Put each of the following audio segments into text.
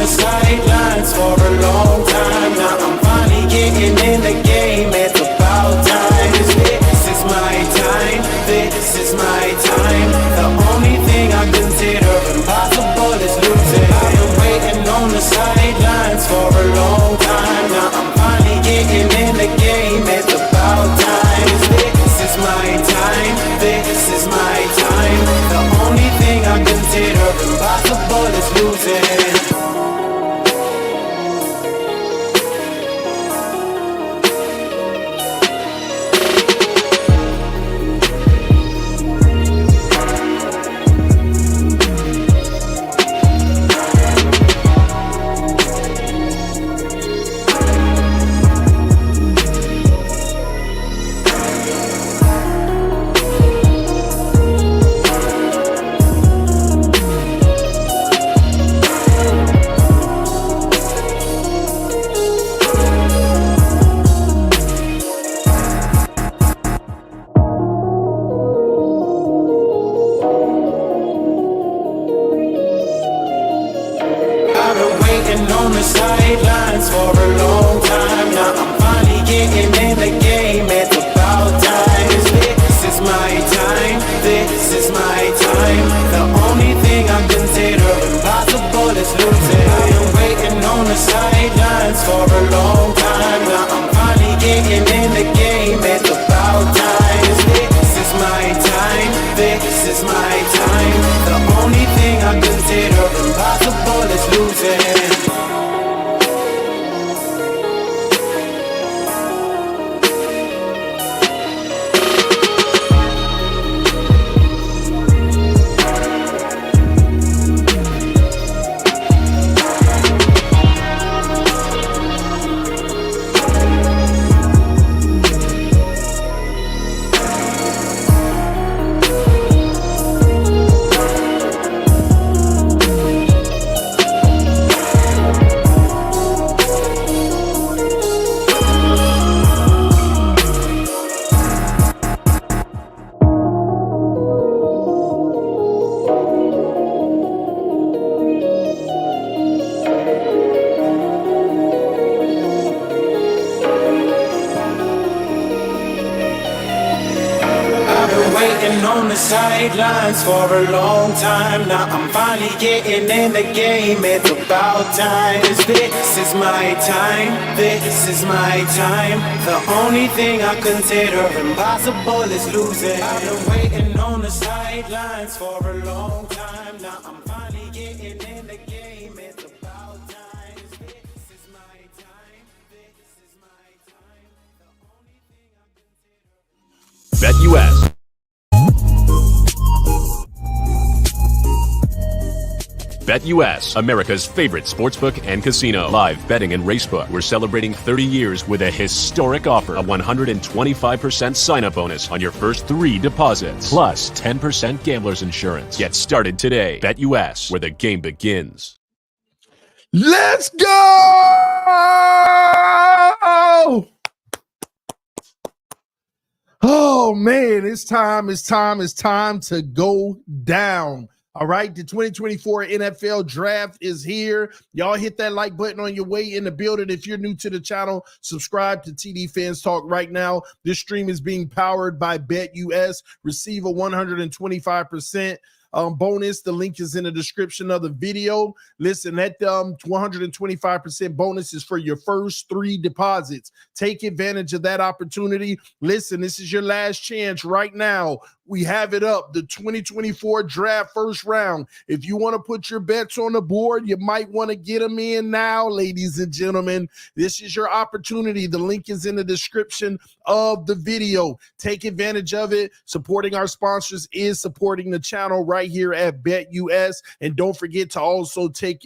the sidelines for a long time. Now I'm finally getting in the game. It's about time. This is my time. This is my time. The only thing I consider impossible is losing. I've been waiting on the sidelines for a long time. Now I'm finally getting in the game. It's about time. This is my time. This is my time. The only thing I consider impossible is losing. On the sidelines for a long time. Now I'm finally getting in the game. It's about time. This is my time. This is my time. The only thing I consider impossible is losing. I've been waiting on the sidelines for a long time. Now I'm finally getting in the game. It's about time. This is my time. This is my time. The only thing I consider impossible is losing. On the sidelines for a long time. Now I'm finally getting in the game. It's about time. This is my time. This is my time. The only thing I consider impossible is losing. I've been waiting on the sidelines for a long time. Now I'm finally getting in the game. It's about time. This is my time. This is my time. The only thing I consider. BetUS. BetUS, America's favorite sportsbook and casino. Live betting and racebook. We're celebrating 30 years with a historic offer. A 125% sign-up bonus on your first 3 deposits. Plus 10% gambler's insurance. Get started today. BetUS, where the game begins. Let's go! Oh, man, it's time to go down. All right, the 2024 NFL Draft is here. Y'all hit that like button on your way in the building. If you're new to the channel, subscribe to TD Fans Talk right now. This stream is being powered by BetUS. Receive a 125% bonus. The link is in the description of the video. Listen, that 125% bonus is for your first 3 deposits. Take advantage of that opportunity. Listen, this is your last chance right now. We have it up, the 2024 draft first round. If you want to put your bets on the board, you might want to get them in now, ladies and gentlemen. This is your opportunity. The link is in the description of the video. Take advantage of it. Supporting our sponsors is supporting the channel right here at BetUS. And don't forget to also check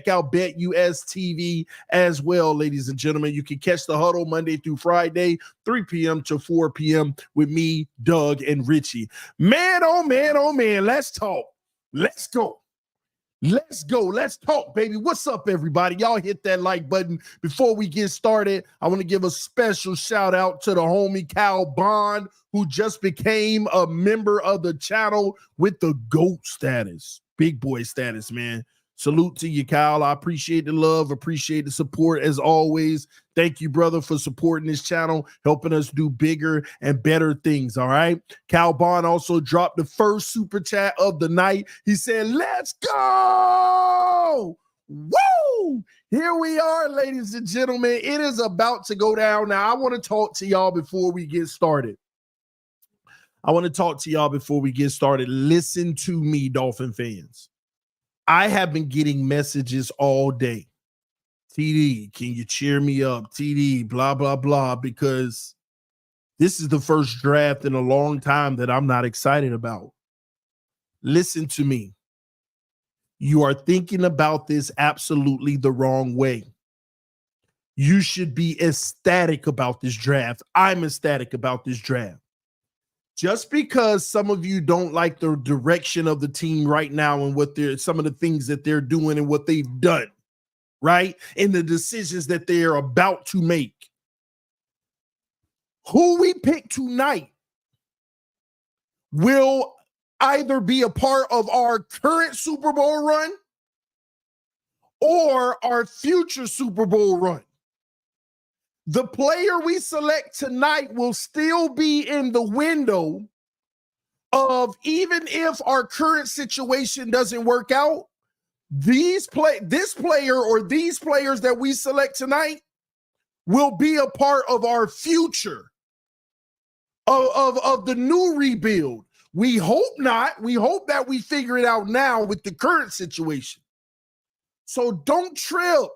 out BetUS TV as well, ladies and gentlemen. You can catch the huddle Monday through Friday, 3 p.m. to 4 p.m. with me, Doug, and Richie. Man, oh man, let's talk. Let's go. Let's talk, baby. What's up, everybody? Y'all hit that like button. Before we get started, I want to give a special shout out to the homie Cal Bond, who just became a member of the channel with the GOAT status. Big boy status, man. Salute to you, Kyle. I appreciate the love, appreciate the support as always. Thank you, brother, for supporting this channel, helping us do bigger and better things, all right? Cal Bond also dropped the first super chat of the night. He said, let's go! Woo! Here we are, ladies and gentlemen. It is about to go down. Now, I want to talk to y'all before we get started. Listen to me, Dolphin fans. I have been getting messages all day. TD, can you cheer me up? TD, blah, blah, blah, because this is the first draft in a long time that I'm not excited about. Listen to me. You are thinking about this absolutely the wrong way. You should be ecstatic about this draft. I'm ecstatic about this draft. Just because some of you don't like the direction of the team right now and what they're some of the things that they're doing and what they've done, right? And the decisions that they're about to make. Who we pick tonight will either be a part of our current Super Bowl run or our future Super Bowl run. The player we select tonight will still be in the window of, even if our current situation doesn't work out, this player or these players that we select tonight will be a part of our future of the new rebuild. We hope not. We hope that we figure it out now with the current situation. So don't trip.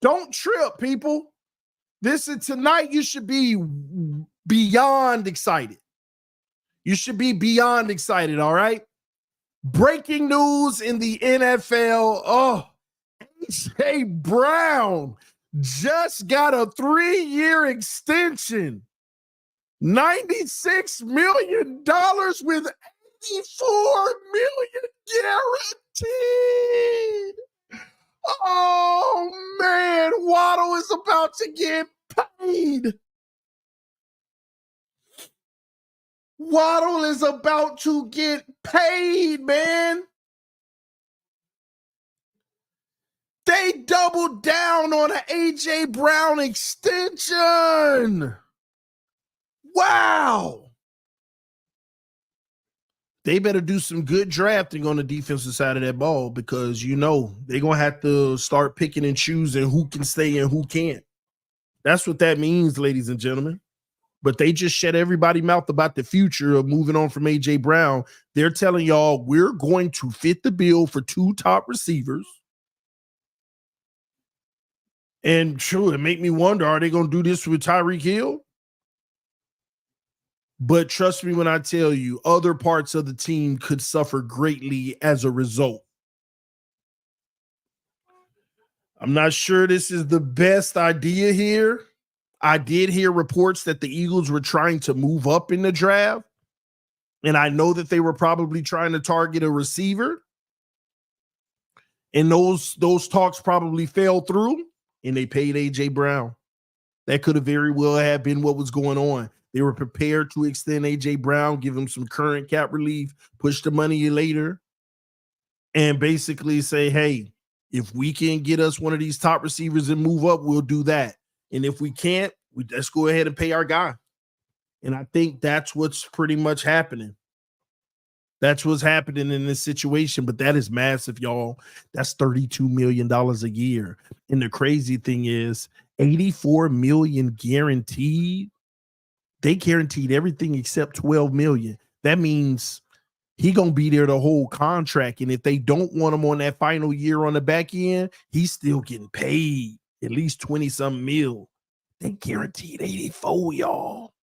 Don't trip, people. Tonight, you should be beyond excited. You should be beyond excited, all right? Breaking news in the NFL. Oh, A.J. Brown just got a 3-year extension. $96 million with $84 million guaranteed. Oh, man, Waddle is about to get paid. Waddle is about to get paid, man. They doubled down on an A.J. Brown extension. Wow. They better do some good drafting on the defensive side of that ball because, they're going to have to start picking and choosing who can stay and who can't. That's what that means, ladies and gentlemen. But they just shut everybody's mouth about the future of moving on from A.J. Brown. They're telling y'all we're going to fit the bill for 2 top receivers. And sure, it make me wonder, are they going to do this with Tyreek Hill? But trust me when I tell you, other parts of the team could suffer greatly as a result. I'm not sure this is the best idea here. I did hear reports that the Eagles were trying to move up in the draft. And I know that they were probably trying to target a receiver. And those talks probably fell through, and they paid A.J. Brown. That could have very well have been what was going on. They were prepared to extend A.J. Brown, give him some current cap relief, push the money later, and basically say, hey, if we can get us one of these top receivers and move up, we'll do that. And if we can't, let's go ahead and pay our guy. And I think that's what's pretty much happening. That's what's happening in this situation. But that is massive, y'all. That's $32 million a year. And the crazy thing is $84 million guaranteed. They guaranteed everything except $12 million. That means he gonna be there the whole contract. And if they don't want him on that final year on the back end, he's still getting paid at least 20-something mil. They guaranteed 84, y'all.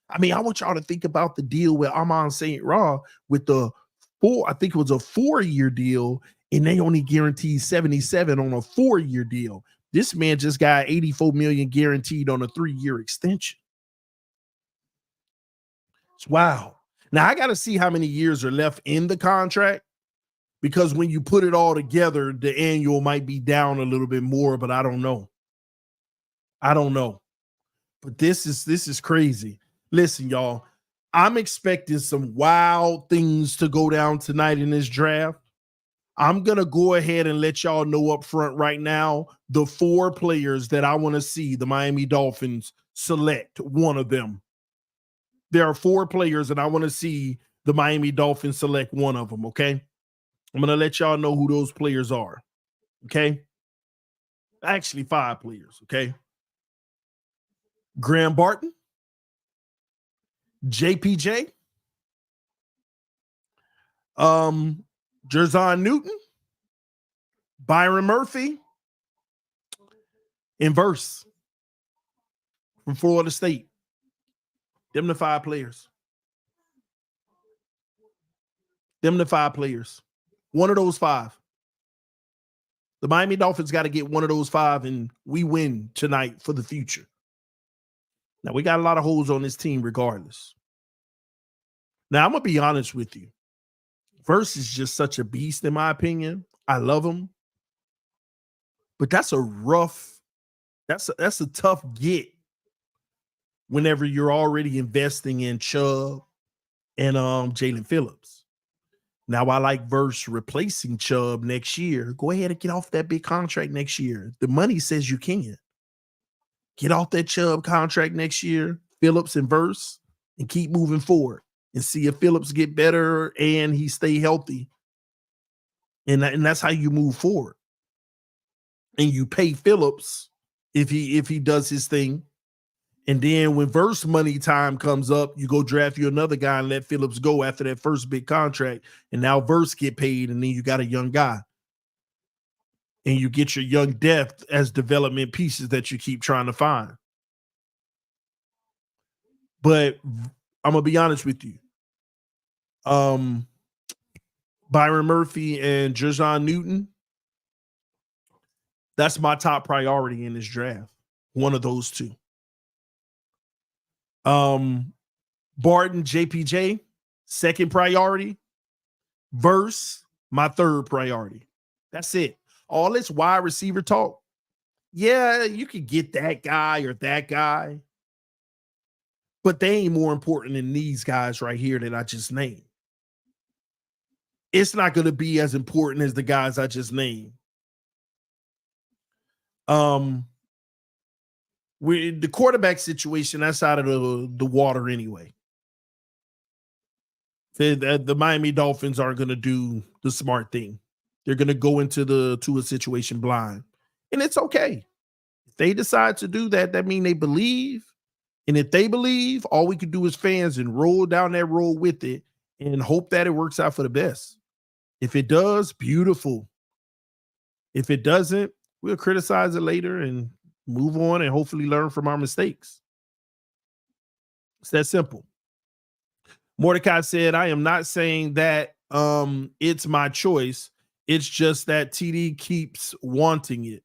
I mean, I want y'all to think about the deal with Amon St. Ra with I think it was a 4-year deal, and they only guaranteed 77 on a 4-year deal. This man just got 84 million guaranteed on a 3-year extension. Wow. Now I got to see how many years are left in the contract, because when you put it all together, the annual might be down a little bit more, but I don't know. But this is crazy. Listen, y'all, I'm expecting some wild things to go down tonight in this draft. I'm going to go ahead and let y'all know up front right now the 4 players that I want to see the Miami Dolphins select one of them. There are 4 players, and I want to see the Miami Dolphins select one of them, okay? I'm going to let y'all know who those players are, okay? Actually, 5 players, okay? Graham Barton, JPJ, Jerzon Newton, Byron Murphy, and Verse from Florida State. Them the 5 players. Them the 5 players. One of those 5. The Miami Dolphins got to get one of those 5, and we win tonight for the future. Now, we got a lot of holes on this team regardless. Now, I'm going to be honest with you. Verse is just such a beast, in my opinion. I love him. But that's a tough get whenever you're already investing in Chubb and Jalen Phillips. Now, I like Verse replacing Chubb next year. Go ahead and get off that big contract next year. The money says you can. Get off that Chubb contract next year, Phillips and Verse, and keep moving forward and see if Phillips get better and he stay healthy. And that's how you move forward. And you pay Phillips if he does his thing. And then when Verse money time comes up, you go draft you another guy and let Phillips go after that first big contract. And now Verse get paid, and then you got a young guy. And you get your young depth as development pieces that you keep trying to find. But I'm going to be honest with you. Byron Murphy and Jerzon Newton, that's my top priority in this draft. One of those 2. Barton, JPJ, second priority. Verse, my third priority. That's it. All this wide receiver talk. Yeah, you could get that guy or that guy. But they ain't more important than these guys right here that I just named. It's not going to be as important as the guys I just named. With the quarterback situation, that's out of the water anyway. The Miami Dolphins aren't going to do the smart thing. They're going to go into a situation blind. And it's okay. If they decide to do that, that means they believe. And if they believe, all we can do as fans and roll down that road with it and hope that it works out for the best. If it does, beautiful. If it doesn't, we'll criticize it later and move on and hopefully learn from our mistakes. It's that simple. Mordecai said, I am not saying that it's my choice. It's just that TD keeps wanting it.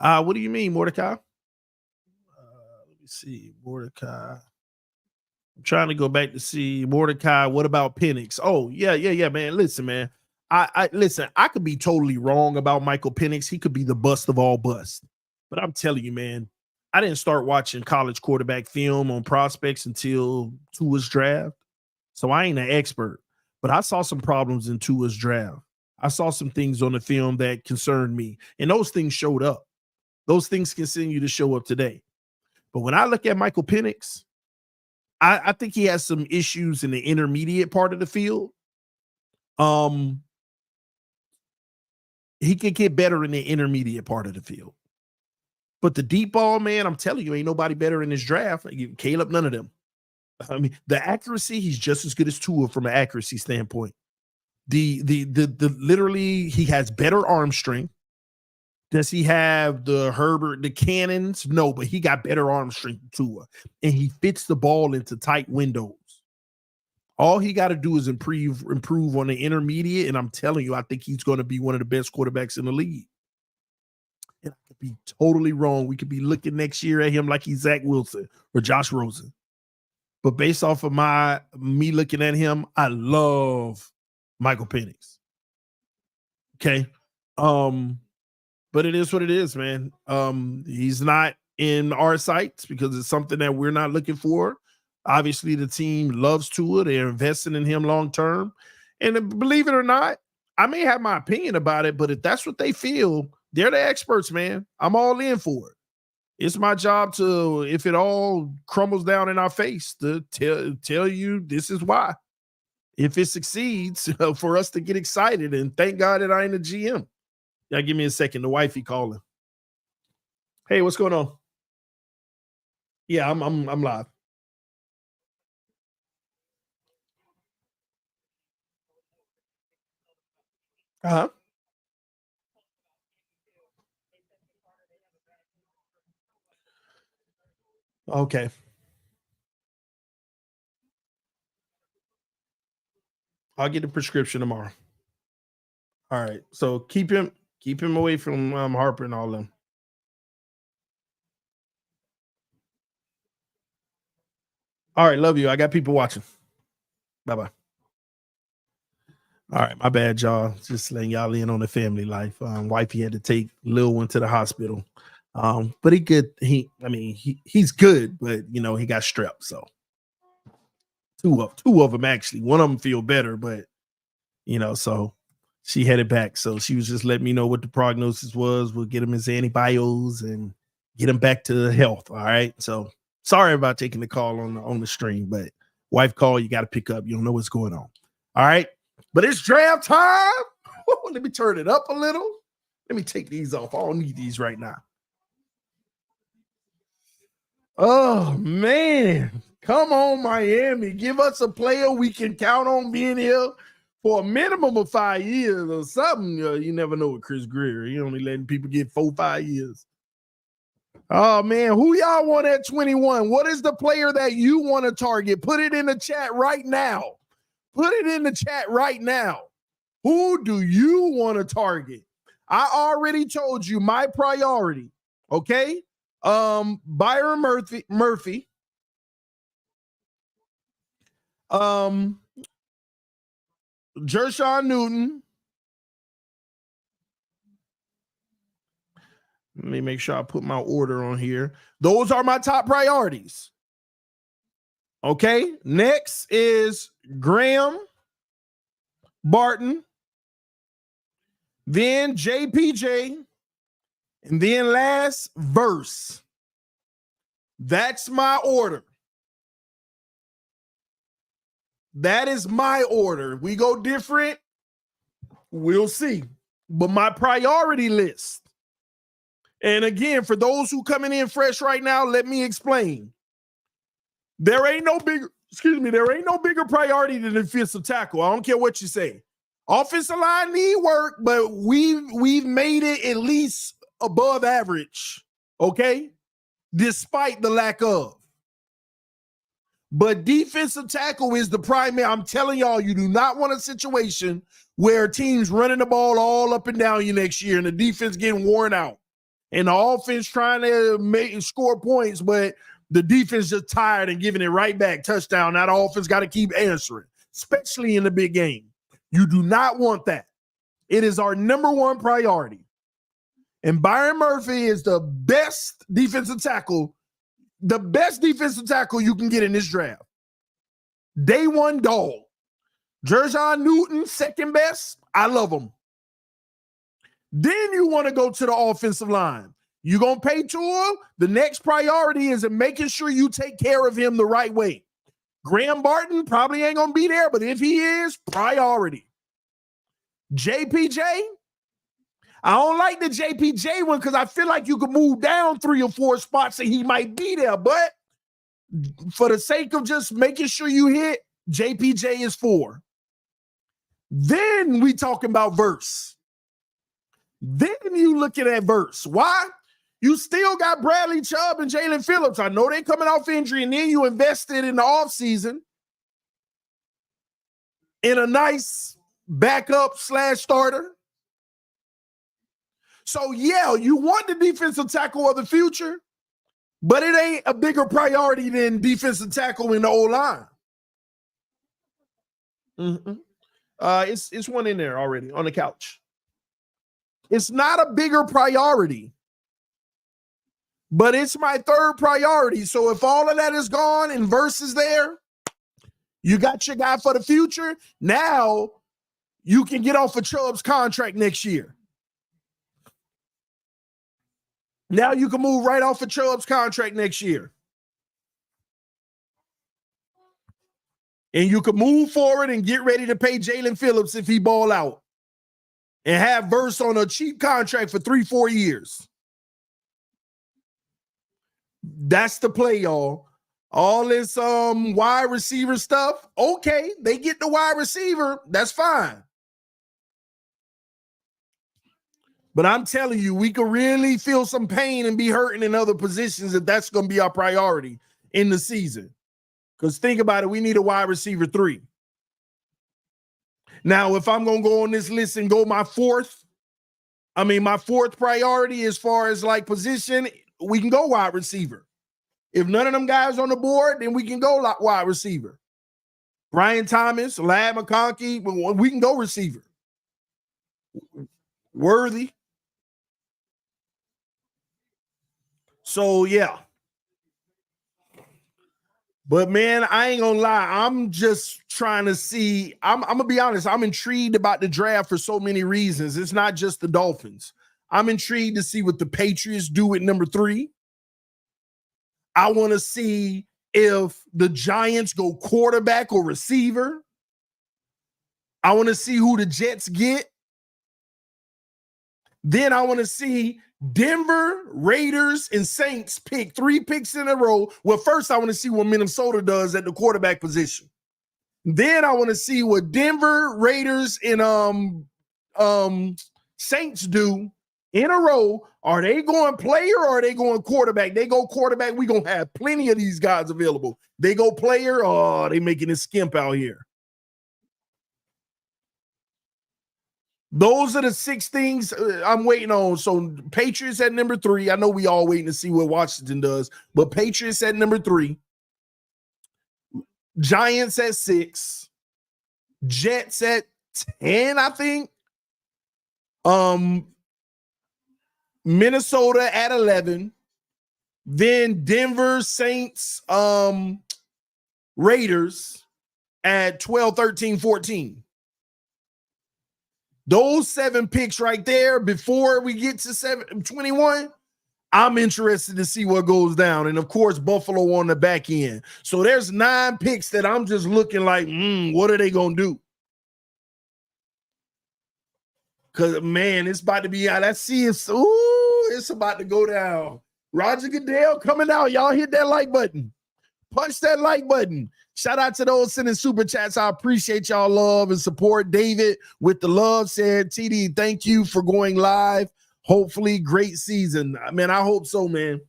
What do you mean, Mordecai? Let me see. Mordecai. I'm trying to go back to see Mordecai. What about Penix? Oh, yeah, man. Listen, man. Listen, I could be totally wrong about Michael Penix. He could be the bust of all busts. But I'm telling you, man, I didn't start watching college quarterback film on prospects until Tua's draft. So I ain't an expert. But I saw some problems in Tua's draft. I saw some things on the film that concerned me. And those things showed up. Those things continue to show up today. But when I look at Michael Penix, I think he has some issues in the intermediate part of the field. He could get better in the intermediate part of the field. But the deep ball, man, I'm telling you, ain't nobody better in this draft. Caleb, none of them. I mean, the accuracy, he's just as good as Tua from an accuracy standpoint. The literally, he has better arm strength. Does he have the Herbert, the cannons? No, but he got better arm strength than Tua. And he fits the ball into tight windows. All he got to do is improve on the intermediate, and I'm telling you, I think he's going to be one of the best quarterbacks in the league. And I could be totally wrong. We could be looking next year at him like he's Zach Wilson or Josh Rosen. But based off of me looking at him, I love Michael Penix. Okay. But it is what it is, man. He's not in our sights because it's something that we're not looking for. Obviously, the team loves Tua. They're investing in him long term. And believe it or not, I may have my opinion about it, but if that's what they feel, they're the experts, man. I'm all in for it. It's my job to, if it all crumbles down in our face, to tell you this is why. If it succeeds, for us to get excited, and thank God that I ain't a GM. Yeah, give me a second. The wifey calling. Hey, what's going on? Yeah, I'm live. Uh-huh. Okay. I'll get the prescription tomorrow. All right. So keep him away from Harper and all them. All right, love you. I got people watching. Bye-bye. All right, my bad, y'all. Just letting y'all in on the family life. Wifey had to take Lil one to the hospital. But he good. He's good, but he got strep. So two of them actually. One of them feel better, but so she headed back. So she was just letting me know what the prognosis was. We'll get him his antibiotics and get him back to health. All right. So sorry about taking the call on the stream, but wife call, you got to pick up. You don't know what's going on. All right. But it's draft time. Let me turn it up a little. Let me take these off. I don't need these right now. Oh, man. Come on, Miami. Give us a player we can count on being here for a minimum of 5 years or something. You never know with Chris Greer. He only letting people get 4-5 years. Oh, man. Who y'all want at 21? What is the player that you want to target? Put it in the chat right now. Put it in the chat right now. Who do you want to target? I already told you my priority. Okay. Byron Murphy. Jershawn Newton. Let me make sure I put my order on here. Those are my top priorities. Okay. Next is Graham Barton. Then JPJ. And then last, Verse. That's my order. That is my order. We go different. We'll see. But my priority list. And again, for those who coming in fresh right now, let me explain. There ain't no bigger priority than defensive tackle. I don't care what you say. Offensive line need work, but we've made it at least above average. Okay? Despite the lack of. But defensive tackle is the primary. I'm telling y'all, you do not want a situation where teams running the ball all up and down you next year and the defense getting worn out. And the offense trying to score points, but the defense just tired and giving it right back. Touchdown. Now the offense got to keep answering, especially in the big game. You do not want that. It is our number one priority. And Byron Murphy is the best defensive tackle you can get in this draft. Day one dog. Jershawn Newton, second best. I love him. Then you want to go to the offensive line. You're going to pay to him. The next priority is in making sure you take care of him the right way. Graham Barton probably ain't going to be there, but if he is, priority. JPJ, I don't like the JPJ one because I feel like you could move down 3 or 4 spots and he might be there. But for the sake of just making sure you hit, JPJ is 4. Then we talking about Verse. Then you looking at Verse. Why? You still got Bradley Chubb and Jalen Phillips. I know they're coming off injury, and then you invested in the offseason in a nice backup / starter. So, yeah, you want the defensive tackle of the future, but it ain't a bigger priority than defensive tackle in the O-line. It's one in there already on the couch. It's not a bigger priority, but it's my third priority. So if all of that is gone and Verse is there, you got your guy for the future. Now you can get off of Chubb's contract next year. Now you can move right off of Chubb's contract next year. And you can move forward and get ready to pay Jalen Phillips if he ball out. And have Verse on a cheap contract for 3-4 years. That's the play, y'all. All this wide receiver stuff, okay, they get the wide receiver, that's fine. But I'm telling you, we could really feel some pain and be hurting in other positions if that's going to be our priority in the season. Because think about it, we need a wide receiver 3. Now, if I'm going to go on this list and go my fourth priority as far as like position, we can go wide receiver. If none of them guys on the board, then we can go wide receiver. Brian Thomas, Ladd McConkey, we can go receiver. Worthy. So, yeah. But, man, I ain't going to lie. I'm just trying to see. I'm going to be honest. I'm intrigued about the draft for so many reasons. It's not just the Dolphins. I'm intrigued to see what the Patriots do at number 3. I want to see if the Giants go quarterback or receiver. I want to see who the Jets get. Then I want to see Denver, Raiders, and Saints pick 3 picks in a row. Well, first I want to see what Minnesota does at the quarterback position. Then I want to see what Denver, Raiders, and Saints do in a row. Are they going player or are they going quarterback? They go quarterback, we're going to have plenty of these guys available. They go player, oh, they making it skimp out here. Those are the 6 things I'm waiting on. So Patriots at number 3. I know we all waiting to see what Washington does, but Patriots at number 3. Giants at 6. Jets at 10, I think. Minnesota at 11. Then Denver, Saints, Raiders at 12, 13, 14. Those 7 picks right there before we get to 21, I'm interested to see what goes down. And, of course, Buffalo on the back end. So there's 9 picks that I'm just looking like, what are they going to do? Because, man, it's about to be out. Let's see if it's about to go down. Roger Goodell coming out. Y'all hit that like button. Punch that like button. Shout out to those sending super chats. I appreciate y'all love and support. David with the love said, TD, thank you for going live. Hopefully, great season. Man, I hope so, man.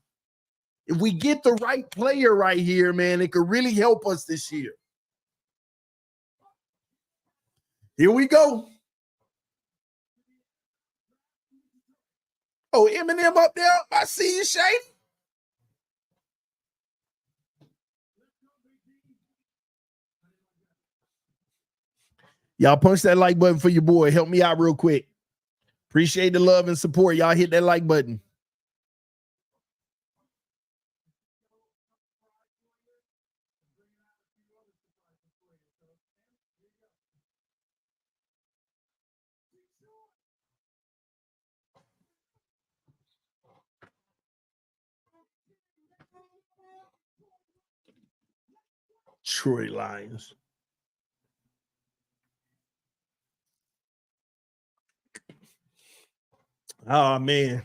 If we get the right player right here, man, it could really help us this year. Here we go. Oh, Eminem up there. I see you, Shay. Y'all punch that like button for your boy. Help me out real quick. Appreciate the love and support. Y'all hit that like button. Troy Lions. Oh, man.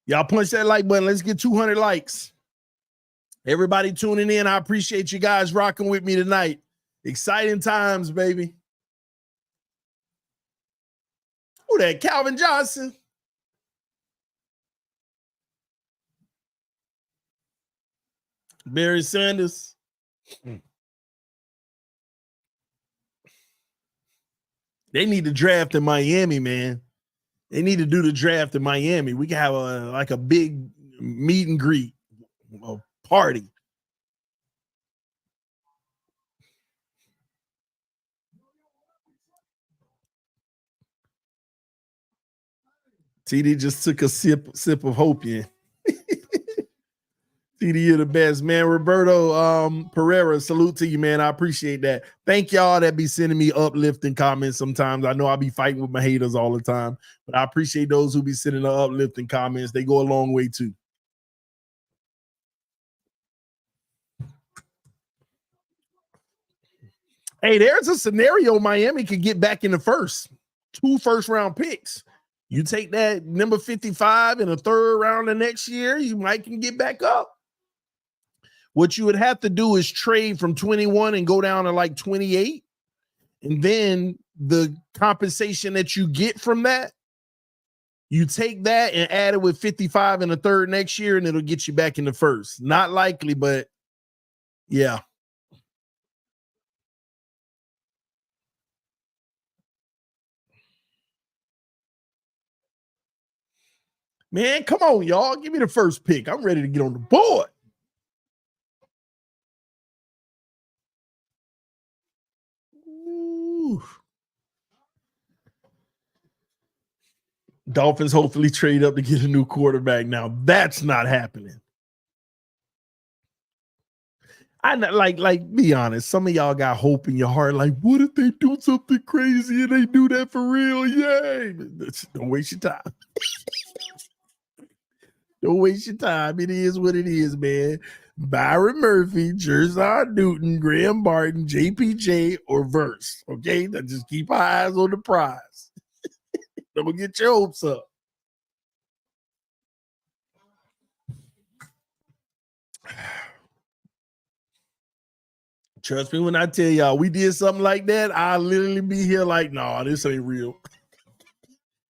Y'all punch that like button. Let's get 200 likes. Everybody tuning in. I appreciate you guys rocking with me tonight. Exciting times, baby. Who that? Calvin Johnson. Barry Sanders. They need to draft in Miami, man. They need to do the draft in Miami. We can have a big meet and greet, a party. TD just took a sip of hope in. TD, you're the best, man. Roberto Pereira, salute to you, man. I appreciate that. Thank y'all that be sending me uplifting comments sometimes. I know I be fighting with my haters all the time, but I appreciate those who be sending the uplifting comments. They go a long way too. Hey, there's a scenario Miami could get back in the first. 2 first-round picks. You take that number 55 in a third round the next year, you might can get back up. What you would have to do is trade from 21 and go down to like 28. And then the compensation that you get from that, you take that and add it with 55 in the third next year, and it'll get you back in the first. Not likely, but yeah. Man, come on, y'all. Give me the first pick. I'm ready to get on the board. Ooh. Dolphins hopefully trade up to get a new quarterback. Now, that's not happening. I like be honest. Some of y'all got hope in your heart. Like, what if they do something crazy and they do that for real? Yay! Don't waste your time. Don't waste your time. It is what it is, man. Byron Murphy, Jerzon Newton, Graham Barton, JPJ, or Verse. Okay, now just keep our eyes on the prize. Don't get your hopes up. Trust me when I tell y'all we did something like that, I'll literally be here like, nah, this ain't real.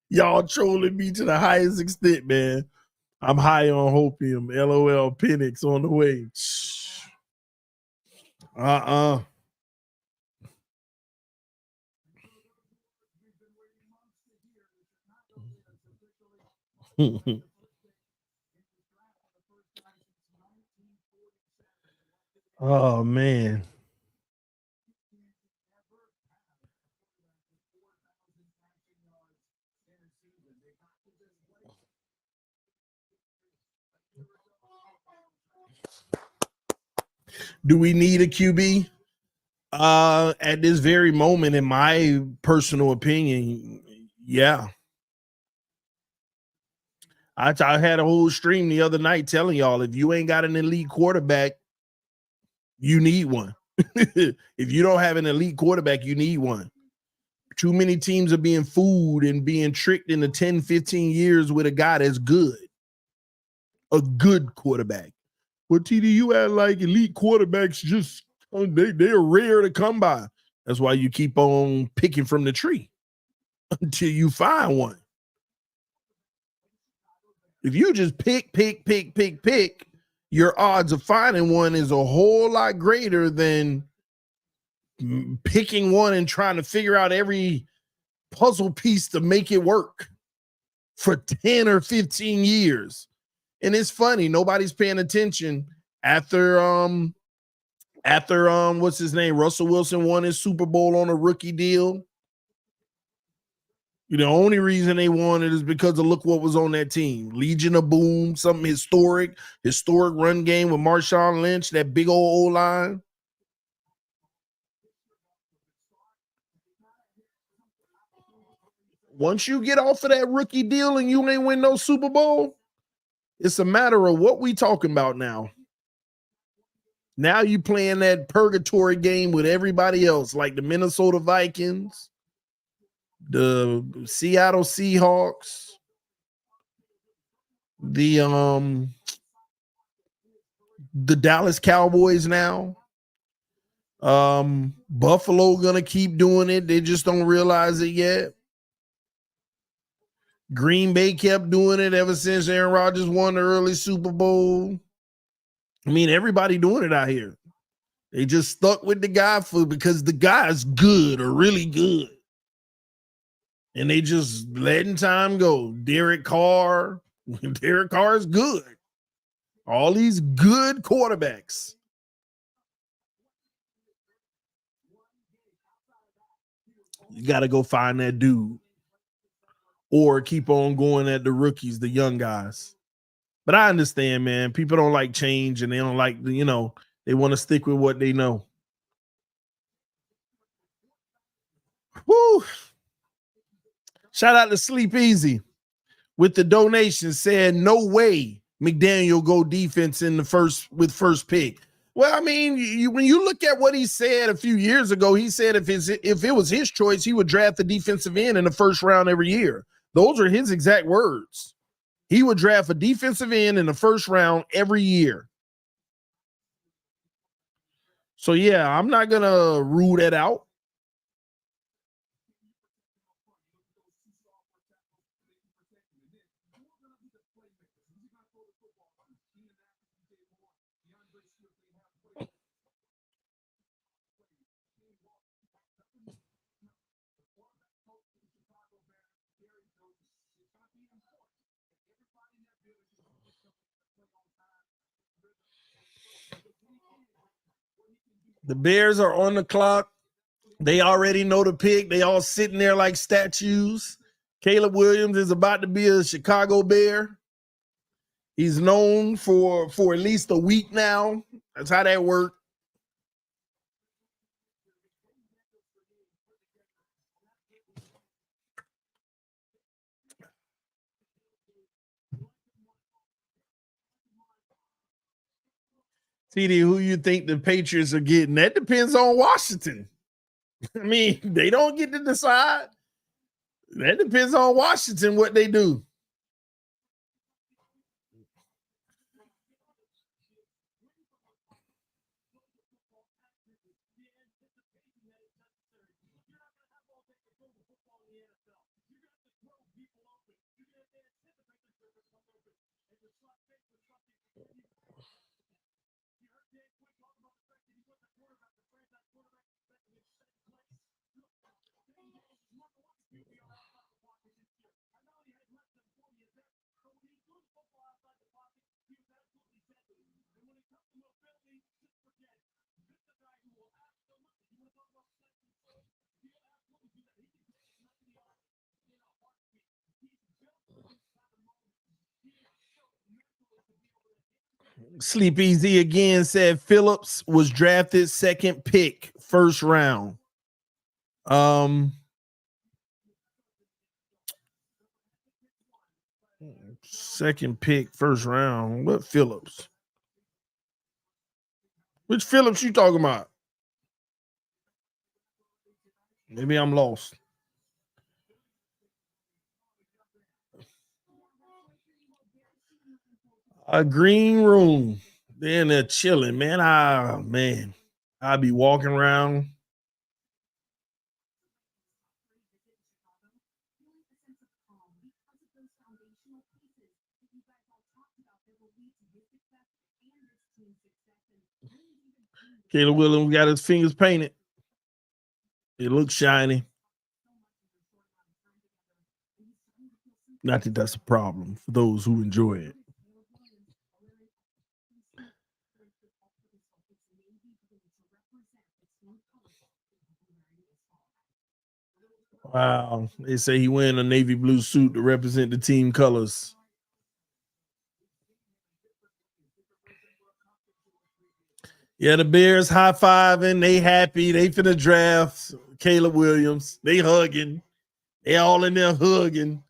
Y'all trolling me to the highest extent, man. I'm high on hopium. LOL, Penix on the way. Oh, man. Do we need a QB? At this very moment, in my personal opinion, yeah. I had a whole stream the other night telling y'all if you ain't got an elite quarterback, you need one. If you don't have an elite quarterback, you need one. Too many teams are being fooled and being tricked into 10, 15 years with a guy that's good. A good quarterback. Well, TD, you had like elite quarterbacks just they're rare to come by. That's why you keep on picking from the tree until you find one. If you just pick, your odds of finding one is a whole lot greater than picking one and trying to figure out every puzzle piece to make it work for 10 or 15 years. And it's funny, nobody's paying attention after what's his name? Russell Wilson won his Super Bowl on a rookie deal. The only reason they won it is because of look what was on that team. Legion of Boom, something historic run game with Marshawn Lynch, that big old O-line. Once you get off of that rookie deal and you ain't win no Super Bowl, it's a matter of what we talking about now. Now you playing that purgatory game with everybody else, like the Minnesota Vikings, the Seattle Seahawks, the Dallas Cowboys now. Buffalo gonna keep doing it. They just don't realize it yet. Green Bay kept doing it ever since Aaron Rodgers won the early Super Bowl. I mean, everybody doing it out here. They just stuck with the guy because the guy's good or really good. And they just letting time go. Derek Carr is good. All these good quarterbacks. You got to go find that dude. Or keep on going at the rookies, the young guys. But I understand, man. People don't like change and they don't like, they want to stick with what they know. Woo! Shout out to Sleep Easy with the donation, said no way McDaniel go defense in the first pick. Well, I mean, when you look at what he said a few years ago, he said if it was his choice, he would draft the defensive end in the first round every year. Those are his exact words. He would draft a defensive end in the first round every year. So, yeah, I'm not going to rule that out. The Bears are on the clock. They already know the pick. They all sitting there like statues. Caleb Williams is about to be a Chicago Bear. He's known for at least a week now. That's how that worked. TD, who you think the Patriots are getting? That depends on Washington. I mean, they don't get to decide. That depends on Washington, what they do. Sleep Easy again said Phillips was drafted second pick, first round. Second pick, first round. What Phillips? Which Phillips you talking about? Maybe I'm lost. A green room. They're in there chilling, man. I'll be walking around. Caleb Williams got his fingers painted. It looks shiny. Not that that's a problem for those who enjoy it. Wow. They say he wearing a navy blue suit to represent the team colors. Yeah, the Bears high-fiving. They happy. They finna draft Caleb Williams. They hugging. They all in there hugging,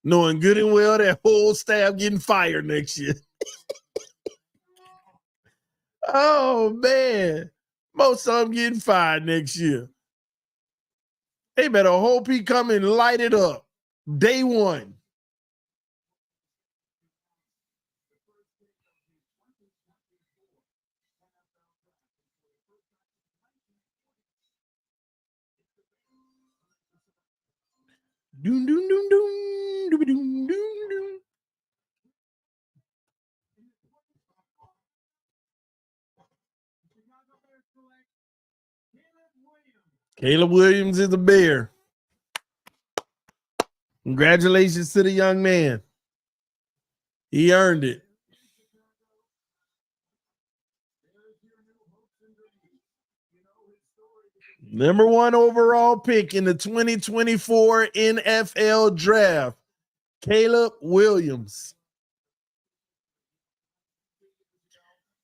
knowing good and well that whole staff getting fired next year. Oh, man. Most of them getting fired next year. They better hope he come and light it up. Day one. Doom, doom, doom, doom, doom, doom, doom, doom. Caleb Williams is a Bear. Congratulations to the young man. He earned it. Number 1 overall pick in the 2024 NFL draft, Caleb Williams.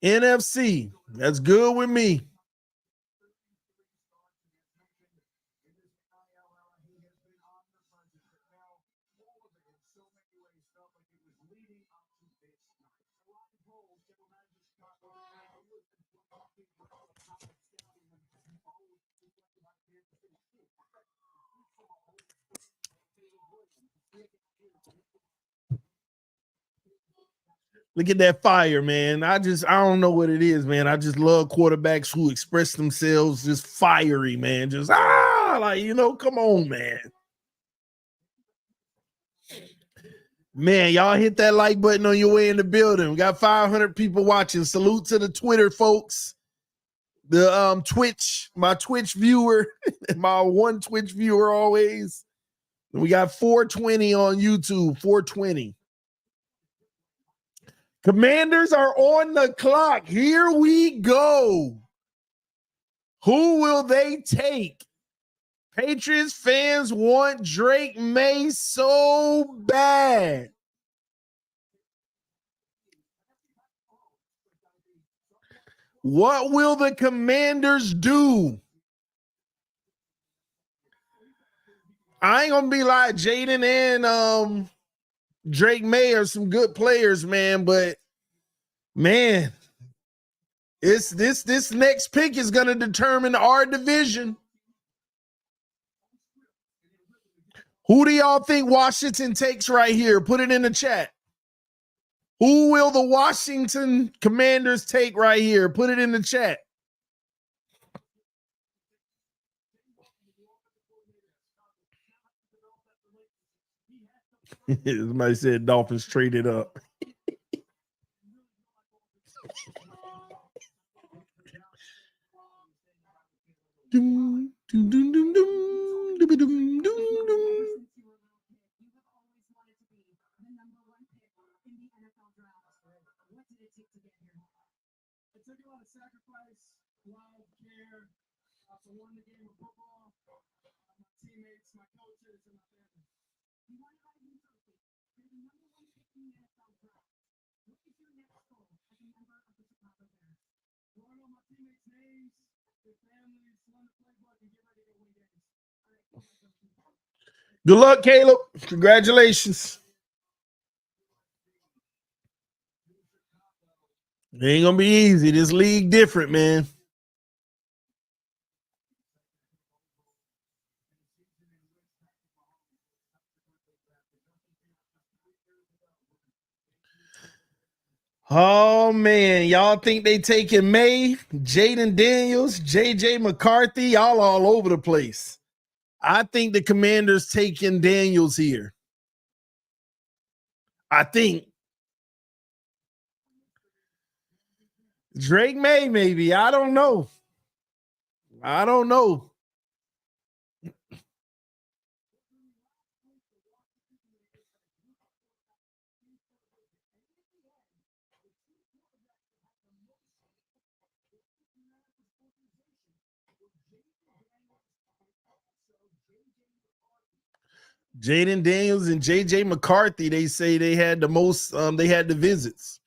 NFC. That's good with me. Look at that fire, man. I don't know what it is, man. I just love quarterbacks who express themselves just fiery, man. Just come on, man. Man, y'all hit that like button on your way in the building. We got 500 people watching. Salute to the Twitter folks. The Twitch, my Twitch viewer, my one Twitch viewer always. We got 420 on YouTube, 420. Commanders are on the clock. Here we go. Who will they take? Patriots fans want Drake May so bad. What will the Commanders do? I ain't gonna be like Jaden and Drake May are some good players, man, but man, it's this next pick is gonna determine our division. Who do y'all think Washington takes right here? Put it in the chat. Who will the Washington Commanders take right here? Put it in the chat. Somebody said Dolphins traded up. Doom, doom, doom, doom, doom, doom, doom, doom, doom. Good luck, Caleb. Congratulations. It ain't gonna be easy. This league different, man. Oh man, y'all think they taking May, Jaden Daniels, JJ McCarthy, y'all all over the place. I think the Commanders taking Daniels here. I think Drake May, maybe. I don't know. Jaden Daniels and JJ McCarthy, they say they had the most, they had the visits.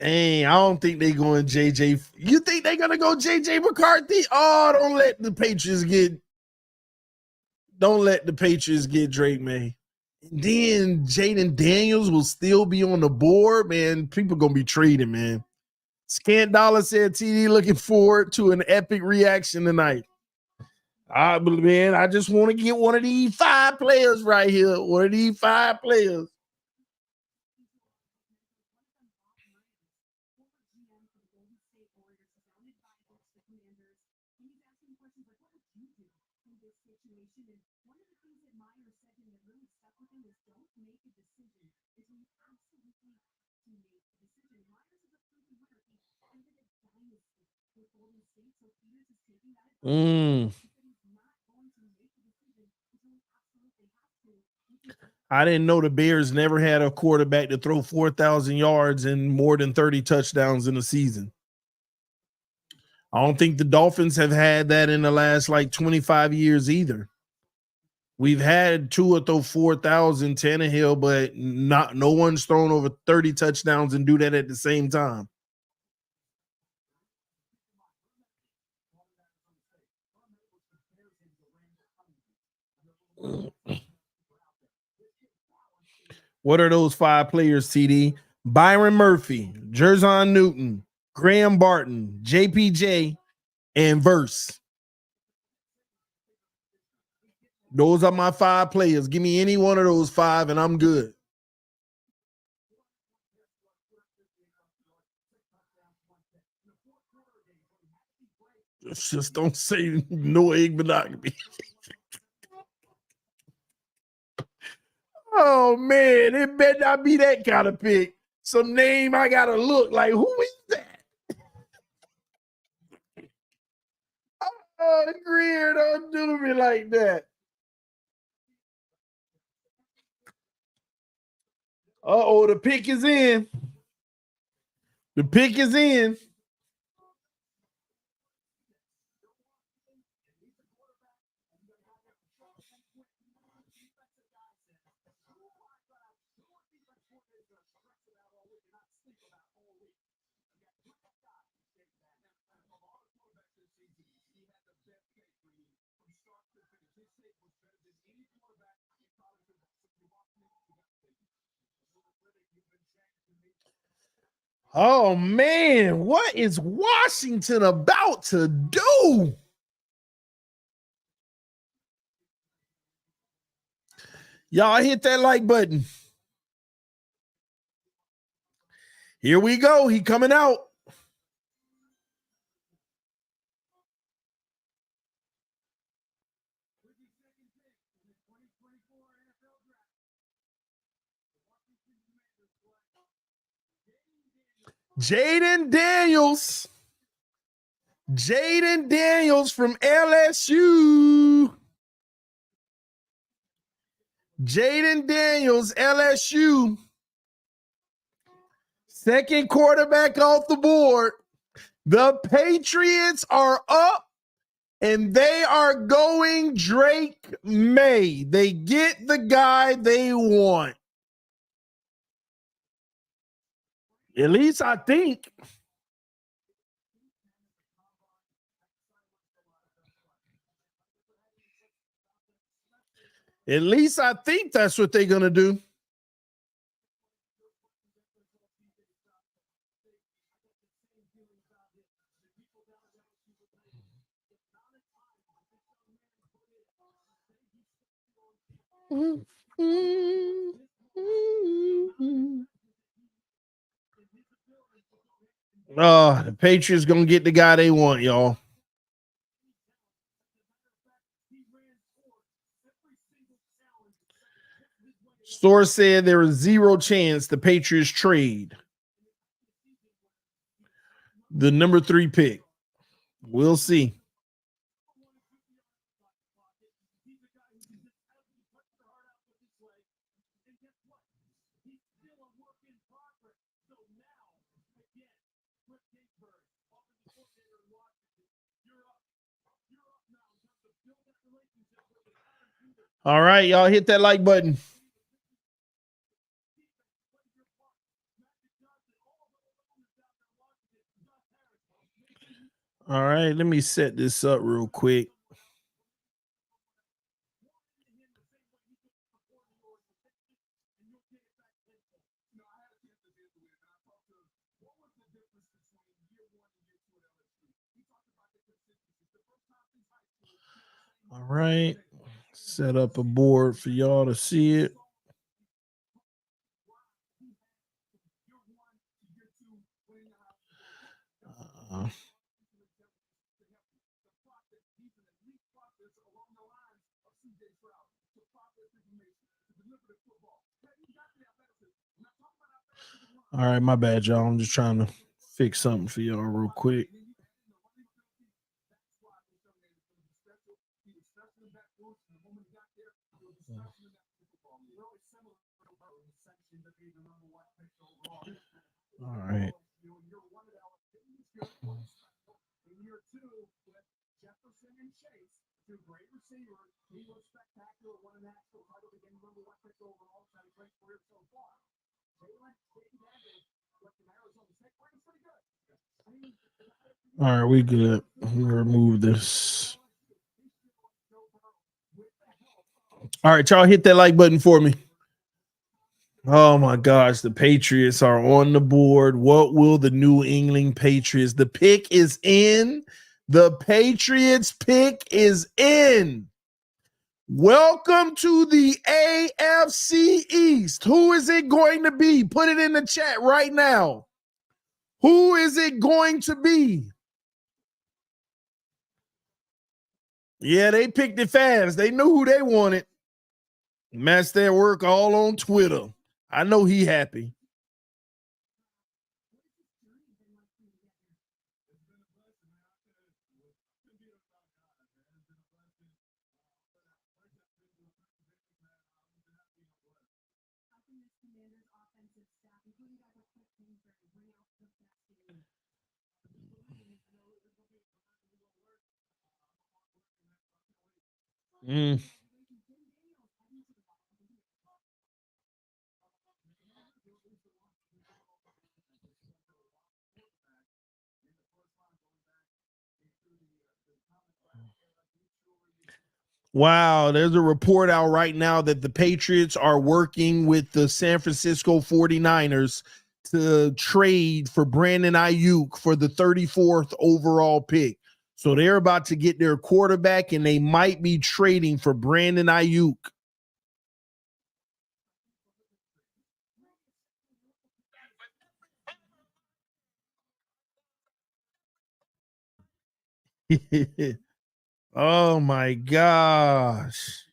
Hey, I don't think they going JJ. You think they're gonna go JJ McCarthy? Oh, don't let the Patriots get Drake May. And then Jaden Daniels will still be on the board, man. People gonna be trading, man. Scant Dollar said TD looking forward to an epic reaction tonight. Man, I just want to get one of these 5 players right here. One of these 5 players. I didn't know the Bears never had a quarterback to throw 4,000 yards and more than 30 touchdowns in a season. I don't think the Dolphins have had that in the last 25 years either. We've had Tua throw 4,000, Tannehill, but no one's thrown over 30 touchdowns and do that at the same time. What are those 5 players, TD? Byron Murphy, Jerzon Newton, Graham Barton, JPJ, and Verse. Those are my 5 players. Give me any one of those 5 and I'm good. Just don't say no egg monogamy. Oh man, it better not be that kind of pick. Some name I gotta look like. Who is that? Oh, Greer, don't do me like that. Uh-oh, the pick is in. The pick is in. Oh man, what is Washington about to do? Y'all hit that like button. Here we go. He coming out. Jaden Daniels. Jaden Daniels from LSU. Jaden Daniels, LSU. Second quarterback off the board. The Patriots are up and they are going Drake May. They get the guy they want. At least I think. At least I think that's what they're going to do. The Patriots going to get the guy they want, y'all. Source said there is 0 chance the Patriots trade the number 3 pick. We'll see. All right, y'all hit that like button. All right, let me set this up real quick. All right, set up a board for y'all to see it. All right, my bad, y'all. I'm just trying to fix something for y'all real quick. All right. All right, we good. Let me remove this. All right, y'all hit that like button for me. Oh my gosh, the Patriots are on the board. What will the New England Patriots? The pick is in. The Patriots pick is in. Welcome to the AFC East. Who is it going to be? Put it in the chat right now. Who is it going to be? Yeah, they picked it fast. They knew who they wanted. Matched their work all on Twitter. I know he happy. Wow, there's a report out right now that the Patriots are working with the San Francisco 49ers to trade for Brandon Ayuk for the 34th overall pick. So they're about to get their quarterback and they might be trading for Brandon Ayuk. Oh my gosh.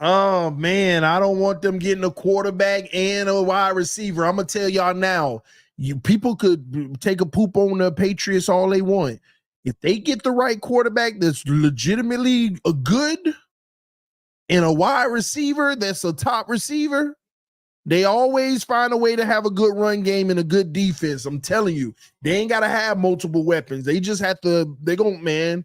Oh man, I don't want them getting a quarterback and a wide receiver. I'm gonna tell y'all now. You people could take a poop on the Patriots all they want. If they get the right quarterback that's legitimately a good and a wide receiver that's a top receiver, they always find a way to have a good run game and a good defense. I'm telling you, they ain't gotta have multiple weapons. They just have to, they gon' man.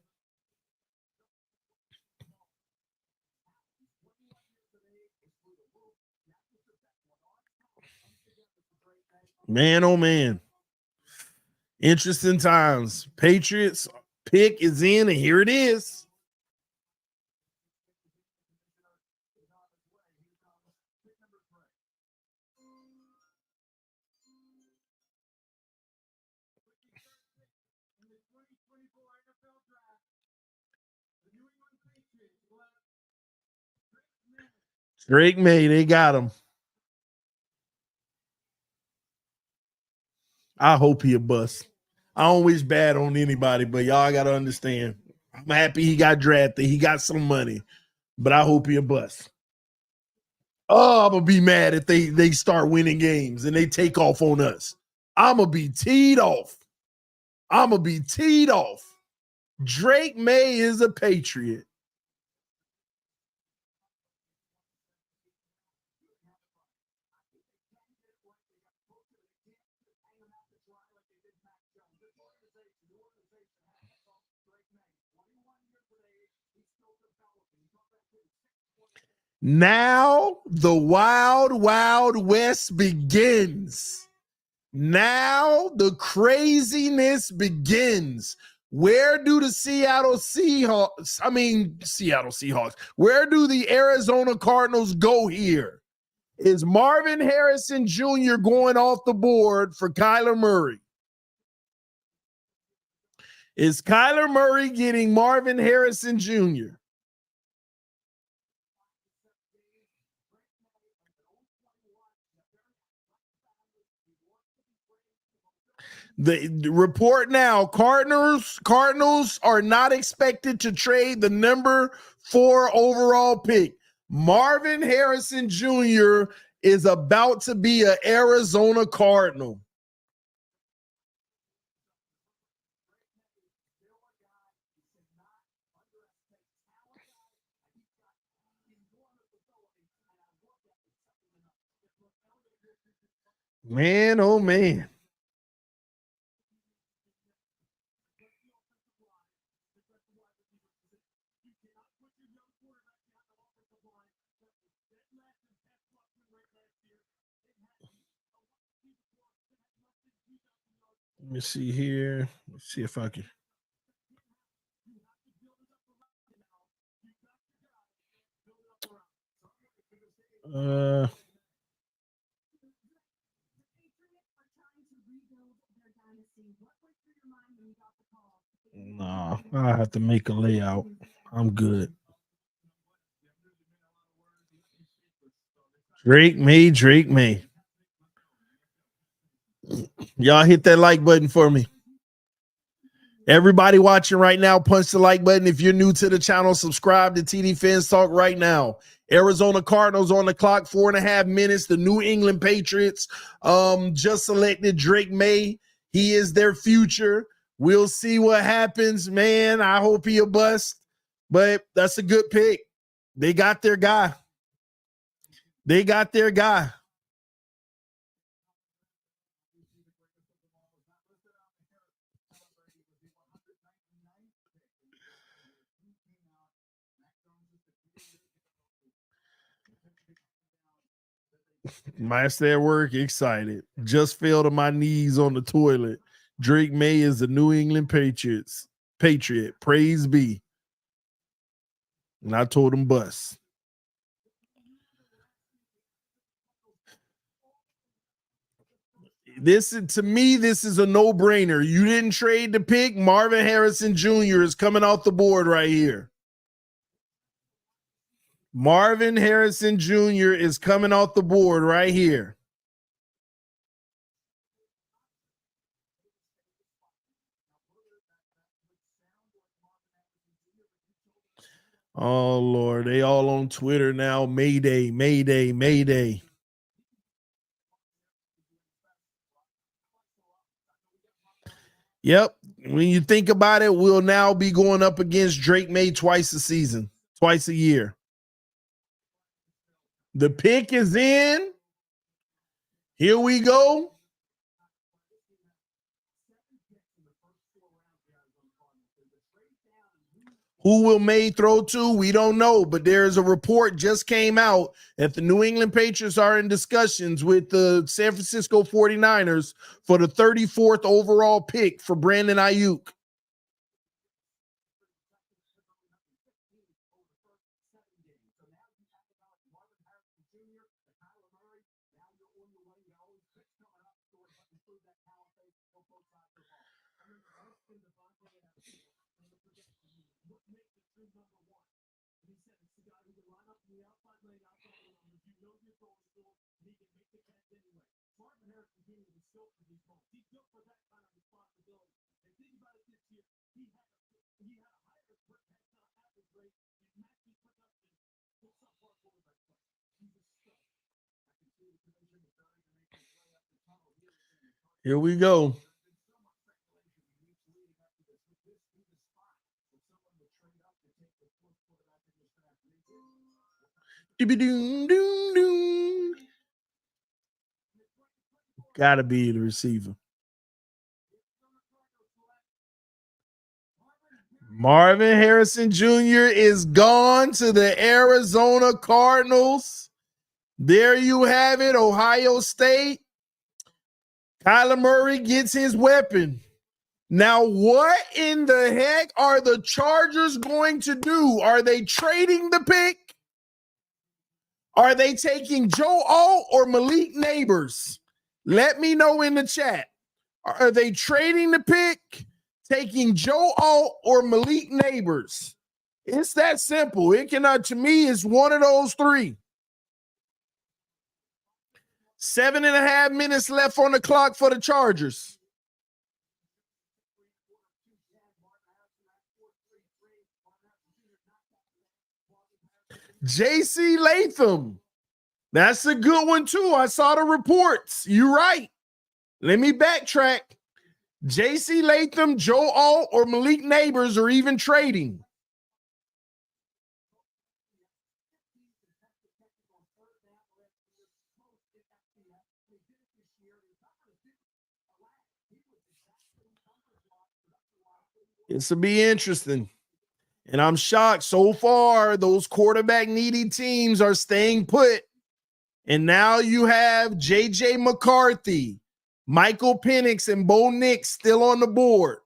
Man, oh man. Interesting times. Patriots pick is in, and here it is. Drake May, they got him. I hope he a bust. I don't wish bad on anybody, but y'all got to understand. I'm happy he got drafted. He got some money, but I hope he a bust. Oh, I'm gonna be mad if they start winning games and they take off on us. I'm gonna be teed off. I'm gonna be teed off. Drake May is a Patriot. Now the wild, wild west begins. Now the craziness begins. Where do the Seattle Seahawks, where do the Arizona Cardinals go here? Is Marvin Harrison Jr. going off the board for Kyler Murray? Is Kyler Murray getting Marvin Harrison Jr.? The report now, Cardinals are not expected to trade the number 4 overall pick. Marvin Harrison Jr. is about to be an Arizona Cardinal. Man, oh man. Let me see here. Let's see if I can. Nah, I have to make a layout. I'm good. Drake May. Y'all hit that like button for me. Everybody watching right now, punch the like button. If you're new to the channel, subscribe to TD Fans Talk right now. Arizona Cardinals on the clock, 4.5 minutes. The New England Patriots just selected Drake May. He is their future. We'll see what happens, man. I hope he a bust, but that's a good pick. They got their guy. Master at work, excited. Just fell to my knees on the toilet. Drake May is the New England Patriot. Praise be. And I told him bust. This is a no-brainer. You didn't trade the pick. Marvin Harrison Jr. is coming off the board right here. Marvin Harrison Jr. is coming off the board right here. Oh, Lord. They all on Twitter now. Mayday, Mayday, Mayday. Yep. When you think about it, we'll now be going up against Drake May twice a year. The pick is in. Here we go. Who will May throw to? We don't know, but there's a report just came out that the New England Patriots are in discussions with the San Francisco 49ers for the 34th overall pick for Brandon Ayuk. Here we go. Gotta be the receiver. Marvin Harrison Jr. is gone to the Arizona Cardinals. There you have it, Ohio State. Kyler Murray gets his weapon. Now, what in the heck are the Chargers going to do? Are they trading the pick? Are they taking Joe Alt or Malik Neighbors? Let me know in the chat. Are they trading the pick, taking Joe Alt or Malik Neighbors? It's that simple. It cannot, to me, it's one of those three. 7.5 minutes left on the clock for the Chargers. J.C. Latham. That's a good one, too. I saw the reports. You're right. Let me backtrack. J.C. Latham, Joe Alt, or Malik Neighbors are even trading. This will be interesting. And I'm shocked so far. Those quarterback needy teams are staying put. And now you have J.J. McCarthy, Michael Penix and Bo Nix still on the board.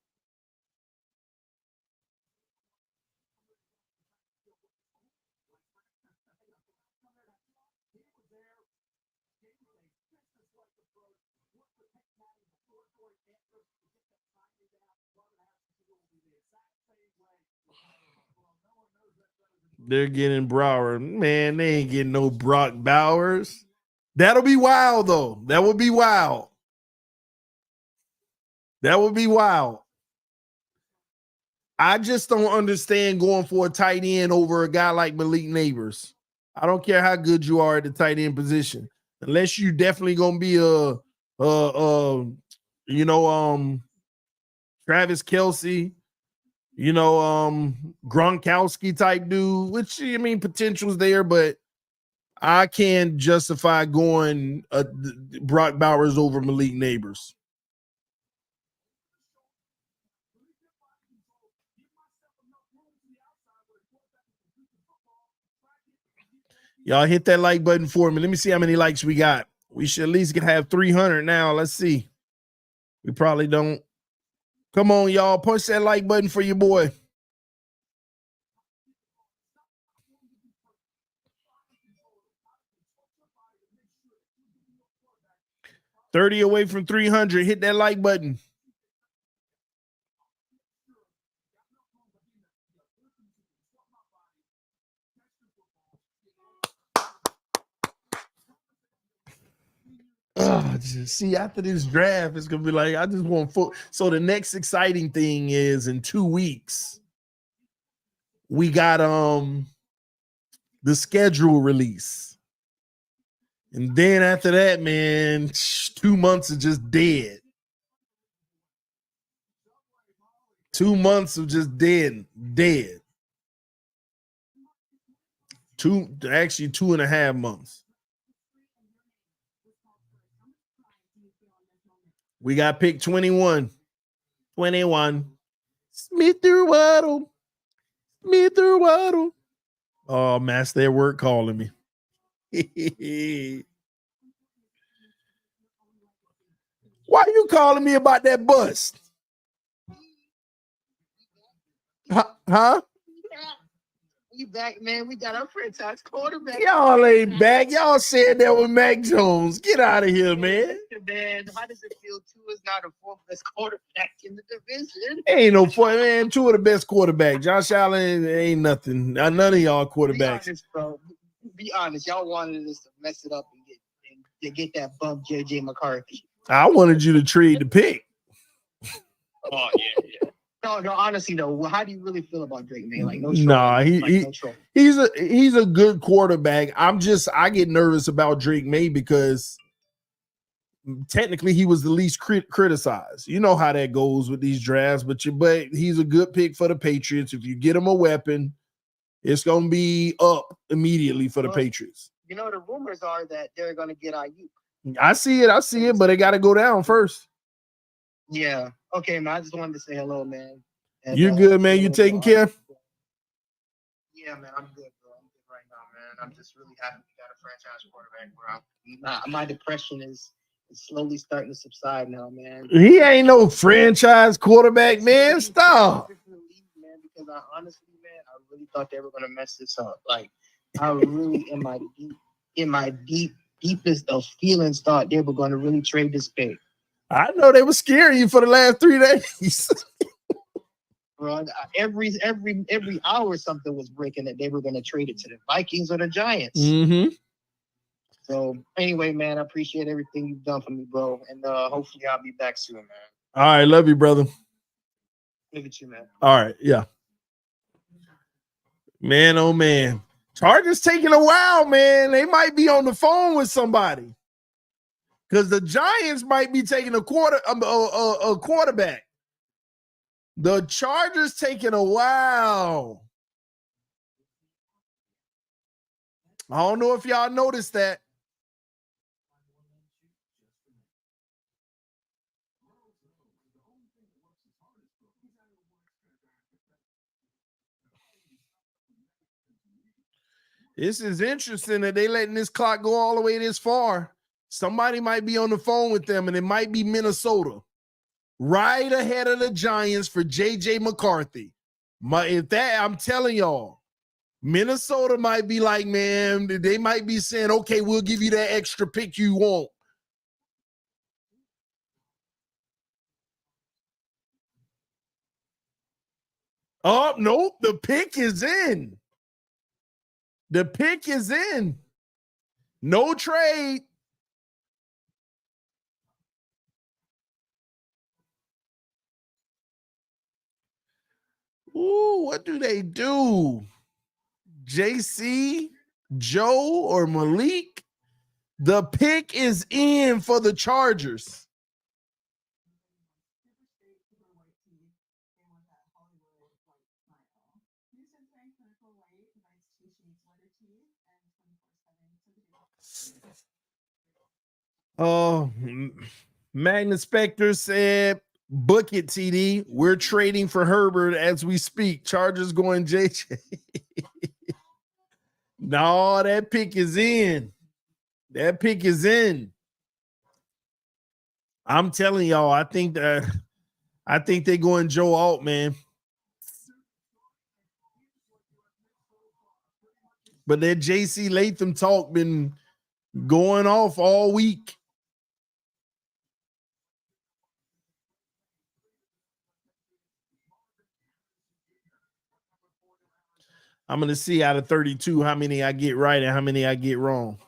They're getting Brower. Man, they ain't getting no Brock Bowers. That'll be wild, though. That would be wild. That would be wild. I just don't understand going for a tight end over a guy like Malik Neighbors. I don't care how good you are at the tight end position, unless you definitely gonna be Travis Kelce, Gronkowski type dude, which I mean potential's there, but I can't justify going Brock Bowers over Malik Neighbors. Y'all hit that like button for me. Let me see how many likes we got. We should at least have 300 now. Let's see. We probably don't. Come on, y'all. Punch that like button for your boy. $30 away from 300. Hit that like button. See, after this draft, it's gonna be like I just want foot. So the next exciting thing is in 2 weeks, we got the schedule release, and then after that, man, 2 months are just dead. 2 months of just dead. 2.5 months. We got pick 21. 21. Smith or Waddle. Oh, Master at work calling me. Why are you calling me about that bust? Huh? We back, man. We got our franchise quarterback. Y'all ain't back. Y'all said that with Mac Jones. Get out of here, man. Man, how does it feel? Tua is not a fourth best quarterback in the division. Ain't no point, man. 2 of the best quarterbacks. Josh Allen ain't nothing. None of y'all quarterbacks. Be honest, bro. Be honest. Y'all wanted us to mess it up and get that bump, JJ McCarthy. I wanted you to trade the pick. Oh yeah. No, honestly though, how do you really feel about Drake, man? Like no troll. Nah, he's a good quarterback. I get nervous about Drake May because technically he was the least criticized. You know how that goes with these drafts, but he's a good pick for the Patriots. If you get him a weapon, it's gonna be up immediately for the Patriots. You know, the rumors are that they're gonna get Ayuk. I see it, but it got to go down first. Yeah. Okay, man. I just wanted to say hello, man. And, you good, man? You taking care? Yeah, man. I'm good, bro. I'm good right now, man. I'm just really happy we got a franchise quarterback, bro. My depression is slowly starting to subside now, man. He ain't no franchise quarterback, man. Stop. Man, because I honestly, man, I really thought they were gonna mess this up. Like, I really, in my deepest of feelings, thought they were gonna really trade this pick. I know they were scaring you for the last 3 days. Bro, every hour something was breaking that they were going to trade it to the Vikings or the Giants. Mm-hmm. So anyway, man, I appreciate everything you've done for me, bro, and hopefully I'll be back soon, man. All right, love you, brother. Look at you, man. All right, yeah. Man, oh man, Chargers taking a while, man. They might be on the phone with somebody. Because the Giants might be taking a quarterback. The Chargers taking a while. I don't know if y'all noticed that. This is interesting that they letting this clock go all the way this far. Somebody might be on the phone with them, and it might be Minnesota. Right ahead of the Giants for J.J. McCarthy. I'm telling y'all, Minnesota might be like, man, they might be saying, okay, we'll give you that extra pick you want. Oh, nope, the pick is in. The pick is in. No trade. Ooh, what do they do? JC, Joe, or Malik? The pick is in for the Chargers. Oh, Magnus Spector said, book it, TD. We're trading for Herbert as we speak. Chargers going JJ. No, that pick is in. That pick is in. I'm telling y'all, I think they're going Joe Alt, man. But that JC Latham talk been going off all week. I'm going to see out of 32 how many I get right and how many I get wrong.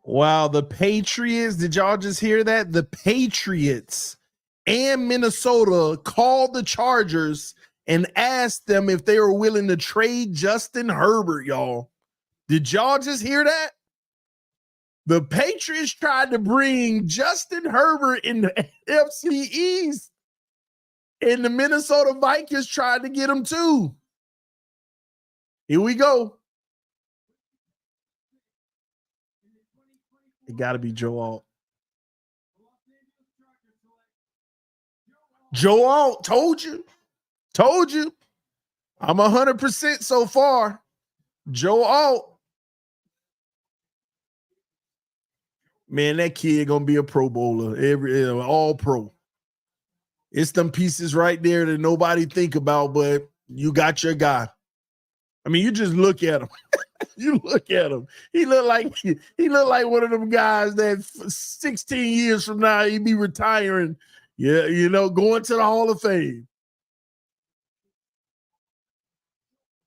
Wow, the Patriots, did y'all just hear that? The Patriots and Minnesota called the Chargers and asked them if they were willing to trade Justin Herbert, y'all. Did y'all just hear that? The Patriots tried to bring Justin Herbert in the NFC East, and the Minnesota Vikings tried to get him too. Here we go. It got to be Joe Alt. Joe Alt, told you. Told you. I'm 100% so far. Joe Alt. Man, that kid going to be a Pro Bowler. All pro. It's them pieces right there that nobody think about, but you got your guy. I mean, you just look at him. You look at him. He look like one of them guys that 16 years from now he'd be retiring. Yeah, going to the Hall of Fame.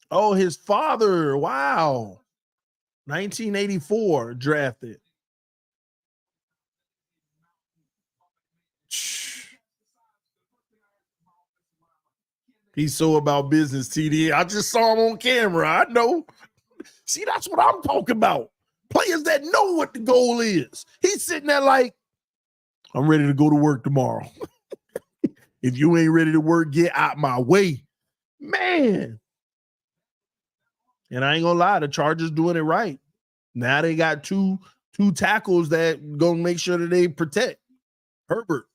Oh, his father. Wow. 1984 drafted. He's so about business, TD. I just saw him on camera. I know. See, that's what I'm talking about. Players that know what the goal is. He's sitting there like, I'm ready to go to work tomorrow. If you ain't ready to work, get out my way. Man. And I ain't gonna lie, the Chargers doing it right. Now they got two tackles that gonna make sure that they protect Herbert.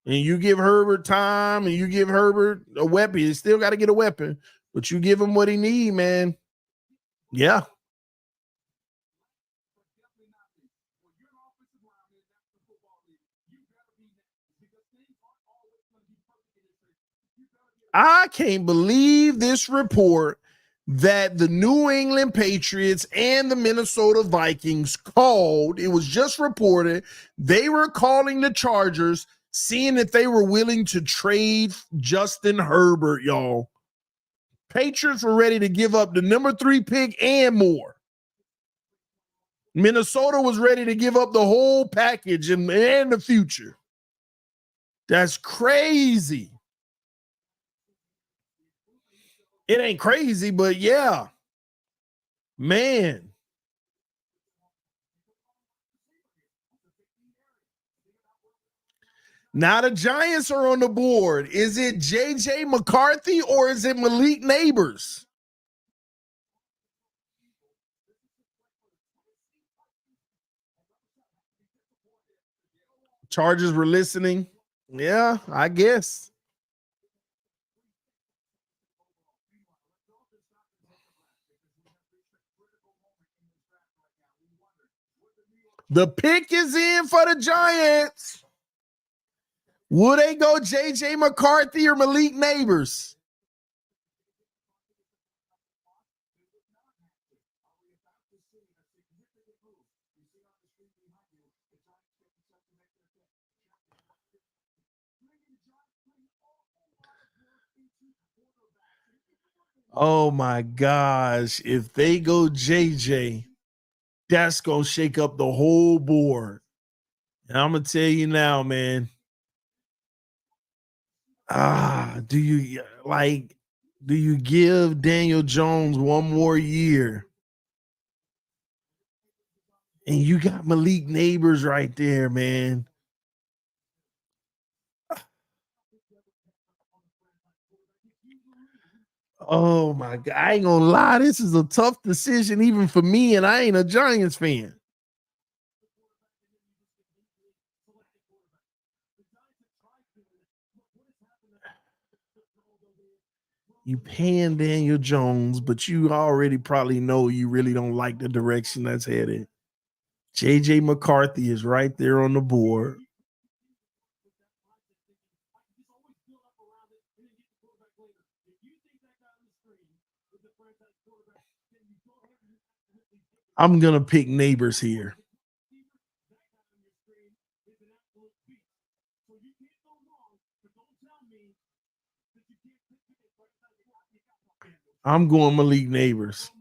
And you give Herbert time and you give Herbert a weapon. He still got to get a weapon, but you give him what he need, man. Yeah. I can't believe this report that the New England Patriots and the Minnesota Vikings called. It was just reported they were calling the Chargers, seeing if they were willing to trade Justin Herbert, y'all. Patriots were ready to give up the number 3 pick and more. Minnesota was ready to give up the whole package and the future. That's crazy. It ain't crazy, but yeah. Man. Now the Giants are on the board. Is it J.J. McCarthy or is it Malik Neighbors? Chargers were listening. Yeah, I guess. The pick is in for the Giants. Will they go J.J. McCarthy or Malik Neighbors? Oh my gosh. If they go JJ, that's going to shake up the whole board. And I'm going to tell you now, man. Do you give Daniel Jones one more year? And you got Malik Neighbors right there, man. Oh my God. I ain't gonna lie. This is a tough decision, even for me, and I ain't a Giants fan. You paying Daniel Jones, but you already probably know you really don't like the direction that's headed. JJ McCarthy is right there on the board. I'm gonna pick Neighbors here. I'm going Malik Neighbors.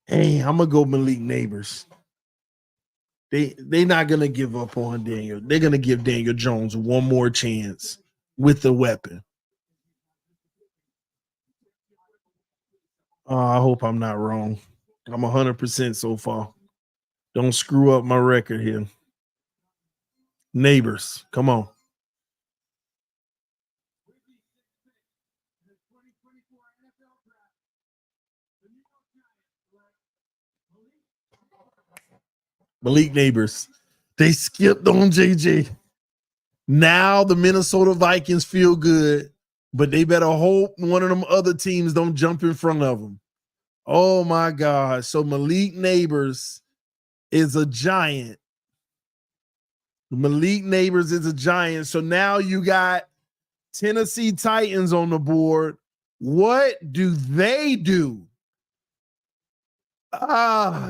Hey, I'm gonna go Malik Neighbors. They're not gonna give up on Daniel. They're gonna give Daniel Jones one more chance with the weapon. I hope I'm not wrong. I'm 100% so far. Don't screw up my record here. Neighbors, come on. Malik Neighbors. They skipped on JJ. Now the Minnesota Vikings feel good, but they better hope one of them other teams don't jump in front of them. Oh my God. So Malik Neighbors is a Giant. Malik Neighbors is a Giant. So now you got Tennessee Titans on the board. What do they do?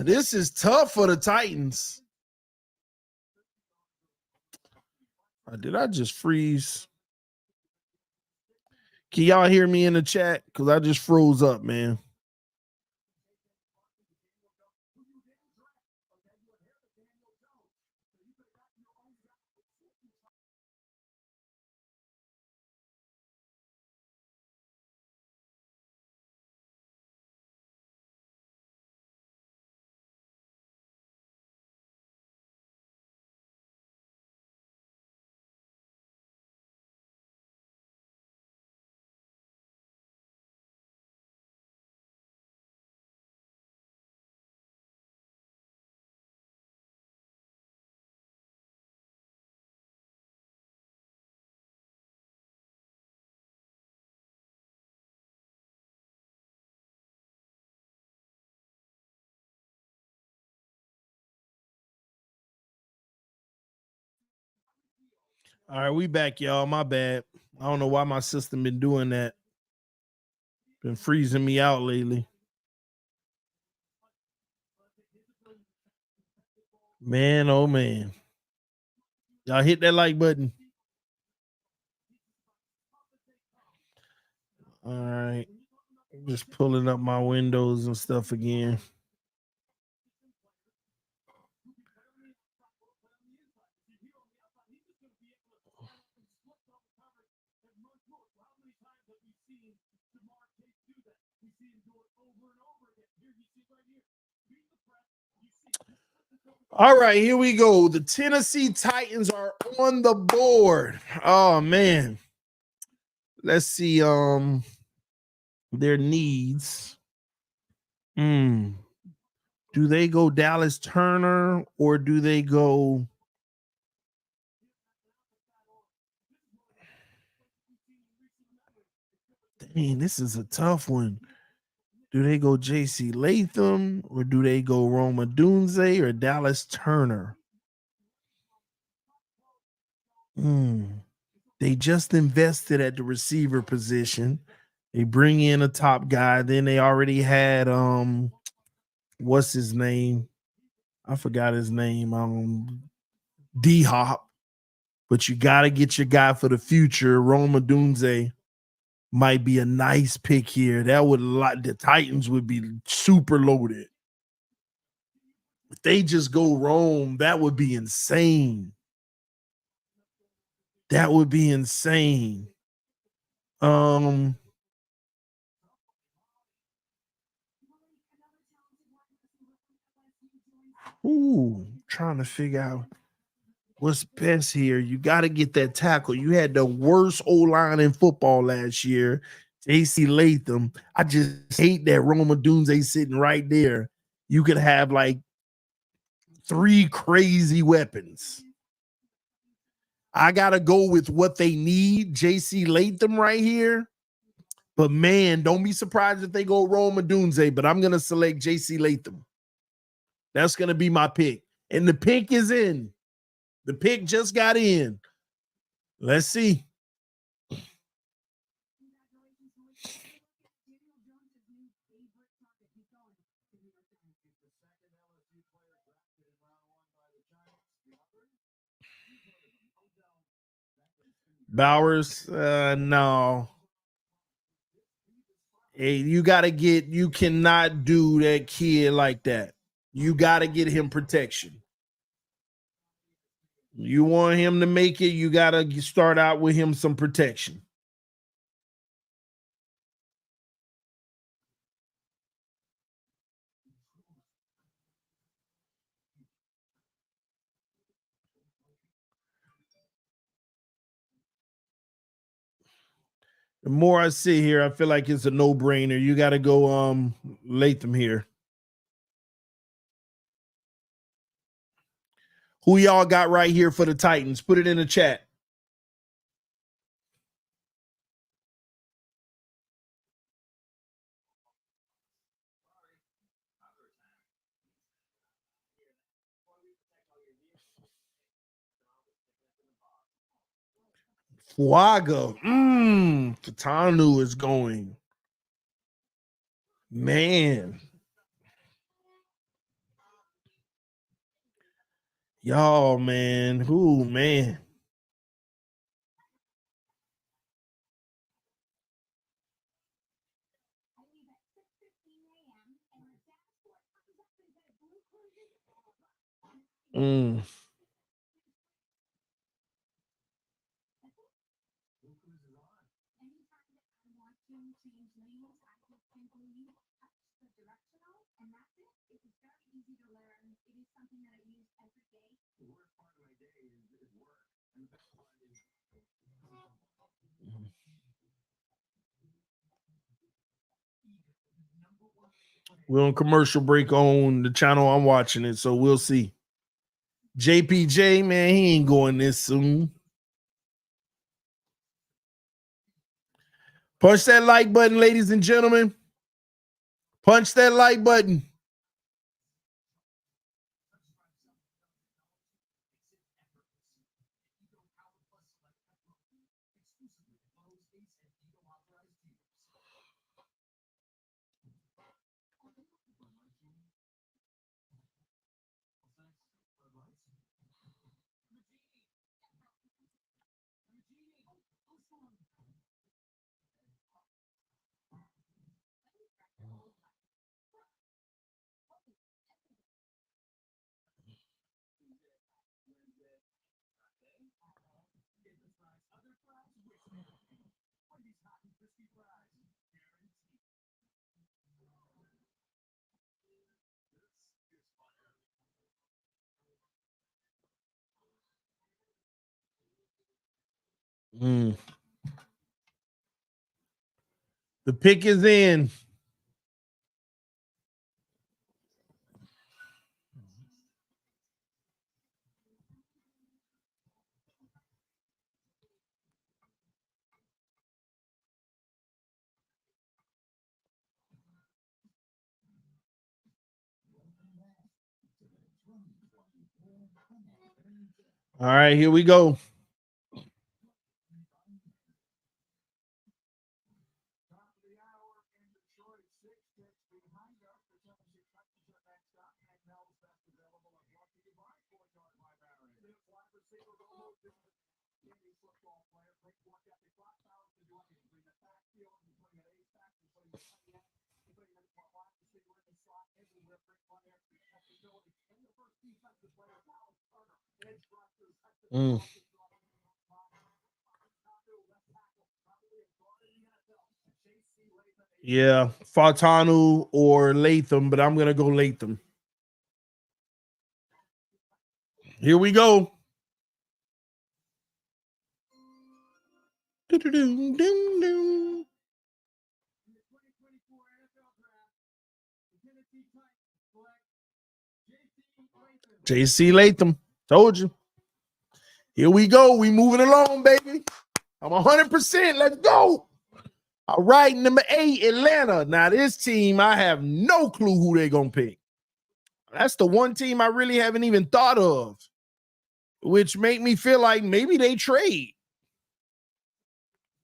This is tough for the Titans. Did I just freeze? Can y'all hear me in the chat? Because I just froze up, man. All right, we back, y'all. My bad. I don't know why my system been doing that. Been freezing me out lately. Man, oh man. Y'all hit that like button. All right. Just pulling up my windows and stuff again. All right, here we go. The Tennessee Titans are on the board. Oh man. Let's see their needs. Do they go Dallas Turner or do they go Dang, this is a tough one. Do they go JC Latham or do they go Roma Dunze or Dallas Turner? They just invested at the receiver position. They bring in a top guy. Then they already had what's his name? I forgot his name. D Hop. But you got to get your guy for the future. Roma Dunze might be a nice pick here. That would the Titans would be super loaded. If they just go Rome, that would be insane. That would be insane. Trying to figure out what's best here. You got to get that tackle. You had the worst O-line in football last year, JC Latham. I just hate that Roma Dunze sitting right there. You could have like 3 crazy weapons. I got to go with what they need, JC Latham right here. But man, don't be surprised if they go Roma Dunze, but I'm going to select JC Latham. That's going to be my pick. And the pick is in. The pick just got in. Let's see. Bowers, no. Hey, you cannot do that kid like that. You got to get him protection. You want him to make it, you got to start out with him some protection. The more I sit here, I feel like it's a no-brainer. You got to go Latham here. Who y'all got right here for the Titans? Put it in the chat. Fuaga. Katanu is going. Man. Y'all, man. Who, man. We're on commercial break on the channel I'm watching it, so we'll see. JPJ, man, he ain't going this soon. Punch that like button, ladies and gentlemen. Punch that like button. The pick is in. All right, here we go. Yeah, Fartanu or Latham, but I'm gonna go Latham. Here we go. JC Latham. Told you. Here we go. We moving along, baby. I'm 100%. Let's go. All right, number 8, Atlanta. Now, this team, I have no clue who they're going to pick. That's the one team I really haven't even thought of, which make me feel like maybe they trade.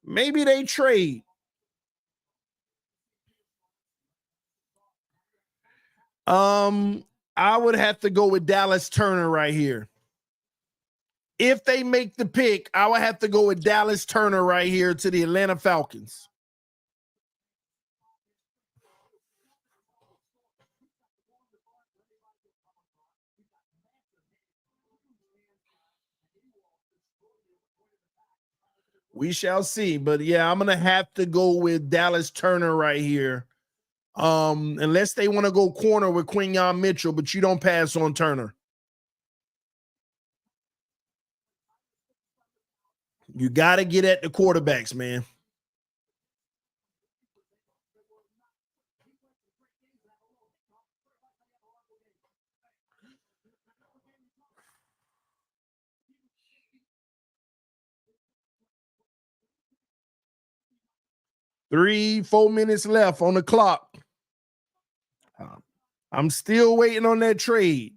Maybe they trade. I would have to go with Dallas Turner right here. If they make the pick, I would have to go with Dallas Turner right here to the Atlanta Falcons. We shall see. But yeah, I'm going to have to go with Dallas Turner right here. Unless they want to go corner with Quinyon Mitchell, but you don't pass on Turner. You got to get at the quarterbacks, man. Three, 4 minutes left on the clock. I'm still waiting on that trade.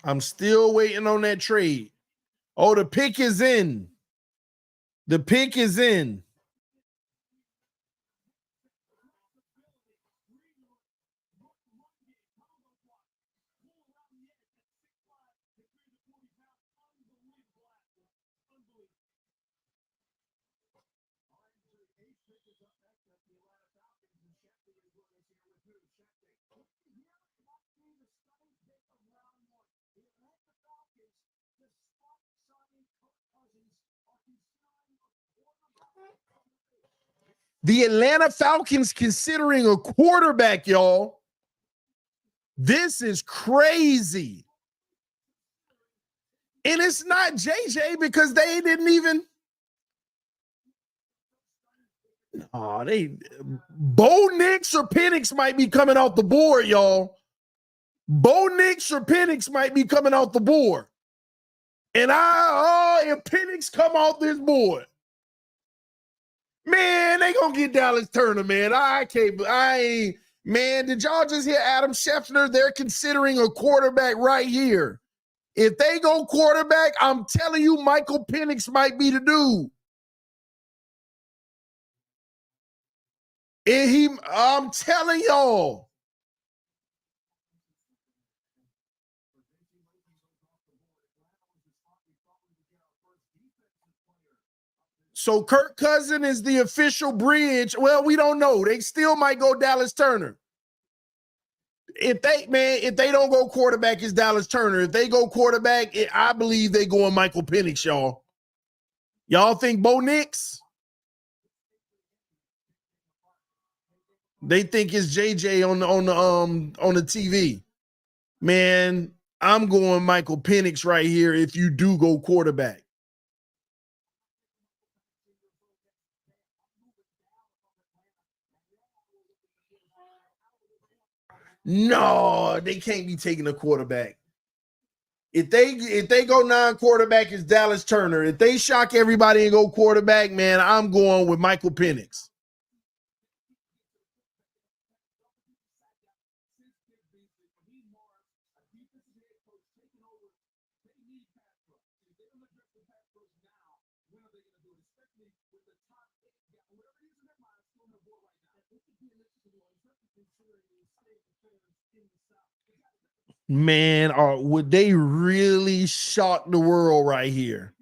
I'm still waiting on that trade. Oh, the pick is in. The pick is in. The Atlanta Falcons considering a quarterback, y'all. This is crazy. And it's not JJ because they didn't even. Oh, Bo Nix or Penix might be coming off the board, y'all. Bo Nix or Penix might be coming off the board. And if Penix come off this board, man, they gonna get Dallas Turner, man. Man, did y'all just hear Adam Schefter? They're considering a quarterback right here. If they go quarterback, I'm telling you, Michael Penix might be the dude. And I'm telling y'all. So Kirk Cousins is the official bridge. Well, we don't know. They still might go Dallas Turner. If they don't go quarterback, it's Dallas Turner. If they go quarterback, I believe they going Michael Penix, y'all. Y'all think Bo Nix? They think it's JJ on the TV. Man, I'm going Michael Penix right here if you do go quarterback. No, they can't be taking a quarterback. If they go non-quarterback, it's Dallas Turner. If they shock everybody and go quarterback, man, I'm going with Michael Penix. Man, would they really shock the world right here?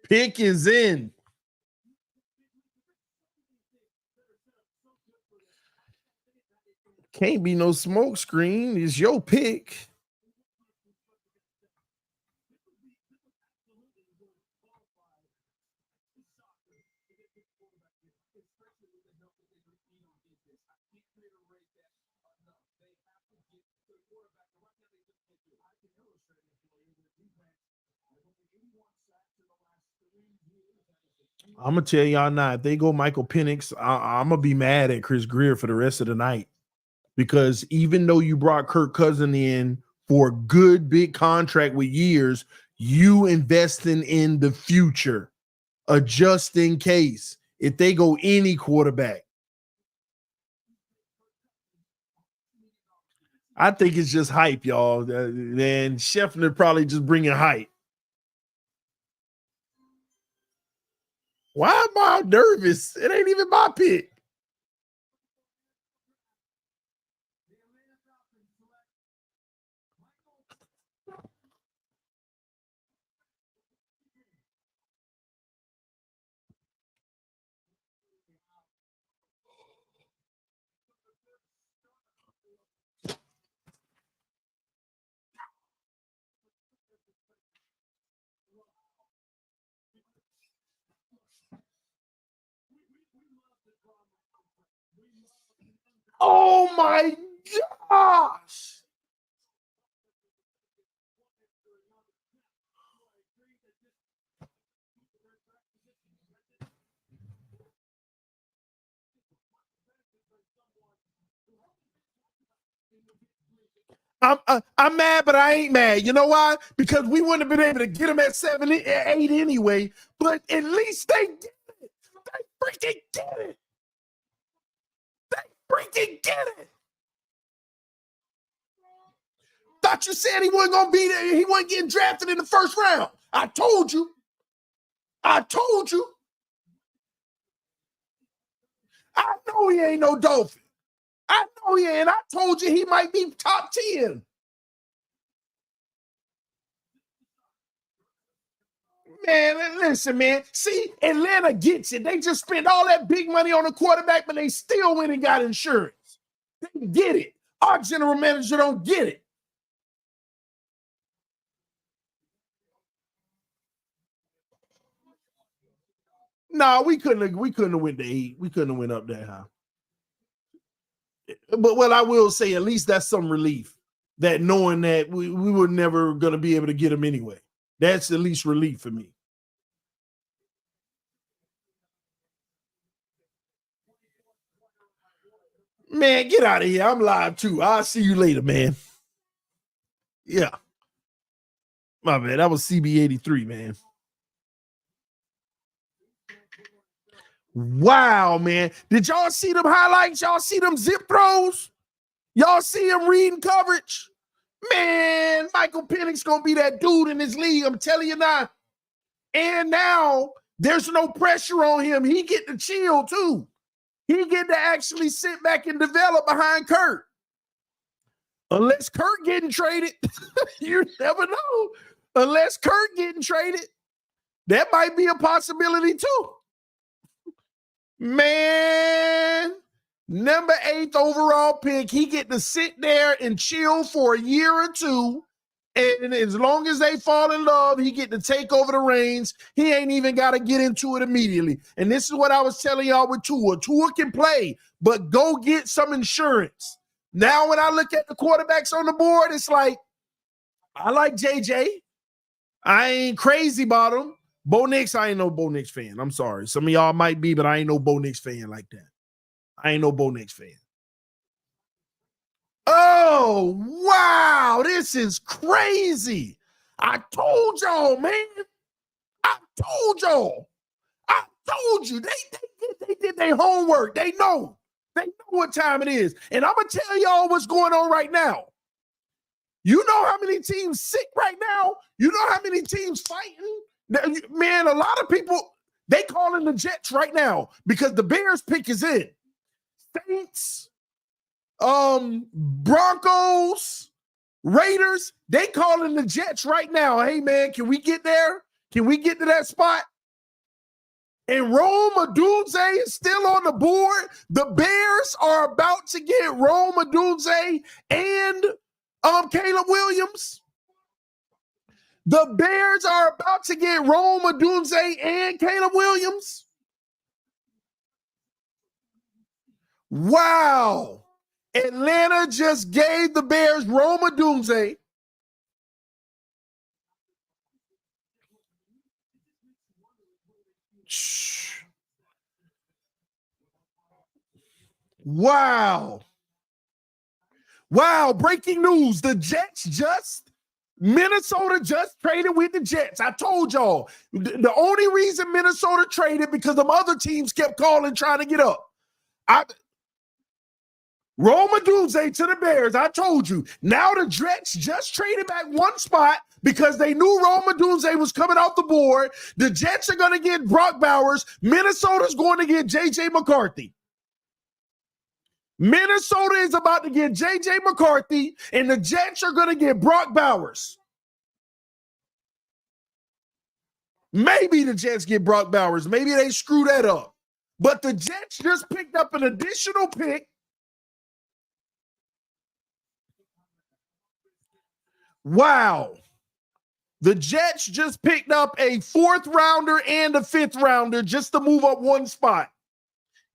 Pick is in. Can't be no smoke screen. It's your pick. I'm gonna tell y'all now, if they go Michael Penix, I'm gonna be mad at Chris Greer for the rest of the night, because even though you brought Kirk Cousins in for a good big contract with years, you investing in the future, just in case if they go any quarterback. I think it's just hype, y'all. And Scheffner probably just bringing hype. Why am I nervous? It ain't even my pick. Oh my gosh. I'm mad, but I ain't mad. You know why? Because we wouldn't have been able to get him at 7, 8 anyway. But at least they get it. They freaking get it. They freaking get it. Thought you said he wasn't gonna be there. He wasn't getting drafted in the first round. I told you. I told you. I know he ain't no Dolphin. I know he ain't. I told you he might be top 10. Man, listen, man. See, Atlanta gets it. They just spent all that big money on a quarterback, but they still went and got insurance. They get it. Our general manager don't get it. No, we couldn't have went to 8. We couldn't have went up that high. But what I will say, at least that's some relief, that knowing that we were never going to be able to get him anyway. That's at least relief for me. Man, get out of here. I'm live too. I'll see you later, man. Yeah. My man, that was CB83, man. Wow, man. Did y'all see them highlights? Y'all see them zip throws? Y'all see him reading coverage? Man, Michael Penix going to be that dude in this league. I'm telling you now. And now there's no pressure on him. He get to chill too. He get to actually sit back and develop behind Kurt. Unless Kurt getting traded, you never know. Unless Kurt getting traded, that might be a possibility too. Man, number 8th overall pick. He get to sit there and chill for a year or two. And as long as they fall in love, he get to take over the reins. He ain't even got to get into it immediately. And this is what I was telling y'all with Tua. Tua can play, but go get some insurance. Now, when I look at the quarterbacks on the board, it's like, I like JJ. I ain't crazy about him. Bo Nix, I ain't no Bo Nix fan. I'm sorry. Some of y'all might be, but I ain't no Bo Nix fan like that. I ain't no Bo Nix fan. Oh, wow. This is crazy. I told y'all, man. I told y'all. I told you. They did their homework. They know. They know what time it is. And I'm going to tell y'all what's going on right now. You know how many teams sick right now? You know how many teams fighting? Man, a lot of people, they calling the Jets right now because the Bears pick is in. Saints, Broncos, Raiders, they calling the Jets right now. Hey, man, can we get there? Can we get to that spot? And Rome Odunze is still on the board. The Bears are about to get Rome Odunze and Caleb Williams. The Bears are about to get Rome Odunze and Caleb Williams. Wow. Atlanta just gave the Bears Rome Odunze. Wow. Wow, breaking news. Minnesota just traded with the Jets. I told y'all. The only reason Minnesota traded because the other teams kept calling trying to get up. Rome Odunze to the Bears. I told you. Now the Jets just traded back one spot because they knew Rome Odunze was coming off the board. The Jets are going to get Brock Bowers. Minnesota's going to get J.J. McCarthy. Minnesota is about to get J.J. McCarthy, and the Jets are going to get Brock Bowers. Maybe the Jets get Brock Bowers. Maybe they screw that up. But the Jets just picked up an additional pick. Wow. The Jets just picked up a 4th rounder and a 5th rounder just to move up one spot.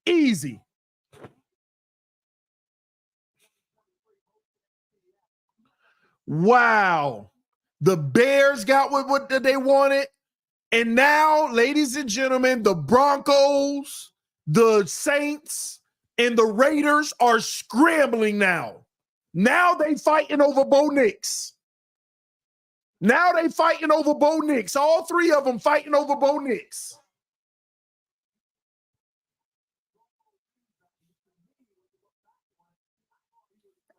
Easy. Wow. The Bears got what they wanted. And now, ladies and gentlemen, the Broncos, the Saints, and the Raiders are scrambling now. Now they fighting over Bo Nix. Now they fighting over Bo Nix. All 3 of them fighting over Bo Nix.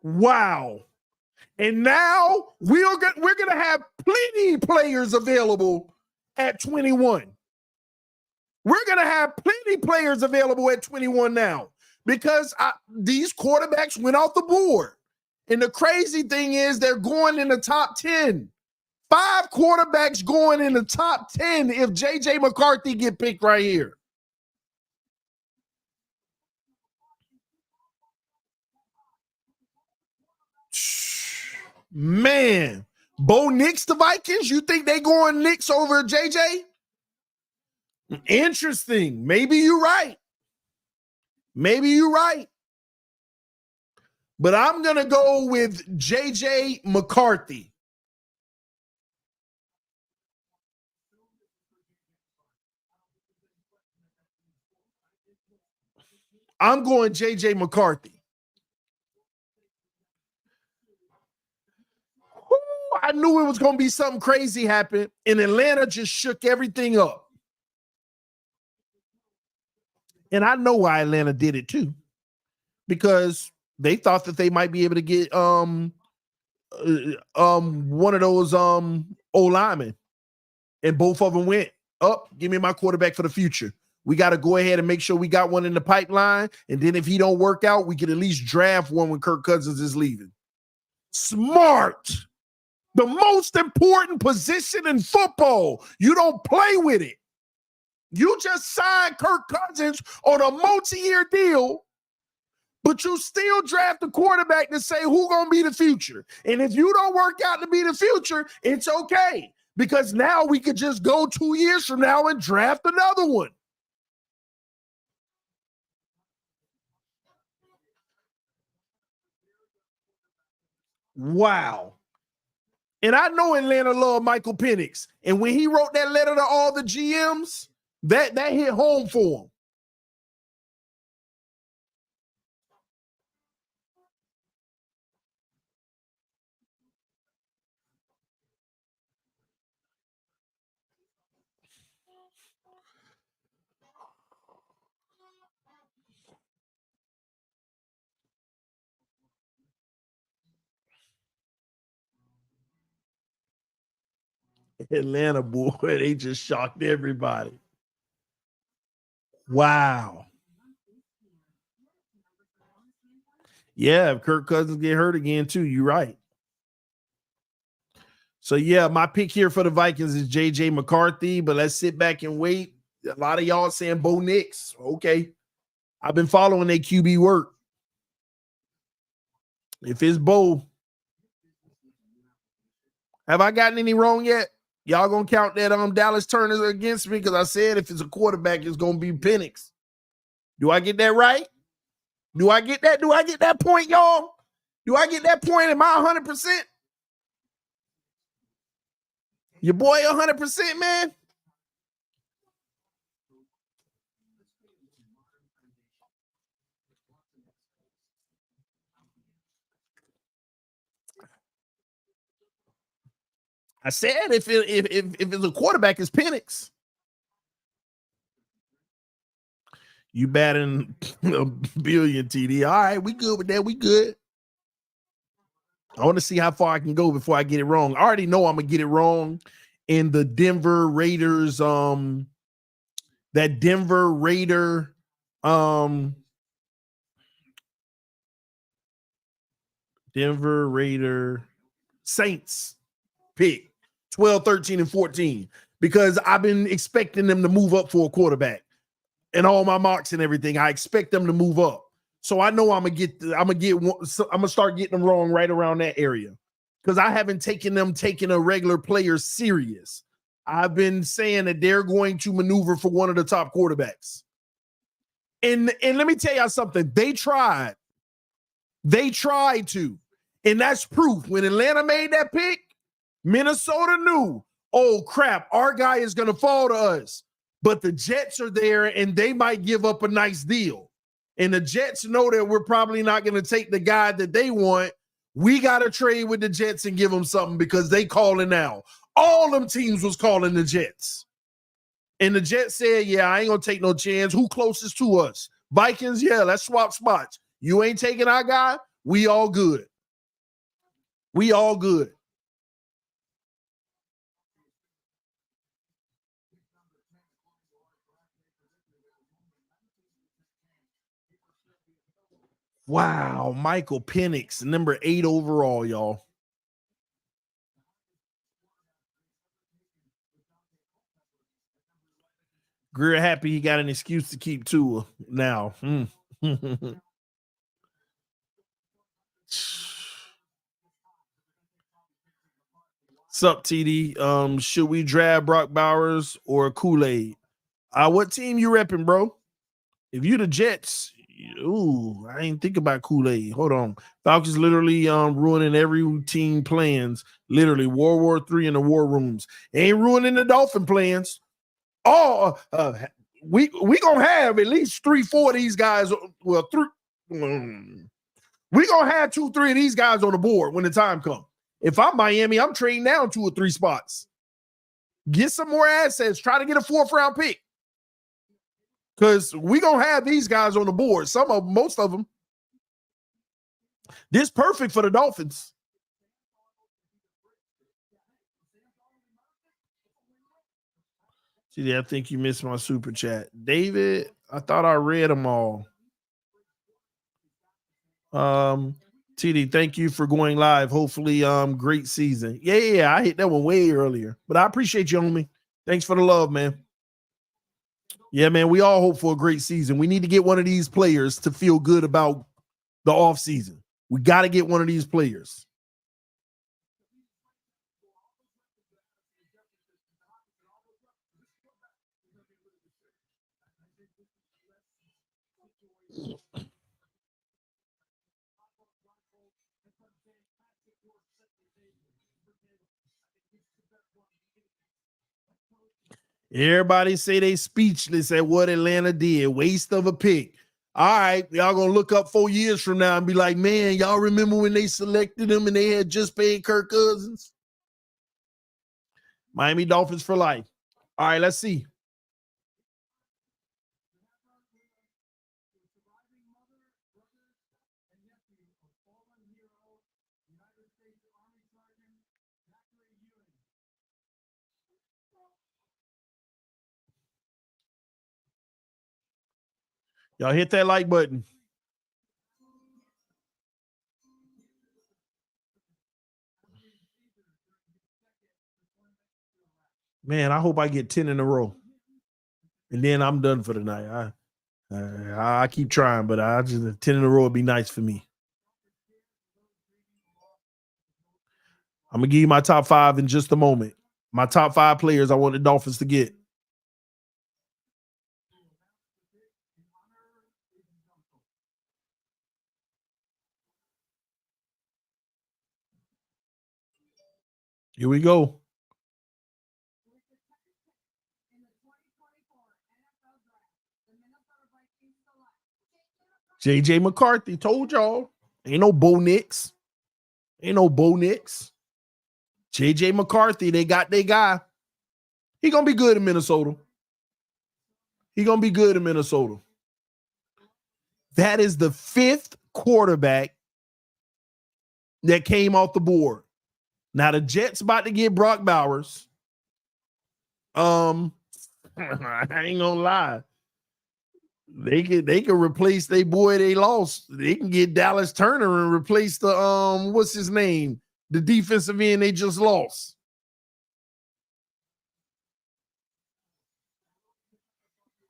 Wow. And now we're going to have plenty players available at 21. We're going to have plenty players available at 21 now because these quarterbacks went off the board. And the crazy thing is they're going in the top 10. 5 quarterbacks going in the top 10 if J.J. McCarthy get picked right here. Man, Bo Nix, the Vikings, you think they going Nix over JJ? Interesting. Maybe you're right. Maybe you're right. But I'm going to go with JJ McCarthy. I'm going JJ McCarthy. I knew it was going to be something crazy happen, and Atlanta just shook everything up. And I know why Atlanta did it too, because they thought that they might be able to get one of those O-linemen, and both of them went up. Give me my quarterback for the future. We got to go ahead and make sure we got one in the pipeline, and then if he don't work out, we can at least draft one when Kirk Cousins is leaving. Smart. The most important position in football. You don't play with it. You just signed Kirk Cousins on a multi-year deal but you still draft a quarterback to say who gonna be the future. And if you don't work out to be the future, it's okay. Because now we could just go 2 years from now and draft another one. Wow. And I know Atlanta love Michael Penix. And when he wrote that letter to all the GMs, that hit home for him. Atlanta, boy, they just shocked everybody. Wow. Yeah, if Kirk Cousins get hurt again, too, you're right. So, yeah, my pick here for the Vikings is J.J. McCarthy, but let's sit back and wait. A lot of y'all saying Bo Nix. Okay. I've been following their QB work. If it's Bo, have I gotten any wrong yet? Y'all gonna count that Dallas Turner against me? Because I said if it's a quarterback, it's gonna be Penix. Do I get that right? Do I get that? Do I get that point, y'all? Do I get that point? Am I 100%? Your boy 100%, man? I said if it's a quarterback, it's Penix. You batting a billion, TD. All right, we good with that. We good. I want to see how far I can go before I get it wrong. I already know I'm gonna get it wrong in the Denver Raiders. That Denver Raider. Denver Raider Saints pick 12, 13, and 14 because I've been expecting them to move up for a quarterback. And all my mocks and everything, I expect them to move up. So I know I'm gonna start getting them wrong right around that area because I haven't taken a regular player serious. I've been saying that they're going to maneuver for one of the top quarterbacks. And let me tell y'all something. They tried to, and that's proof. When Atlanta made that pick, Minnesota knew, oh crap, our guy is gonna fall to us. But the Jets are there and they might give up a nice deal. And the Jets know that we're probably not going to take the guy that they want. We got to trade with the Jets and give them something because they calling now. All them teams was calling the Jets. And the Jets said, yeah, I ain't going to take no chance. Who closest to us? Vikings, yeah, let's swap spots. You ain't taking our guy? We all good. We all good. Wow, Michael Penix, number 8 overall, y'all. Greer happy he got an excuse to keep Tua now. Sup, TD? Should we draft Brock Bowers or Kool-Aid? What team you repping, bro? If you the Jets, ooh, I ain't think about Kool-Aid. Hold on. Falcons literally ruining every team plans. Literally, World War III in the war rooms. Ain't ruining the Dolphin plans. Oh, we gonna have at least 3-4 of these guys. Well, we gonna have 2-3 of these guys on the board when the time comes. If I'm Miami, I'm trading down 2 or 3 spots. Get some more assets. Try to get a 4th round pick. Because we gonna have these guys on the board. Most of them. This perfect for the Dolphins. See, I think you missed my super chat. David, I thought I read them all. TD, thank you for going live. Hopefully, great season. Yeah, I hit that one way earlier. But I appreciate you, homie. Thanks for the love, man. Yeah, man, we all hope for a great season. We need to get one of these players to feel good about the offseason. We got to get one of these players. Everybody say they speechless at what Atlanta did. Waste of a pick. All right, y'all gonna look up 4 years from now and be like, man, y'all remember when they selected him and they had just paid Kirk Cousins? Miami Dolphins for life. All right, let's see. Y'all hit that like button. Man, I hope I get 10 in a row. And then I'm done for the night. I keep trying, but I just 10 in a row would be nice for me. I'm going to give you my top 5 in just a moment. My top 5 players I want the Dolphins to get. Here we go. JJ McCarthy, told y'all. Ain't no Bo Nix. Ain't no Bo Nix. JJ McCarthy, they got their guy. He going to be good in Minnesota. He going to be good in Minnesota. That is the 5th quarterback that came off the board. Now the Jets about to get Brock Bowers. I ain't gonna lie. They can replace their boy they lost. They can get Dallas Turner and replace the what's his name? The defensive end they just lost.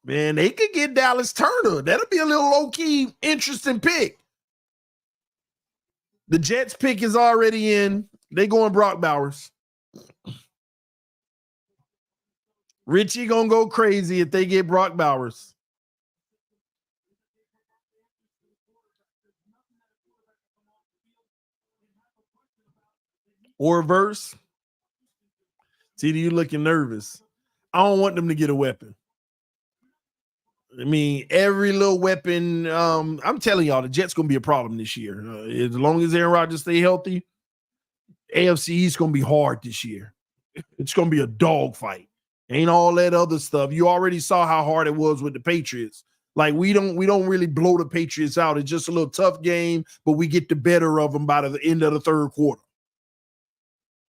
Man, they could get Dallas Turner. That'll be a little low-key interesting pick. The Jets pick is already in. They going Brock Bowers. Richie gonna go crazy if they get Brock Bowers. Or reverse. See, you looking nervous. I don't want them to get a weapon. I mean, every little weapon. I'm telling y'all, the Jets gonna be a problem this year. As long as Aaron Rodgers stay healthy, AFC East gonna be hard this year. It's gonna be a dogfight. Ain't all that other stuff. You already saw how hard it was with the Patriots. Like we don't really blow the Patriots out. It's just a little tough game, but we get the better of them by the end of the third quarter.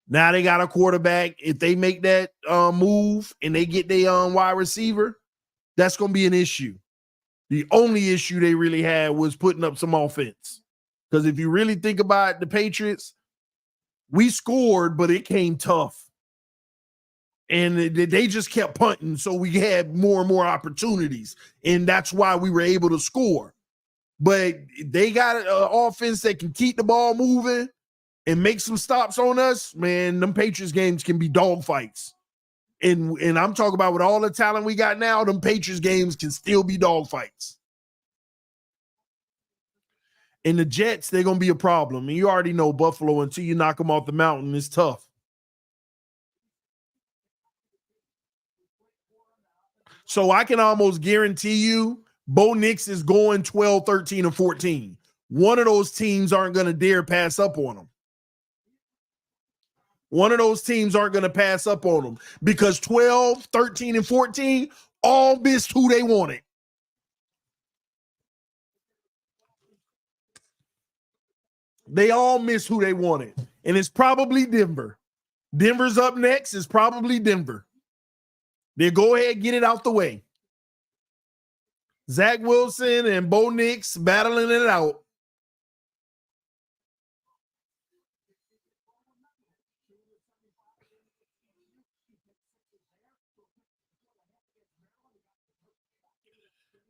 Now they got a quarterback. If they make that move and they get their wide receiver, that's going to be an issue. The only issue they really had was putting up some offense. Because if you really think about the Patriots, we scored, but it came tough. And they just kept punting, so we had more and more opportunities. And that's why we were able to score. But they got an offense that can keep the ball moving and make some stops on us. Man, them Patriots games can be dogfights. And I'm talking about with all the talent we got now, them Patriots games can still be dogfights. And the Jets, they're going to be a problem. And you already know Buffalo, until you knock them off the mountain, it's tough. So I can almost guarantee you Bo Nix is going 12, 13, or 14. One of those teams aren't going to dare pass up on them. One of those teams aren't going to pass up on them because 12, 13, and 14 all missed who they wanted. They all missed who they wanted. And it's probably Denver. Denver's up next. It's probably Denver. They go ahead and get it out the way. Zach Wilson and Bo Nix battling it out.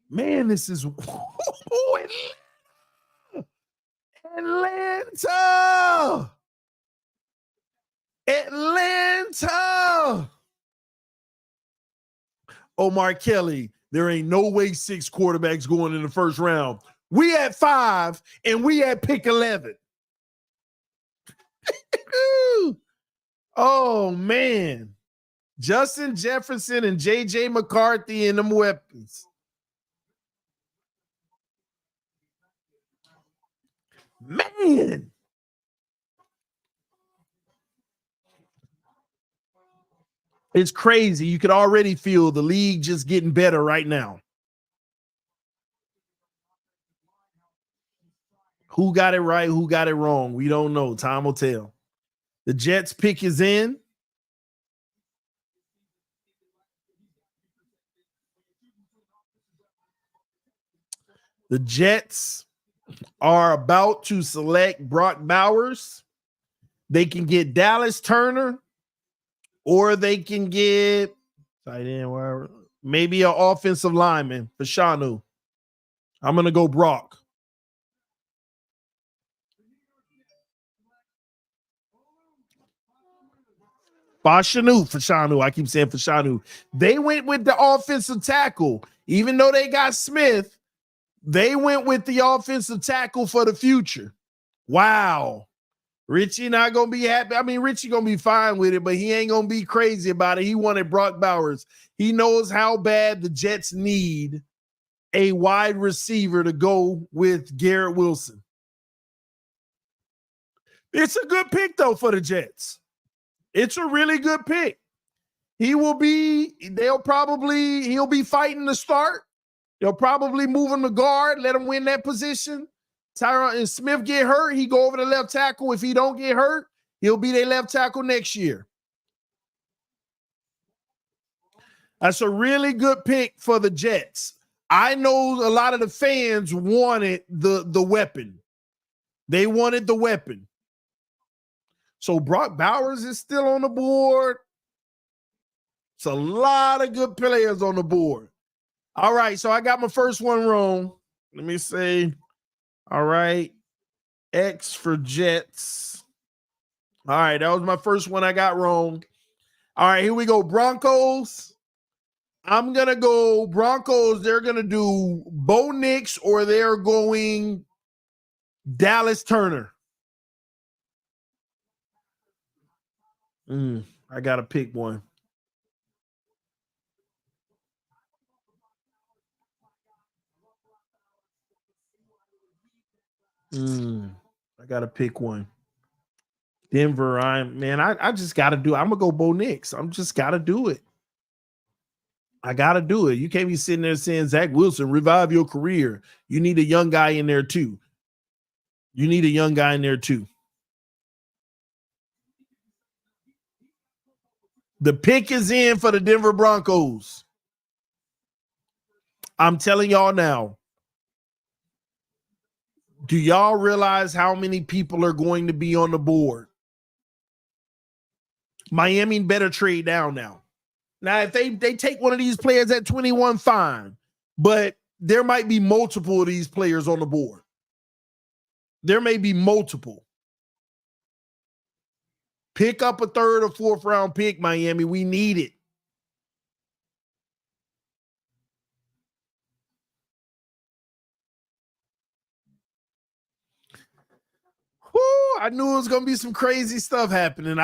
Man, this is Atlanta. Atlanta. Omar Kelly, there ain't no way 6 quarterbacks going in the first round. We at 5 and we at pick 11. Oh, man. Justin Jefferson and J.J. McCarthy and them weapons. Man. It's crazy. You could already feel the league just getting better right now. Who got it right? Who got it wrong? We don't know. Time will tell. The Jets pick is in. The Jets are about to select Brock Bowers. They can get Dallas Turner, or they can get tight end, wherever, maybe an offensive lineman for Shanu. I'm going to go Brock. Fashanu. I keep saying Fashanu. They went with the offensive tackle. Even though they got Smith, they went with the offensive tackle for the future. Wow. Richie not going to be happy. I mean, Richie going to be fine with it, but he ain't going to be crazy about it. He wanted Brock Bowers. He knows how bad the Jets need a wide receiver to go with Garrett Wilson. It's a good pick, though, for the Jets. It's a really good pick. He'll be fighting to start. They'll probably move him to guard, let him win that position. Tyron and Smith get hurt, he go over to left tackle. If he don't get hurt, he'll be their left tackle next year. That's a really good pick for the Jets. I know a lot of the fans wanted the weapon. They wanted the weapon. So Brock Bowers is still on the board. It's a lot of good players on the board. All right, so I got my first one wrong. Let me say, all right, X for Jets. All right, that was my first one I got wrong. All right, here we go. Broncos. I'm going to go Broncos. They're going to do Bo Nix, or they're going Dallas Turner. I got to pick one. I got to pick one. Denver, I just got to do it. I'm going to go Bo Nix. I'm just got to do it. I got to do it. You can't be sitting there saying, Zach Wilson, revive your career. You need a young guy in there too. The pick is in for the Denver Broncos. I'm telling y'all now. Do y'all realize how many people are going to be on the board? Miami better trade down now. Now, if they take one of these players at 21, fine. But there might be multiple of these players on the board. There may be multiple. Pick up a 3rd or 4th round pick, Miami. We need it. Whew, I knew it was going to be some crazy stuff happening.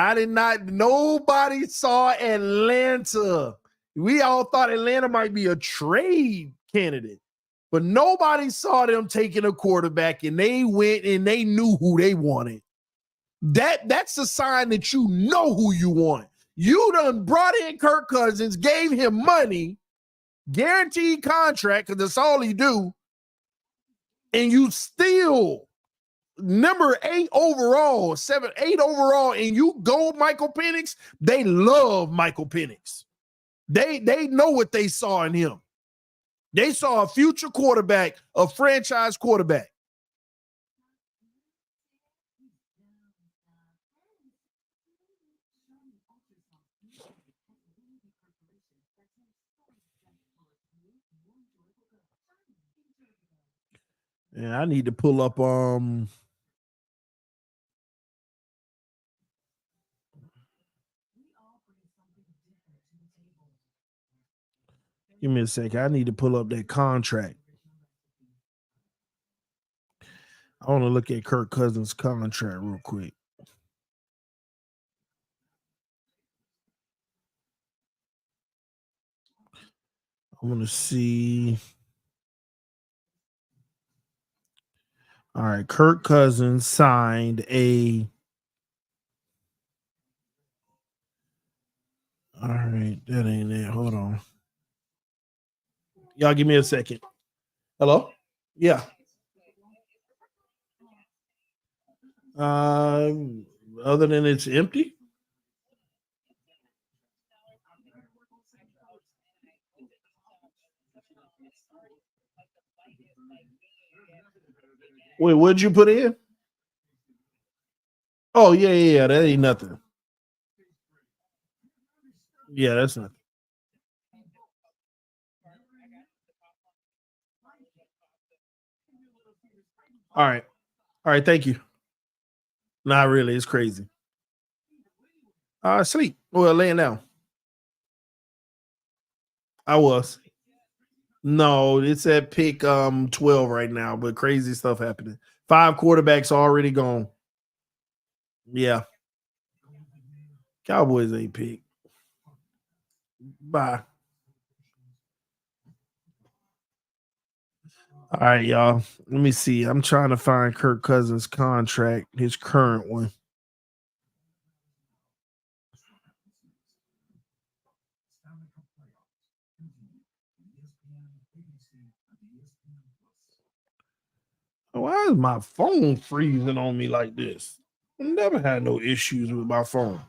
Nobody saw Atlanta. We all thought Atlanta might be a trade candidate, but nobody saw them taking a quarterback, and they went and they knew who they wanted. That's a sign that you know who you want. You done brought in Kirk Cousins, gave him money, guaranteed contract, because that's all he do, and you still number 8 overall, 8 overall, and you go Michael Penix. They love Michael Penix. They know what they saw in him. They saw a future quarterback, a franchise quarterback. And I need to pull up Give me a second. I need to pull up that contract. I want to look at Kirk Cousins' contract real quick. I want to see. All right, Kirk Cousins signed a. All right, that ain't it. Hold on. Y'all give me a second. Hello? Yeah. Other than it's empty. Wait, what'd you put in? Oh, yeah. That ain't nothing. Yeah, that's nothing. All right. Thank you. Not really. It's crazy. Sleep. Well, laying down. I was. No, it's at pick 12 right now, but crazy stuff happening. 5 quarterbacks already gone. Yeah. Cowboys ain't pick. Bye. All right, y'all. Let me see. I'm trying to find Kirk Cousins' contract, his current one. Why is my phone freezing on me like this? I never had no issues with my phone.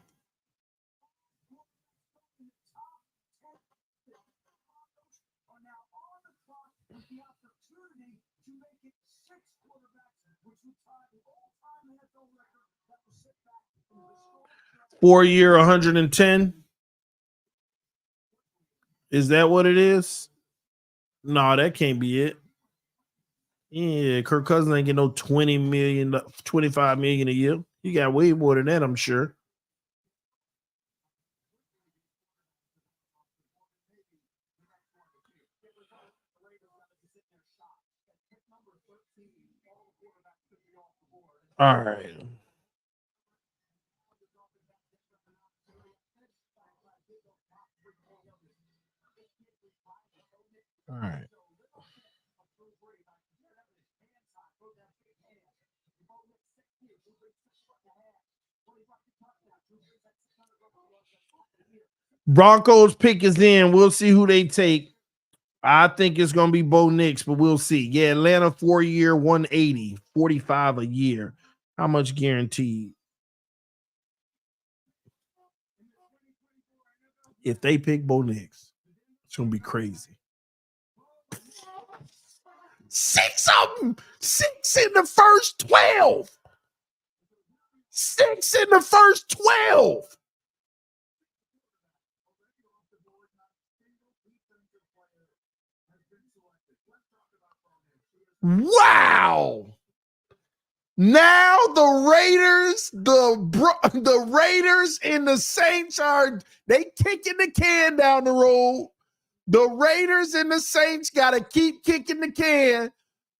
Four-year, 110. Is that what it is? No, that can't be it. Yeah, Kirk Cousins ain't get no 20 million, 25 million a year. You got way more than that, I'm sure. All right. All right. Broncos pick is in. We'll see who they take. I think it's going to be Bo Nix, but we'll see. Yeah, Atlanta 4-year, 180, 45 a year. How much guaranteed? If they pick Bo Nix, it's going to be crazy. 6 of them. 6 in the first 12. 6 in the first 12. Wow. Now the Raiders and the Saints they kicking the can down the road. The Raiders and the Saints got to keep kicking the can.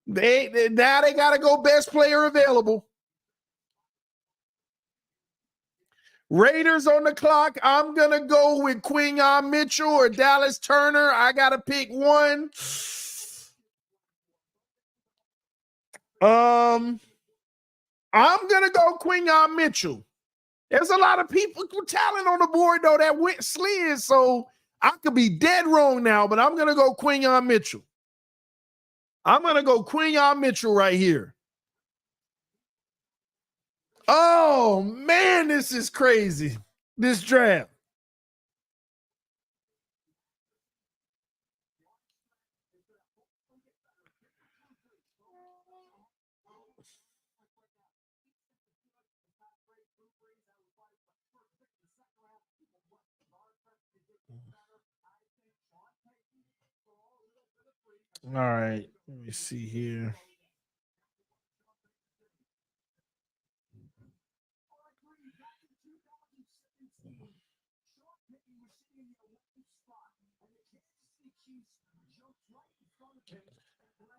Now they got to go best player available. Raiders on the clock. I'm going to go with Quinyon Mitchell or Dallas Turner. I got to pick one. I'm going to go Quinyon Mitchell. There's a lot of people with talent on the board, though, that went slid, so I could be dead wrong now, but I'm going to go Quinyon Mitchell. I'm going to go Quinyon Mitchell right here. Oh, man, this is crazy, this draft. All right, let me see here.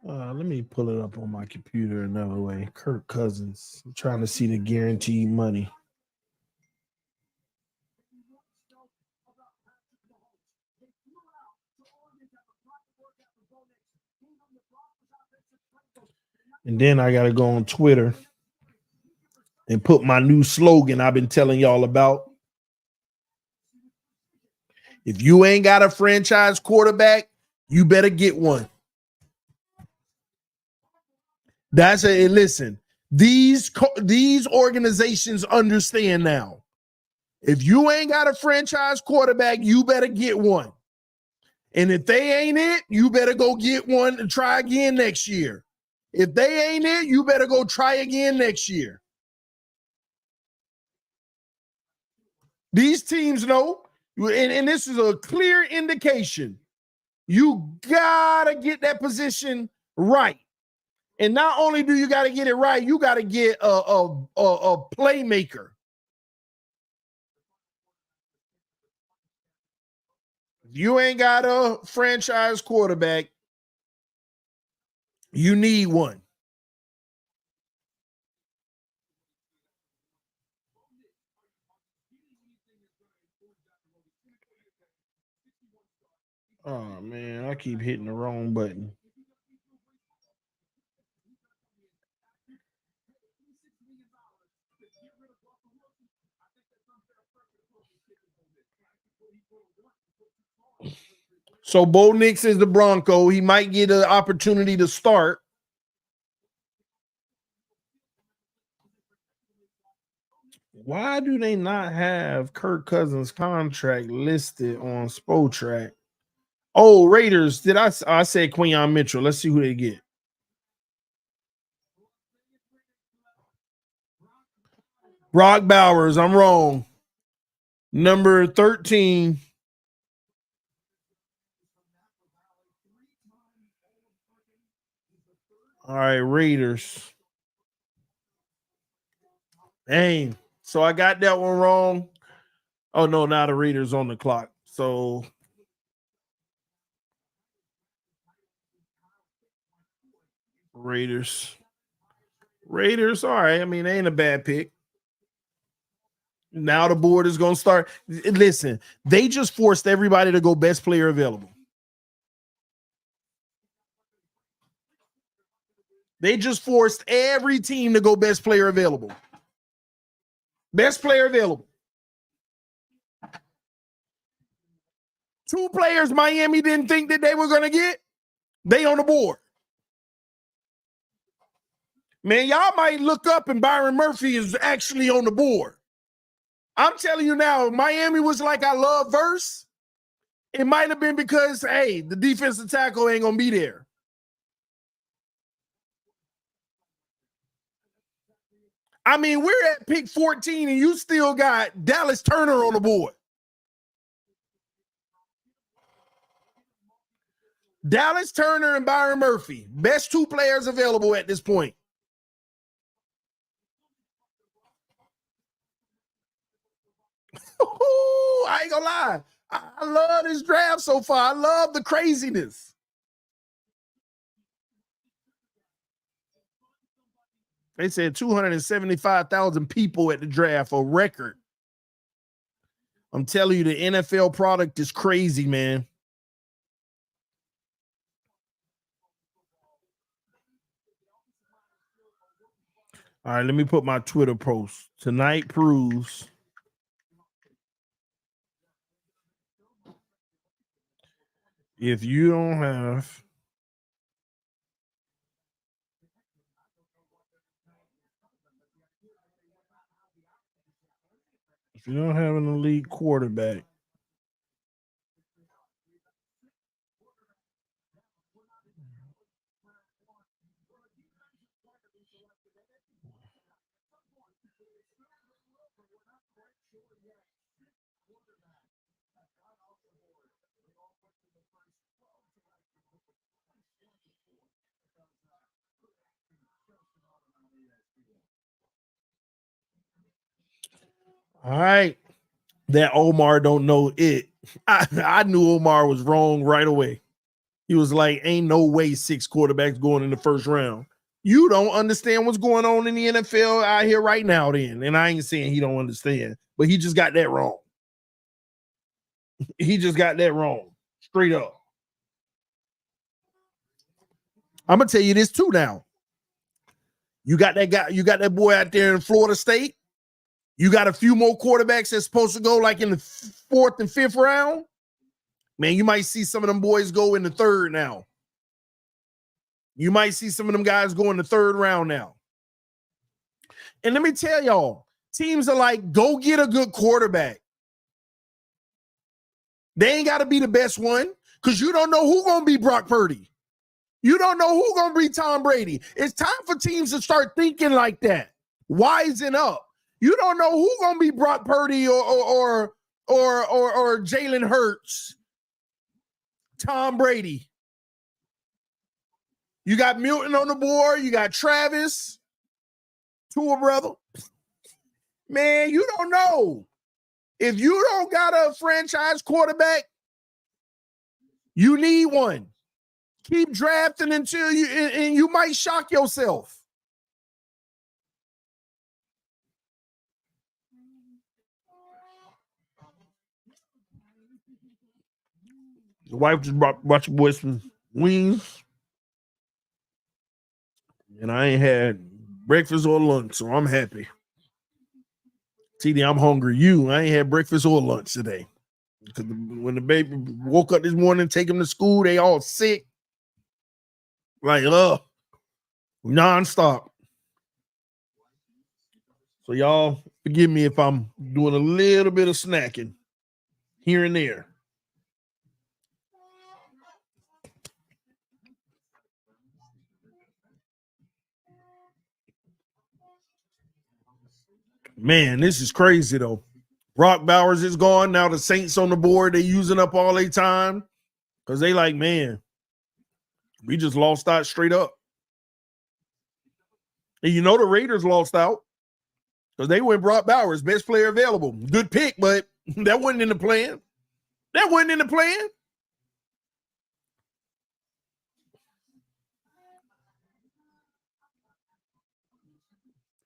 Let me pull it up on my computer another way. Kirk Cousins. I'm trying to see the guaranteed money. And then I got to go on Twitter and put my new slogan I've been telling y'all about. If you ain't got a franchise quarterback, you better get one. That's a listen. These organizations understand now. If you ain't got a franchise quarterback, you better get one. And if they ain't it, you better go get one and try again next year. If they ain't it, you better go try again next year. These teams know, and this is a clear indication. You gotta get that position right. And not only do you got to get it right, you got to get a playmaker. If you ain't got a franchise quarterback, you need one. Oh, man, I keep hitting the wrong button. So Bo Nix is the Bronco. He might get an opportunity to start. Why do they not have Kirk Cousins' contract listed on Spotrac? Oh, Raiders. Did I said Quinyon Mitchell. Let's see who they get. Brock Bowers. I'm wrong. Number 13. All right, Raiders. Dang. So I got that one wrong. Oh, no, now the Raiders on the clock. So Raiders. All right. I mean, they ain't a bad pick. Now the board is going to start. Listen, they just forced everybody to go best player available. They just forced every team to go best player available. Best player available. 2 players Miami didn't think that they were going to get. They on the board. Man, y'all might look up and Byron Murphy is actually on the board. I'm telling you now, Miami was like, I love verse. It might have been because, hey, the defensive tackle ain't going to be there. I mean, we're at pick 14 and you still got Dallas Turner on the board. Dallas Turner and Byron Murphy, best 2 players available at this point. I ain't gonna lie. I love this draft so far. I love the craziness. They said 275,000 people at the draft, a record. I'm telling you, the NFL product is crazy, man. All right, let me put my Twitter post. Tonight proves if you don't have an elite quarterback, all right, that Omar don't know it. I knew Omar was wrong right away. He was like, ain't no way 6 quarterbacks going in the first round. You don't understand what's going on in the NFL out here right now then. And I ain't saying he don't understand, but he just got that wrong. He just got that wrong. Straight up. I'm going to tell you this too now. You got that guy, you got that boy out there in Florida State. You got a few more quarterbacks that's supposed to go like in the 4th and 5th round. Man, you might see some of them boys go in the 3rd now. You might see some of them guys go in the 3rd round now. And let me tell y'all, teams are like, go get a good quarterback. They ain't got to be the best one because you don't know who's going to be Brock Purdy. You don't know who's going to be Tom Brady. It's time for teams to start thinking like that. Wisen up. You don't know who's going to be Brock Purdy or Jalen Hurts, Tom Brady. You got Milton on the board. You got Travis, Tua brother. Man, you don't know. If you don't got a franchise quarterback, you need one. Keep drafting until you might shock yourself. The wife just brought your boys some wings. And I ain't had breakfast or lunch, so I'm happy. TD, I'm hungry. I ain't had breakfast or lunch today. Because when the baby woke up this morning, take him to school, they all sick. Like, nonstop. So y'all forgive me if I'm doing a little bit of snacking here and there. Man, this is crazy, though. Brock Bowers is gone. Now the Saints on the board. They using up all their time because they like, man, we just lost out straight up. And you know the Raiders lost out because they went Brock Bowers, best player available. Good pick, but that wasn't in the plan. That wasn't in the plan.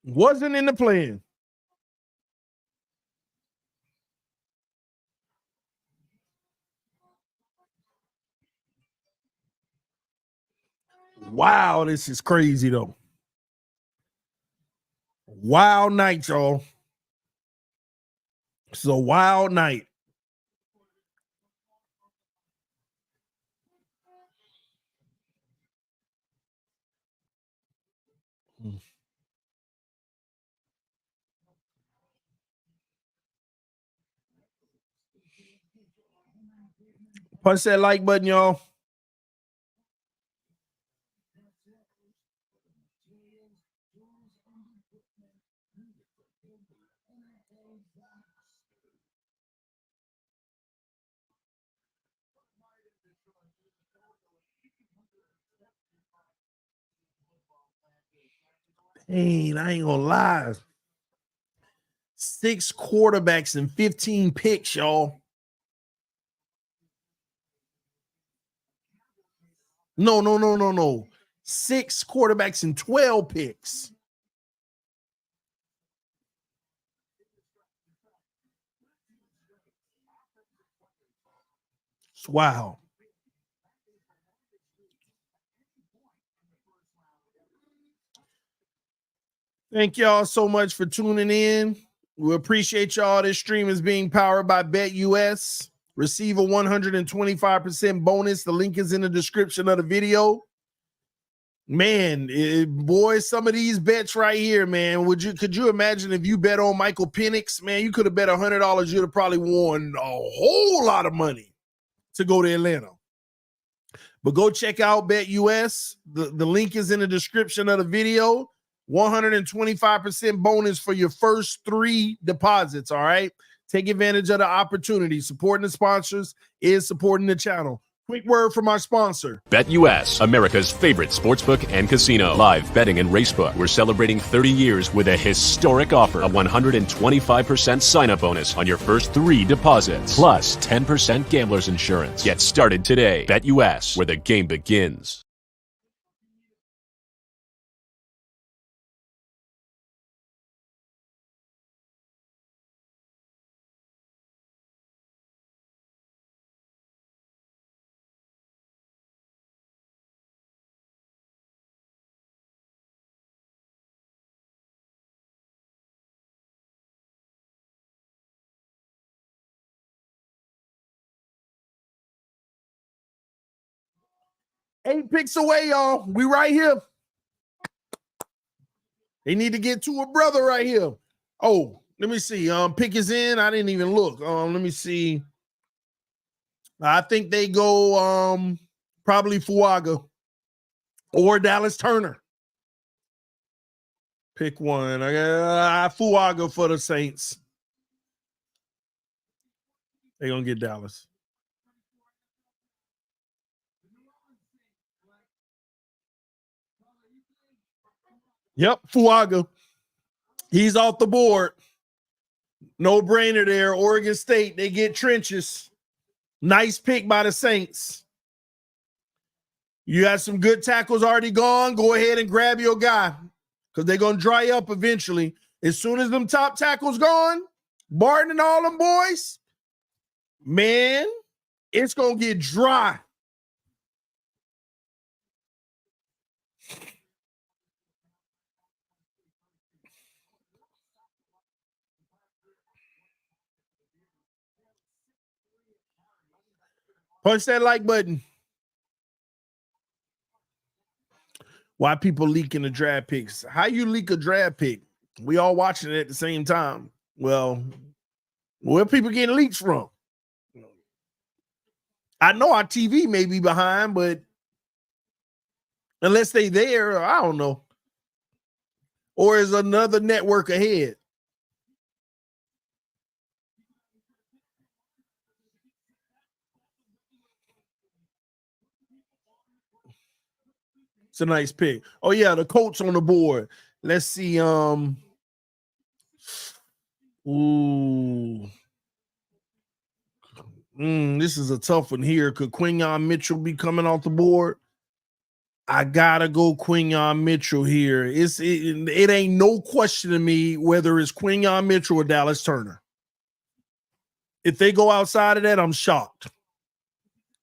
Wasn't in the plan. Wow, this is crazy, though. Wild night, y'all. It's a wild night. Punch that like button, y'all. Hey, I ain't gonna lie. 6 quarterbacks and 15 picks, y'all. No. 6 quarterbacks and 12 picks. Wow. Thank y'all so much for tuning in. We appreciate y'all. This stream is being powered by BetUS. Receive a 125% bonus. The link is in the description of the video. Man, boy, some of these bets right here, man. Could you imagine if you bet on Michael Penix? Man, you could have bet $100. You'd have probably won a whole lot of money to go to Atlanta. But go check out BetUS. The link is in the description of the video. 125% bonus for your first 3 deposits, all right? Take advantage of the opportunity. Supporting the sponsors is supporting the channel. Quick word from our sponsor. BetUS, America's favorite sportsbook and casino. Live betting and racebook. We're celebrating 30 years with a historic offer. A 125% sign-up bonus on your first 3 deposits. Plus 10% gambler's insurance. Get started today. BetUS, where the game begins. Eight picks away, y'all. We right here. They need to get to a brother right here. Oh, let me see. Pick is in. I didn't even look. Let me see. I think they go probably Fuaga or Dallas Turner. Pick one. I got Fuaga for the Saints. They're gonna get Dallas. Yep, Fuaga. He's off the board. No brainer there. Oregon State, they get trenches. Nice pick by the Saints. You got some good tackles already gone. Go ahead and grab your guy because they're going to dry up eventually. As soon as them top tackles gone, Barton and all them boys, man, it's going to get dry. Punch that like button. Why people leaking the draft picks? How you leak a draft pick? We all watching it at the same time. Well, where people getting leaks from? I know our TV may be behind, but unless they there, I don't know. Or is another network ahead? It's a nice pick. Oh, yeah, the Colts on the board. Let's see. This is a tough one here. Could Quinyon Mitchell be coming off the board? I gotta go Quinyon Mitchell here. It ain't no question to me whether it's Quinyon Mitchell or Dallas Turner. If they go outside of that, I'm shocked.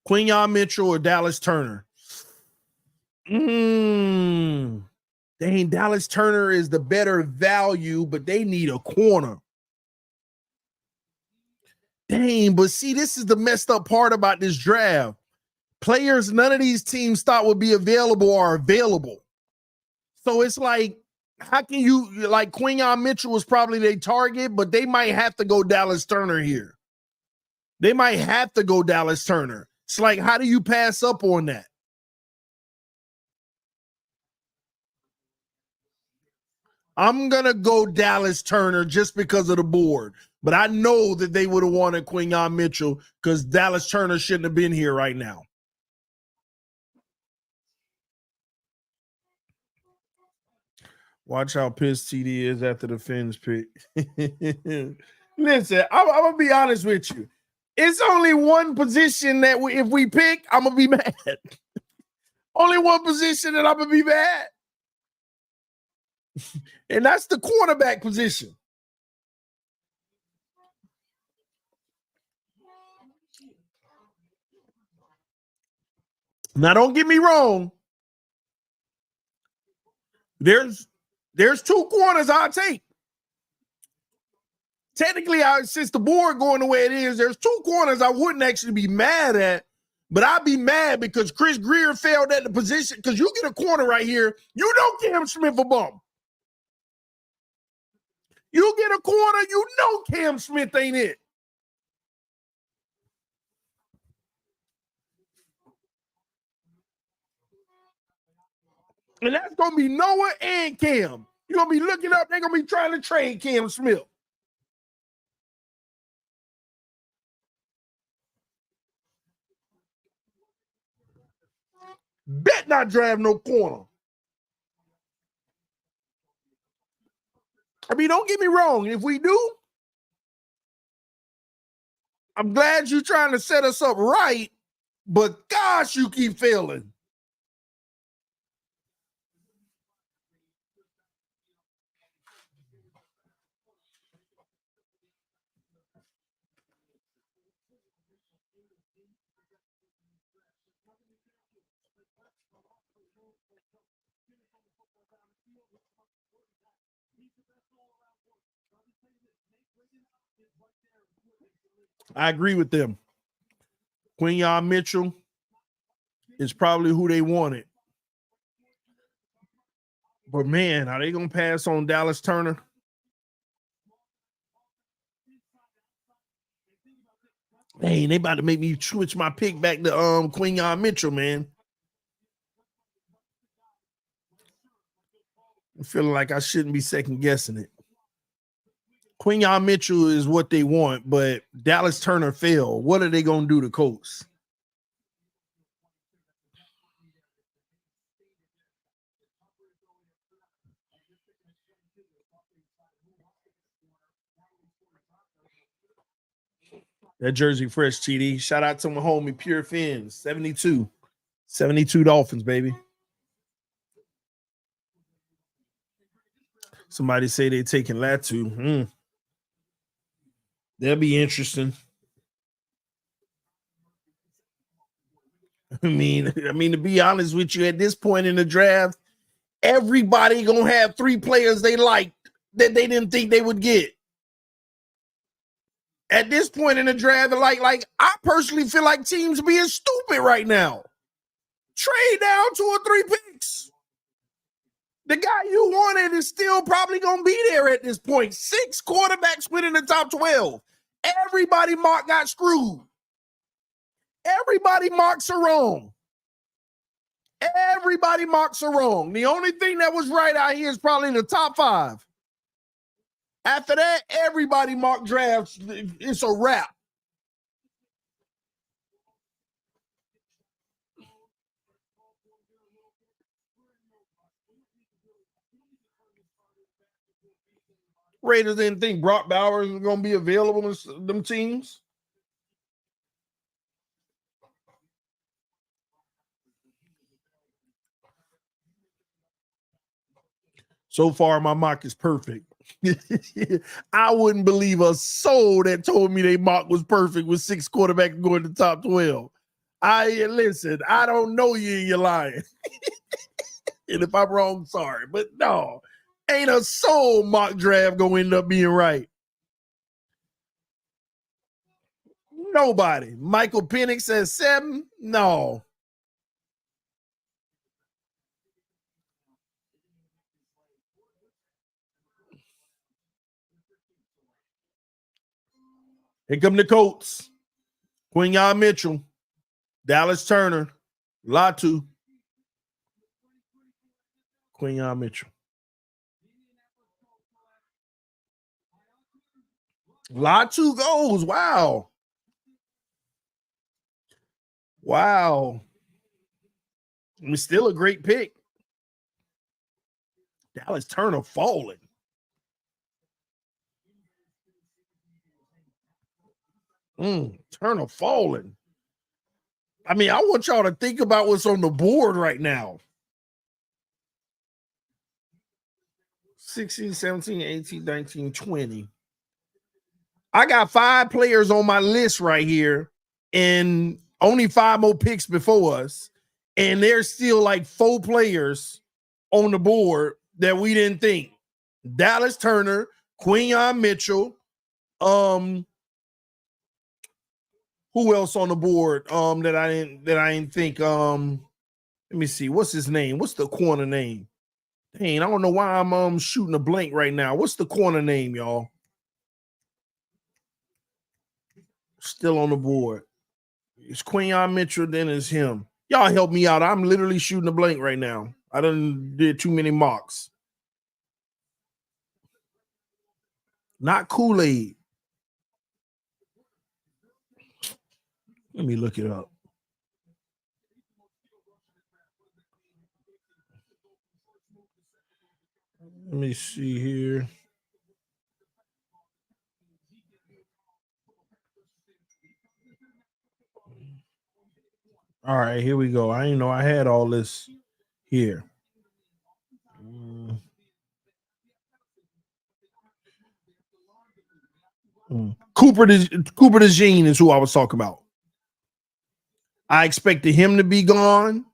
Quinyon Mitchell or Dallas Turner. Dang, Dallas Turner is the better value, but they need a corner. Dang, but see, this is the messed up part about this draft. Players none of these teams thought would be available are available. So it's like, how can you, like Quinyon Mitchell was probably their target, but they might have to go Dallas Turner here. They might have to go Dallas Turner. It's like, how do you pass up on that? I'm going to go Dallas Turner just because of the board. But I know that they would have wanted Quinyon Mitchell because Dallas Turner shouldn't have been here right now. Watch how pissed TD is after the Fins pick. Listen, I'm going to be honest with you. It's only one position that if we pick, I'm going to be mad. Only one position that I'm going to be mad. And that's the quarterback position. Now, don't get me wrong. There's 2 corners I'll take. Technically, since the board going the way it is, there's 2 corners I wouldn't actually be mad at, but I'd be mad because Chris Greer failed at the position. Because you get a corner right here, you know Cam Smith a bum. You get a corner, you know Cam Smith ain't it. And that's going to be Noah and Cam. You're going to be looking up, they're going to be trying to trade Cam Smith. Bet not draft no corner. I mean, don't get me wrong. If we do, I'm glad you're trying to set us up right, but gosh, you keep failing. I agree with them. Quinyon Mitchell is probably who they wanted. But man, are they going to pass on Dallas Turner? Hey, they about to make me switch my pick back to Quinyon Mitchell, man. I'm feeling like I shouldn't be second guessing it. Quinyon Mitchell is what they want, but Dallas Turner failed. What are they going to do to Colts? That jersey fresh, TD. Shout out to my homie Pure Fins, 72. 72 Dolphins, baby. Somebody say they're taking Latu. That'll be interesting. I mean, to be honest with you, at this point in the draft, everybody gonna have 3 players they liked that they didn't think they would get. At this point in the draft, like I personally feel like teams being stupid right now. Trade down 2 or 3 picks. The guy you wanted is still probably gonna be there at this point. 6 quarterbacks went in the top 12. Everybody mock got screwed. Everybody mocks are wrong. Everybody mocks are wrong. The only thing that was right out here is probably the top 5. After that, everybody mock drafts. It's a wrap. Raiders didn't think Brock Bowers was going to be available in them teams. So far, my mock is perfect. I wouldn't believe a soul that told me they mock was perfect with 6 quarterbacks going to the top 12. Listen, I don't know you and you're lying. And if I'm wrong, sorry. But no, ain't a soul mock draft going to end up being right. Nobody. Michael Penix says 7? No. Here come the Colts. Quinyon Mitchell, Dallas Turner, Latu. Quinyon Mitchell. Latu goes. Wow. Wow. It's still a great pick. Dallas Turner falling. Turner falling. I mean, I want y'all to think about what's on the board right now. 16, 17, 18, 19, 20. I got 5 players on my list right here and only 5 more picks before us. And there's still like 4 players on the board that we didn't think. Dallas Turner, Quinyon Mitchell, who else on the board that I didn't think let me see, what's his name? What's the corner name? Dang, I don't know why I'm shooting a blank right now. What's the corner name, y'all? Still on the board. It's Quinyon Mitchell, then it's him. Y'all help me out. I'm literally shooting a blank right now. I done did too many mocks. Not Kool-Aid. Let me look it up. Let me see here. All right, here we go. I didn't know I had all this here. Cooper DeJean is who I was talking about. I expected him to be gone.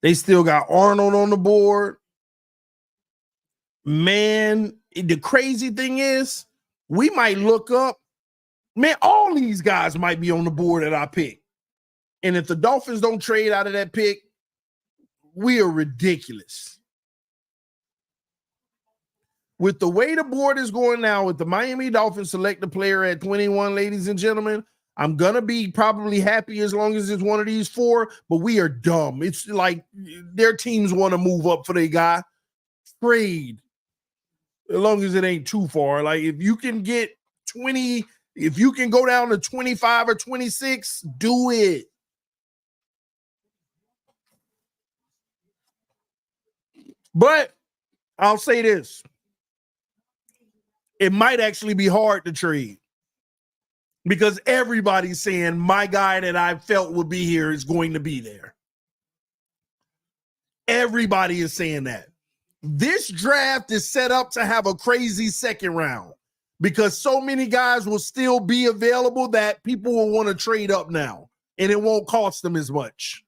They still got Arnold on the board. Man, the crazy thing is, we might look up, man, all these guys might be on the board that I pick. And if the Dolphins don't trade out of that pick, we are ridiculous. With the way the board is going now, with the Miami Dolphins select the player at 21, ladies and gentlemen, I'm going to be probably happy as long as it's one of these four, but we are dumb. It's like their teams want to move up for their guy. Trade. As long as it ain't too far. Like if you can get 20, if you can go down to 25 or 26, do it. But I'll say this. It might actually be hard to trade because everybody's saying my guy that I felt would be here is going to be there. Everybody is saying that. This draft is set up to have a crazy second round because so many guys will still be available that people will want to trade up now, and it won't cost them as much.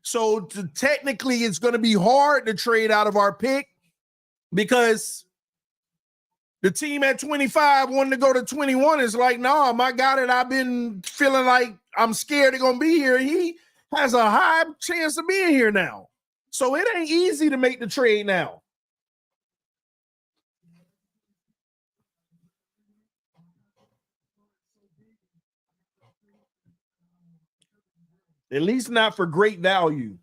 So technically, it's going to be hard to trade out of our pick because the team at 25 wanting to go to 21 is like, no, my guy that I've been feeling like I'm scared they're going to be here, he has a high chance of being here now. So it ain't easy to make the trade now. At least not for great value.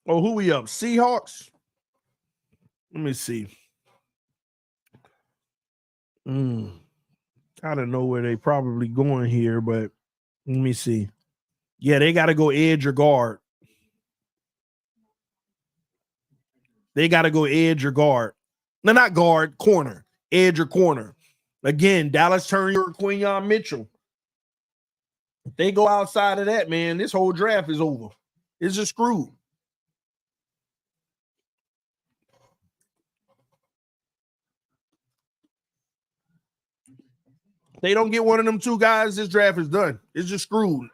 Oh, who we up? Seahawks? Let me see. I don't know where they probably going here, but let me see. Yeah, they got to go edge or guard. They got to go edge or guard. No, not guard, corner. Edge or corner. Again, Dallas Turner or Quinyon Mitchell. If they go outside of that, man, this whole draft is over. It's just screwed. They don't get one of them two guys, this draft is done. It's just screwed.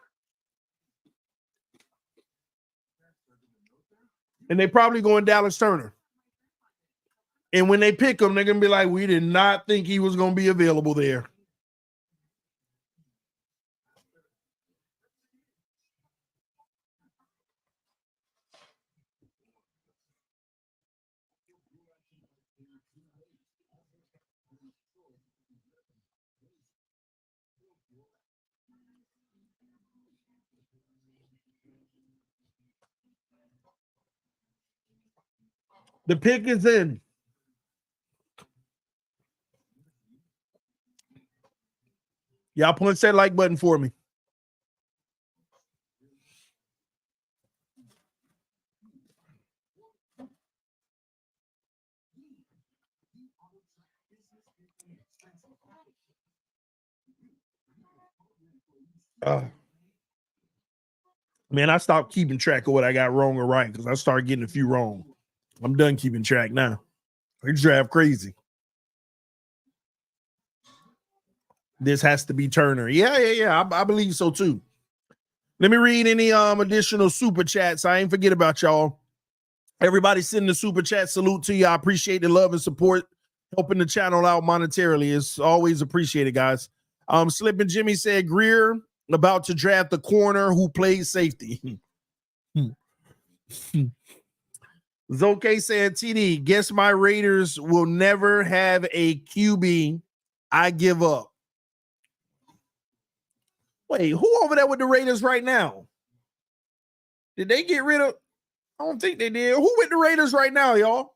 And they probably going Dallas Turner. And when they pick him, they're going to be like, we did not think he was going to be available there. The pick is in. Y'all punch that like button for me. Man, I stopped keeping track of what I got wrong or right because I started getting a few wrong. I'm done keeping track now. I draft crazy. This has to be Turner. Yeah. I believe so too. Let me read any additional super chats. I ain't forget about y'all. Everybody sending the super chat. Salute to you. I appreciate the love and support, helping the channel out monetarily. It's always appreciated, guys. Slippin' Jimmy said Greer about to draft the corner who plays safety. Zoke said, TD, guess my Raiders will never have a QB. I give up. Well, Wait, who over there with the Raiders right now? Did they get rid of? I don't think they did. Who with the Raiders right now, y'all?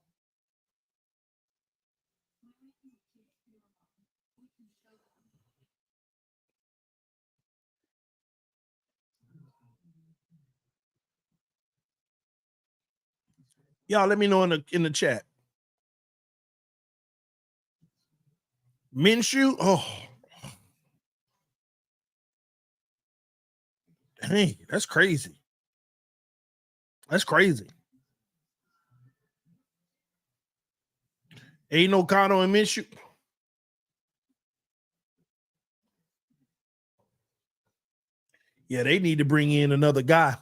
Y'all let me know in the chat. Minshew? Oh. Dang, that's crazy. That's crazy. Ain't no Connell and Minshew. Yeah, they need to bring in another guy.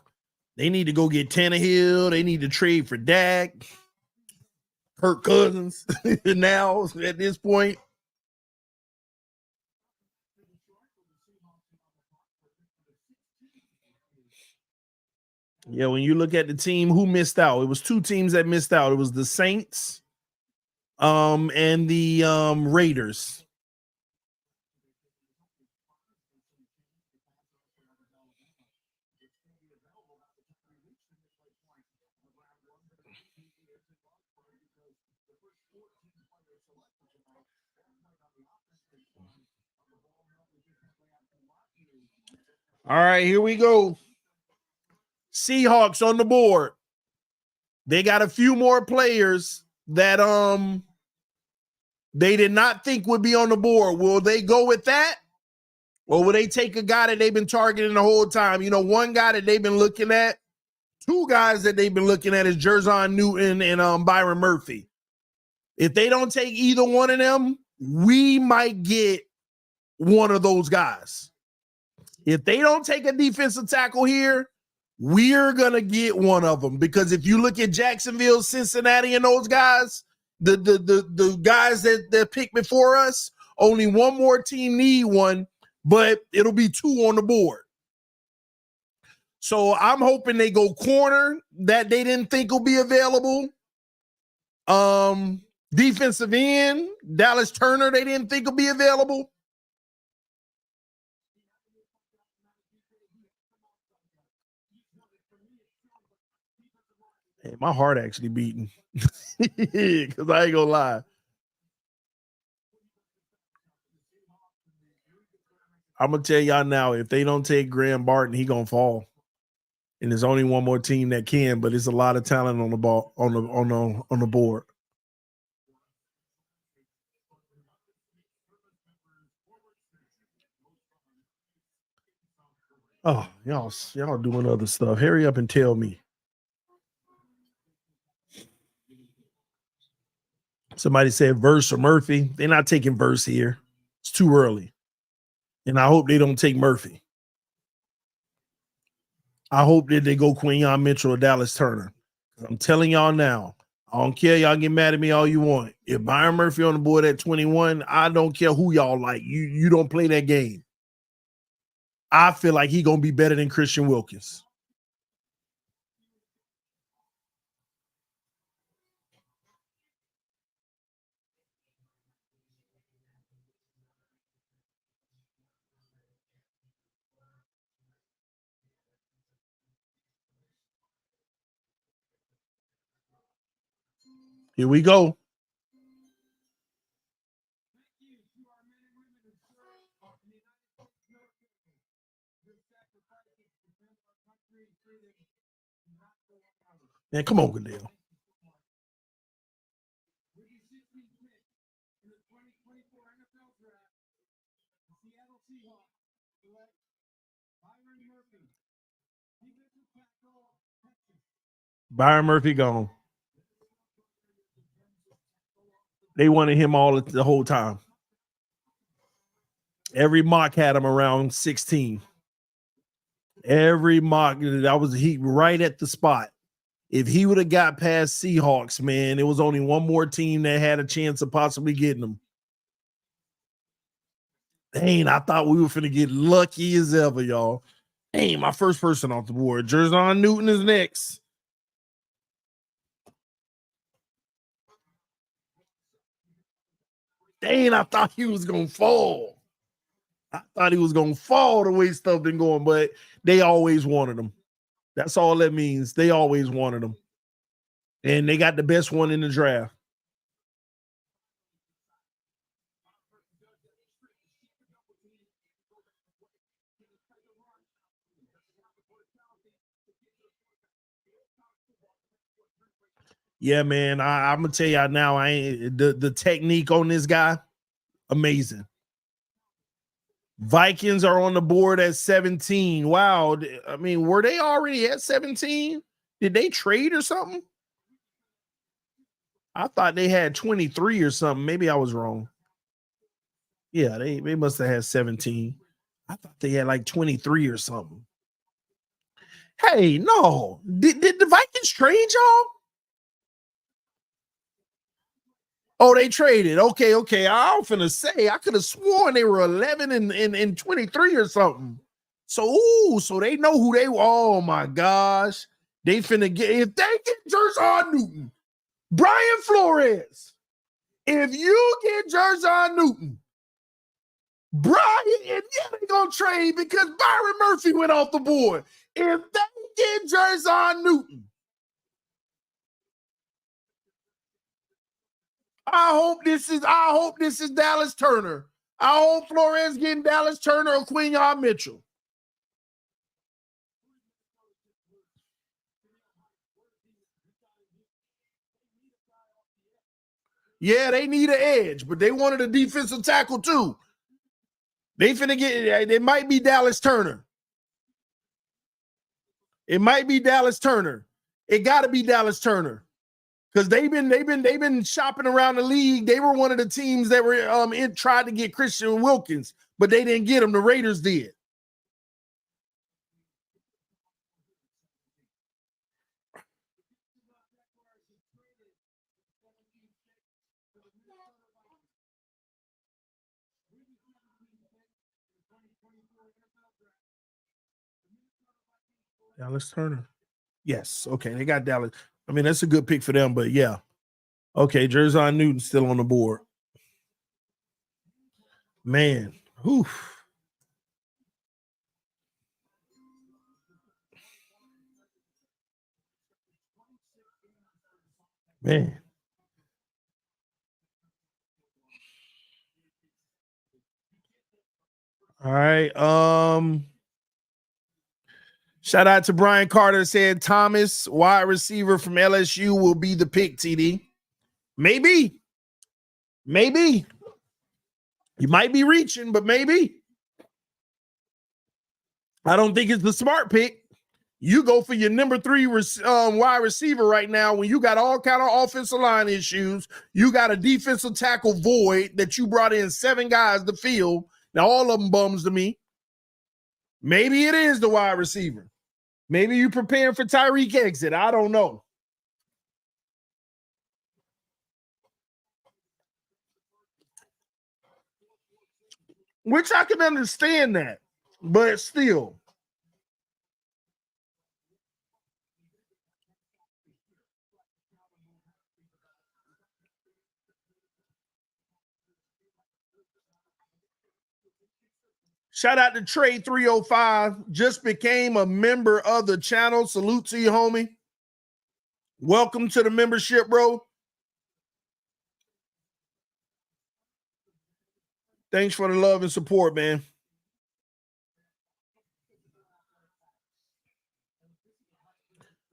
They need to go get Tannehill. They need to trade for Dak, Kirk Cousins now at this point. Yeah, when you look at the team, who missed out? It was two teams that missed out. It was the Saints and the Raiders. All right, here we go. Seahawks on the board. They got a few more players that they did not think would be on the board. Will they go with that? Or will they take a guy that they've been targeting the whole time? You know, one guy that they've been looking at, two guys that they've been looking at is Jerzon Newton and Byron Murphy. If they don't take either one of them, we might get one of those guys. If they don't take a defensive tackle here, we're going to get one of them. Because if you look at Jacksonville, Cincinnati, and those guys, the guys that picked before us, only one more team need one, but it'll be two on the board. So I'm hoping they go corner that they didn't think will be available. Defensive end, Dallas Turner, they didn't think will be available. Hey, my heart actually beating because I ain't gonna lie. I'm gonna tell y'all now, if they don't take Graham Barton, he gonna fall. And there's only one more team that can, but it's a lot of talent on the ball on the board. Oh, y'all doing other stuff. Hurry up and tell me. Somebody said Verse or Murphy. They're not taking Verse here. It's too early. And I hope they don't take Murphy. I hope that they go Quinyon Mitchell or Dallas Turner. I'm telling y'all now, I don't care. Y'all get mad at me all you want. If Byron Murphy on the board at 21, I don't care who y'all like. You don't play that game. I feel like he's going to be better than Christian Wilkins. Here we go. Man, come on, Goodell. Byron Murphy gone. They wanted him all the whole time. Every mock had him around 16. Every mock, that was he right at the spot. If he would have got past Seahawks, man, there was only one more team that had a chance of possibly getting him. Dang, I thought we were finna get lucky as ever, y'all. Dang, my first person off the board. Jerzon Newton is next. Dang, I thought he was gonna fall. I thought he was going to fall the way stuff been going, but they always wanted him. That's all that means. They always wanted him. And they got the best one in the draft. Yeah, man. I'm gonna tell y'all now. I ain't the technique on this guy, amazing. Vikings are on the board at 17. Wow. I mean, were they already at 17? Did they trade or something? I thought they had 23 or something. Maybe I was wrong. Yeah, they must have had 17. I thought they had like 23 or something. Hey, no. Did the Vikings trade y'all? Oh, they traded. Okay. I was finna say I could have sworn they were 11 and 23 or something. So they know who they were. Oh my gosh. They finna get if they get Jer'Zhan Newton, Brian Flores. If you get Jer'Zhan Newton, Brian, and yeah, they gonna trade because Byron Murphy went off the board. If they get Jer'Zhan Newton, I hope this is Dallas Turner. I hope Flores getting Dallas Turner or Quinyon Mitchell. Yeah, they need an edge, but they wanted a defensive tackle too. They finna get. It might be Dallas Turner. It might be Dallas Turner. It got to be Dallas Turner. Because they've been shopping around the league. They were one of the teams that were tried to get Christian Wilkins, but they didn't get him. The Raiders did. Dallas Turner. Yes. Okay. They got Dallas. I mean, that's a good pick for them, but yeah. Okay. Jer'Zhan Newton still on the board. Man. Whew. Man. All right. Shout out to Brian Carter, said Thomas, wide receiver from LSU, will be the pick, TD. Maybe. You might be reaching, but maybe. I don't think it's the smart pick. You go for your number 3 wide receiver right now when you got all kind of offensive line issues. You got a defensive tackle void that you brought in 7 guys to fill. Now, all of them bums to me. Maybe it is the wide receiver. Maybe you preparing for Tyreek exit. I don't know. Which I can understand that, but still. Shout out to Trey 305. Just became a member of the channel. Salute to you, homie. Welcome to the membership, bro. Thanks for the love and support, man.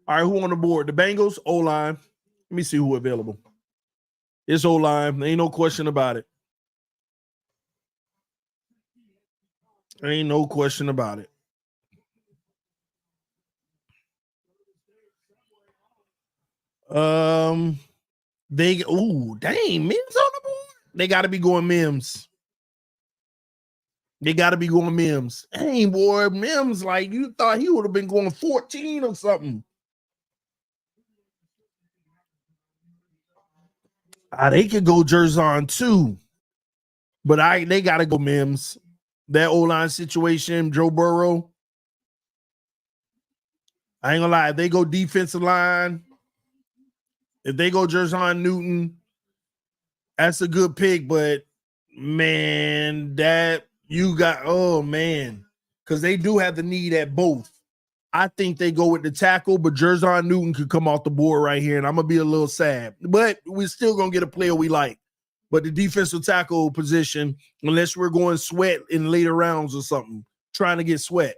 All right, who on the board? The Bengals, O-line. Let me see who available. It's O-line. Ain't no question about it. Ain't no question about it. Dang, Mims on the board. They got to be going Mims. Dang, boy, Mims, like you thought he would have been going 14 or something. They could go Jer'Zhan too, but they got to go Mims. That O-line situation, Joe Burrow. I ain't gonna lie. If they go defensive line, if they go Jer'Zhan Newton, that's a good pick. But man, that You got, oh man, because they do have the need at both. I think they go with the tackle, but Jerzon Newton could come off the board right here, and I'm gonna be a little sad. But we're still gonna get a player we like. But the defensive tackle position, unless we're going Sweat in later rounds or something, trying to get Sweat.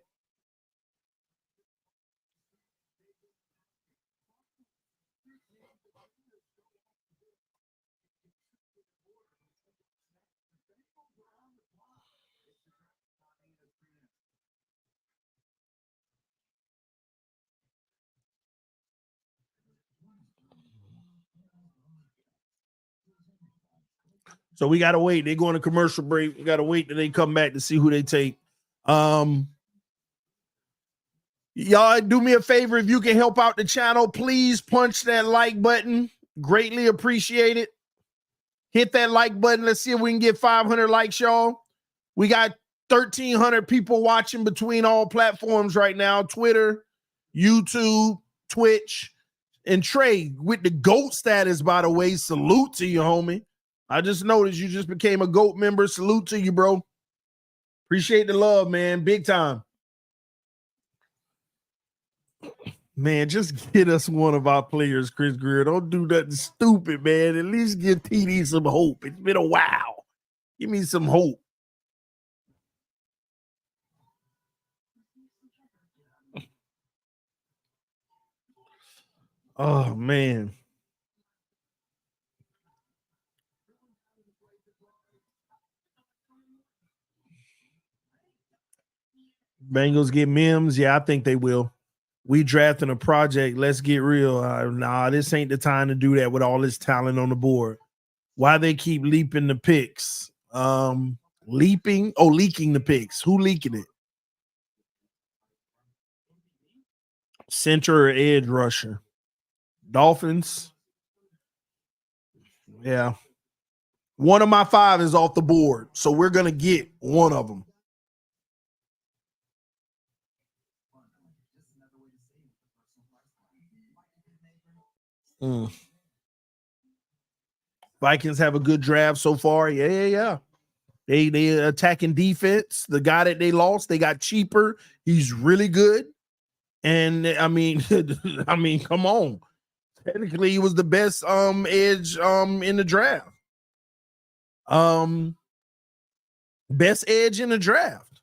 So we gotta wait. They're going to commercial break. We gotta wait till they come back to see who they take. Y'all do me a favor. If you can help out the channel, please punch that like button. Greatly appreciate it. Hit that like button. Let's see if we can get 500 likes, y'all. We got 1,300 people watching between all platforms right now. Twitter, YouTube, Twitch, and Trey with the GOAT status, by the way. Salute to you, homie. I just noticed you just became a GOAT member. Salute to you, bro. Appreciate the love, man. Big time. Man, just get us one of our players, Chris Greer. Don't do nothing stupid, man. At least give TD some hope. It's been a while. Give me some hope. Oh, man. Bengals get Mims. Yeah, I think they will. We drafting a project. Let's get real. Nah, this ain't the time to do that with all this talent on the board. Why they keep leaping the picks? Leaking the picks. Who leaking it? Center or edge rusher? Dolphins. Yeah. One of my 5 is off the board, so we're going to get one of them. Vikings have a good draft so far. Yeah. They attacking defense. The guy that they lost, they got cheaper. He's really good. And I mean, come on. Technically, he was the best edge in the draft. Best edge in the draft.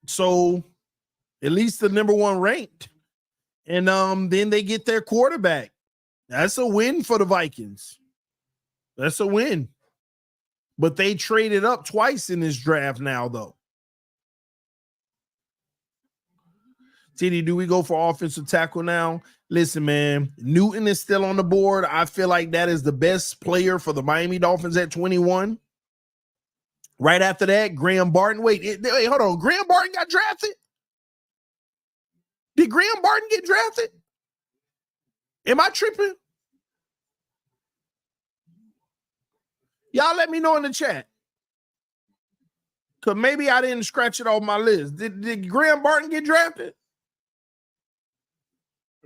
So at least the number 1 ranked. And then they get their quarterback. That's a win for the Vikings. That's a win. But they traded up twice in this draft now, though. TD, do we go for offensive tackle now? Listen, man, Newton is still on the board. I feel like that is the best player for the Miami Dolphins at 21. Right after that, Graham Barton. Wait, hold on. Graham Barton got drafted? Did Graham Barton get drafted? Am I tripping? Y'all let me know in the chat. Because maybe I didn't scratch it off my list. Did Graham Barton get drafted?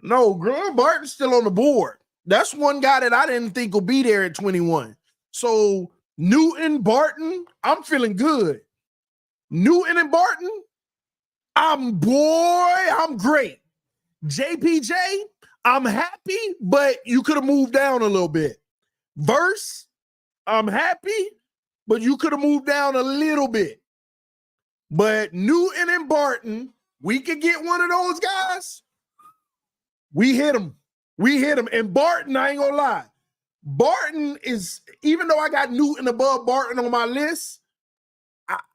No, Graham Barton's still on the board. That's one guy that I didn't think will be there at 21. So Newton, Barton, I'm feeling good. Newton and Barton, I'm great. JPJ, I'm happy, but you could have moved down a little bit. Verse, I'm happy, but you could have moved down a little bit. But Newton and Barton, we could get one of those guys. We hit him. And Barton, I ain't gonna lie. Barton is, even though I got Newton above Barton on my list,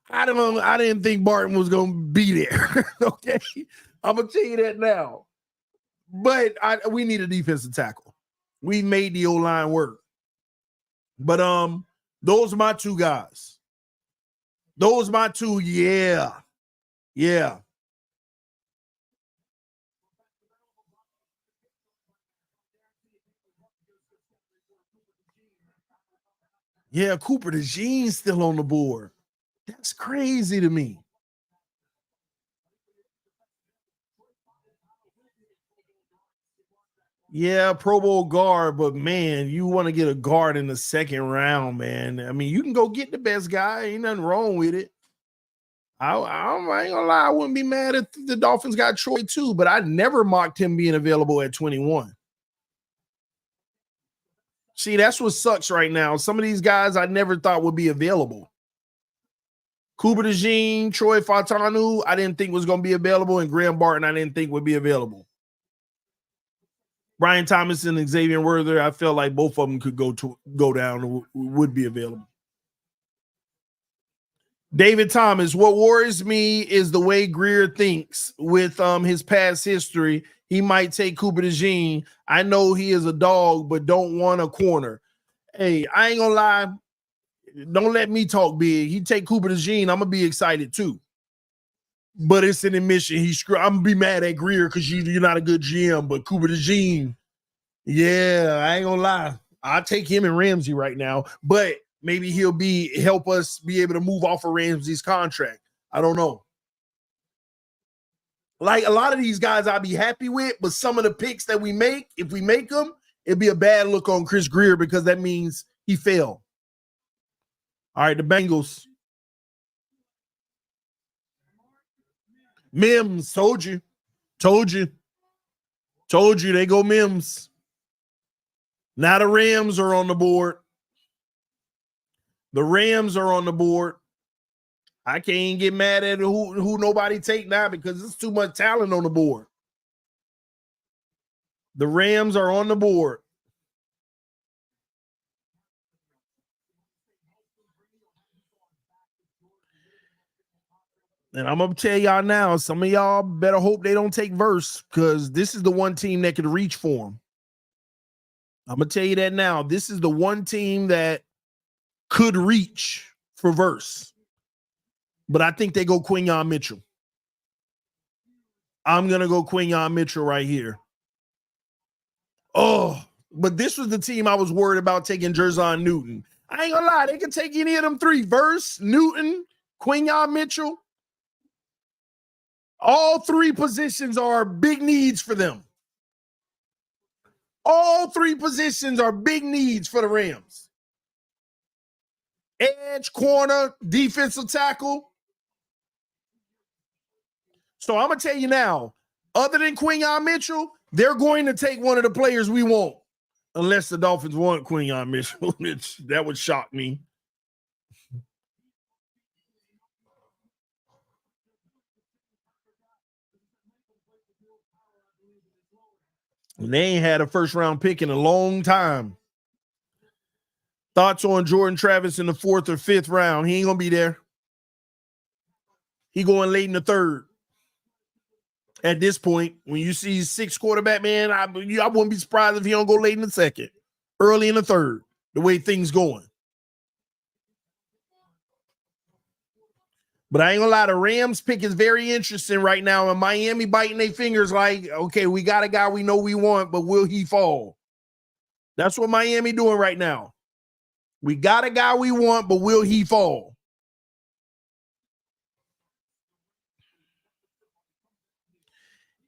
I didn't think Barton was gonna be there. Okay. I'm gonna tell you that now. But we need a defensive tackle. We made the O-line work. But those are my 2 guys. Those are my 2. Yeah. Yeah, Cooper DeJean's still on the board. That's crazy to me. Yeah, Pro Bowl guard, but man, you want to get a guard in the second round, man. I mean, you can go get the best guy. Ain't nothing wrong with it. I ain't gonna lie, I wouldn't be mad if the Dolphins got Troy too, but I never mocked him being available at 21. See, that's what sucks right now. Some of these guys I never thought would be available. Cooper DeJean, Troy Fautanu, I didn't think was going to be available, and Graham Barton, I didn't think would be available. Brian Thomas and Xavier Worther, I felt like both of them could go down, would be available. David Thomas, what worries me is the way Greer thinks with his past history. He might take Cooper DeJean. I know he is a dog, but don't want a corner. Hey, I ain't gonna lie. Don't let me talk big. He take Cooper DeJean, I'm gonna be excited too. But it's an admission. I'm gonna be mad at Greer because you're not a good GM. But Cooper DeJean, yeah, I ain't gonna lie. I'll take him and Ramsey right now. But maybe he'll help us be able to move off of Ramsey's contract. I don't know. Like a lot of these guys I'll be happy with, but some of the picks that we make, if we make them, it'd be a bad look on Chris Greer because that means he failed. All right, the Bengals. Mims, told you. They go Mims. Now the Rams are on the board. I can't get mad at who nobody take now because there's too much talent on the board. The Rams are on the board. And I'm going to tell y'all now, some of y'all better hope they don't take Verse because this is the one team that could reach for them. I'm going to tell you that now. This is the one team that could reach for Verse. But I think they go Quinyon Mitchell. I'm going to go Quinyon Mitchell right here. Oh, but this was the team I was worried about taking Jerzon Newton. I ain't going to lie. They can take any of them three. Verse, Newton, Quinyon Mitchell. All three positions are big needs for them. All three positions are big needs for the Rams. Edge, corner, defensive tackle. So I'm going to tell you now, other than Quinyon Mitchell, they're going to take one of the players we want. Unless the Dolphins want Quinyon Mitchell, which that would shock me. And they ain't had a first-round pick in a long time. Thoughts on Jordan Travis in the 4th or 5th round? He ain't going to be there. He going late in the 3rd. At this point, when you see 6 quarterback, man, I wouldn't be surprised if he don't go late in the 2nd. Early in the 3rd, the way things going. But I ain't gonna lie, the Rams pick is very interesting right now, and Miami biting their fingers like, okay, we got a guy we know we want, but will he fall? That's what Miami doing right now. We got a guy we want, but will he fall?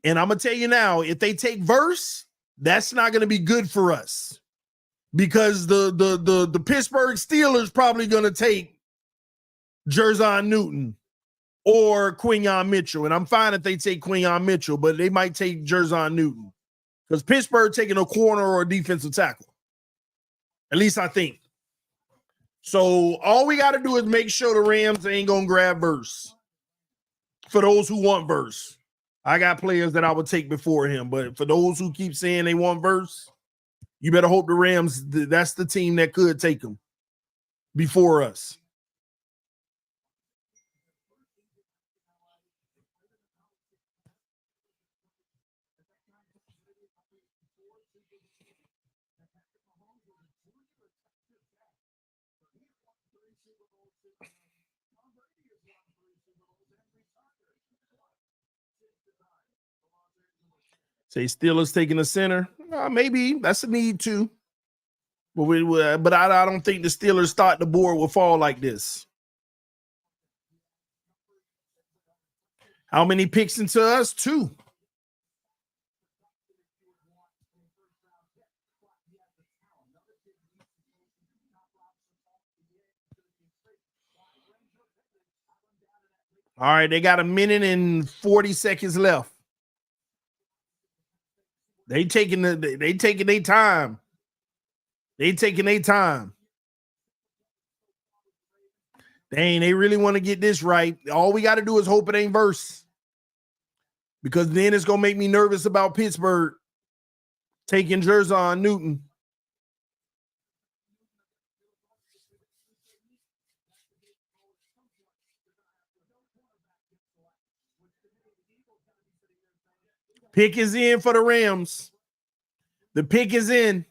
And I'm gonna tell you now, if they take Verse, that's not gonna be good for us because the Pittsburgh Steelers probably gonna take Jerzon Newton or Quinyon Mitchell. And I'm fine if they take Quinyon Mitchell, but they might take Jerzon Newton because Pittsburgh taking a corner or a defensive tackle. At least I think. So all we got to do is make sure the Rams ain't going to grab Verse. For those who want Verse. I got players that I would take before him, but for those who keep saying they want Verse, you better hope the Rams, that's the team that could take them before us. Say Steelers taking a center. Maybe that's a need too. But I don't think the Steelers thought the board would fall like this. How many picks into us? 2. All right, they got 1 minute and 40 seconds left. They taking their time. They taking their time. Dang, they really want to get this right. All we got to do is hope it ain't verse. Because then it's going to make me nervous about Pittsburgh taking Jerzon Newton. Pick is in for the Rams. The pick is in.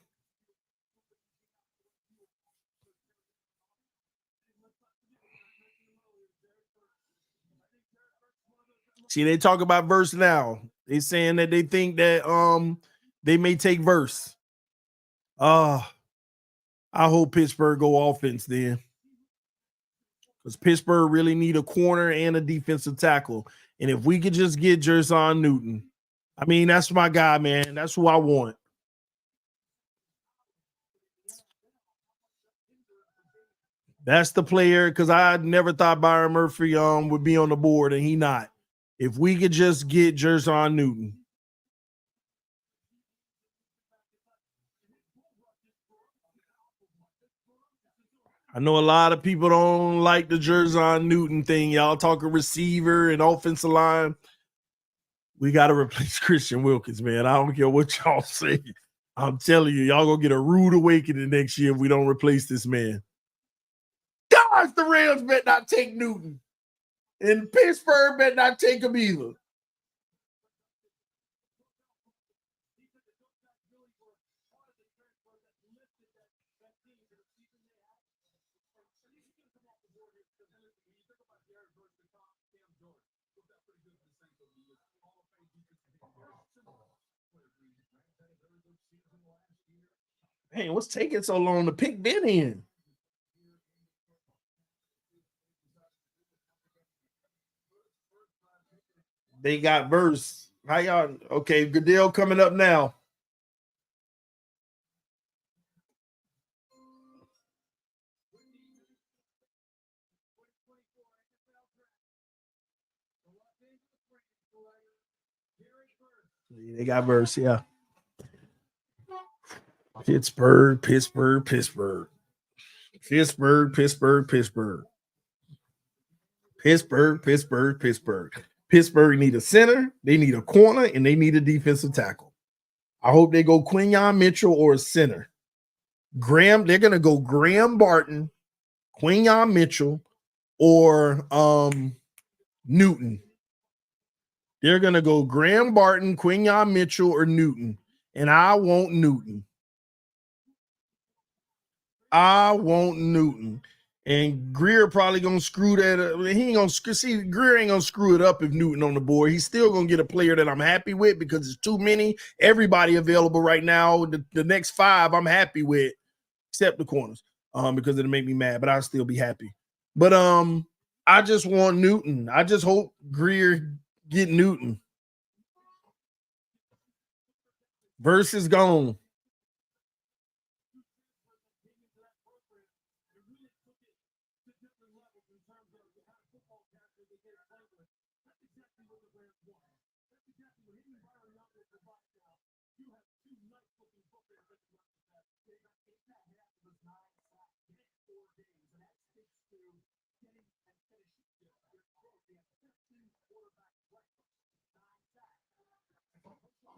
See, they talk about verse now. They saying that they think that they may take verse. I hope Pittsburgh go offense then. Because Pittsburgh really need a corner and a defensive tackle. And if we could just get Jerzon Newton, I mean, that's my guy, man. That's who I want. That's the player, because I never thought Byron Murphy would be on the board, and he not. If we could just get Jerzon Newton. I know a lot of people don't like the Jerzon Newton thing. Y'all talking receiver and offensive line. We got to replace Christian Wilkins, man. I don't care what y'all say. I'm telling you, y'all going to get a rude awakening next year if we don't replace this man. Gosh, the Rams better not take Newton. And Pittsburgh better not take him either. Hey, what's taking so long to pick Ben in? They got verse. How y'all? Okay, Goodell coming up now. They got verse, yeah. Pittsburgh. Pittsburgh need a center, they need a corner, and they need a defensive tackle. I hope they go Quinyon Mitchell or a center. They're gonna go Graham Barton, Quinyon Mitchell, or Newton. They're gonna go Graham Barton, Quinyon Mitchell, or Newton. And I want Newton. And Greer probably gonna screw that up. He ain't gonna see Greer ain't gonna screw it up if Newton on the board. He's still gonna get a player that I'm happy with because it's too many. Everybody available right now. The next 5 I'm happy with, except the corners. Because it'll make me mad, but I'll still be happy. But I just want Newton. I just hope Greer get Newton. Verse is gone.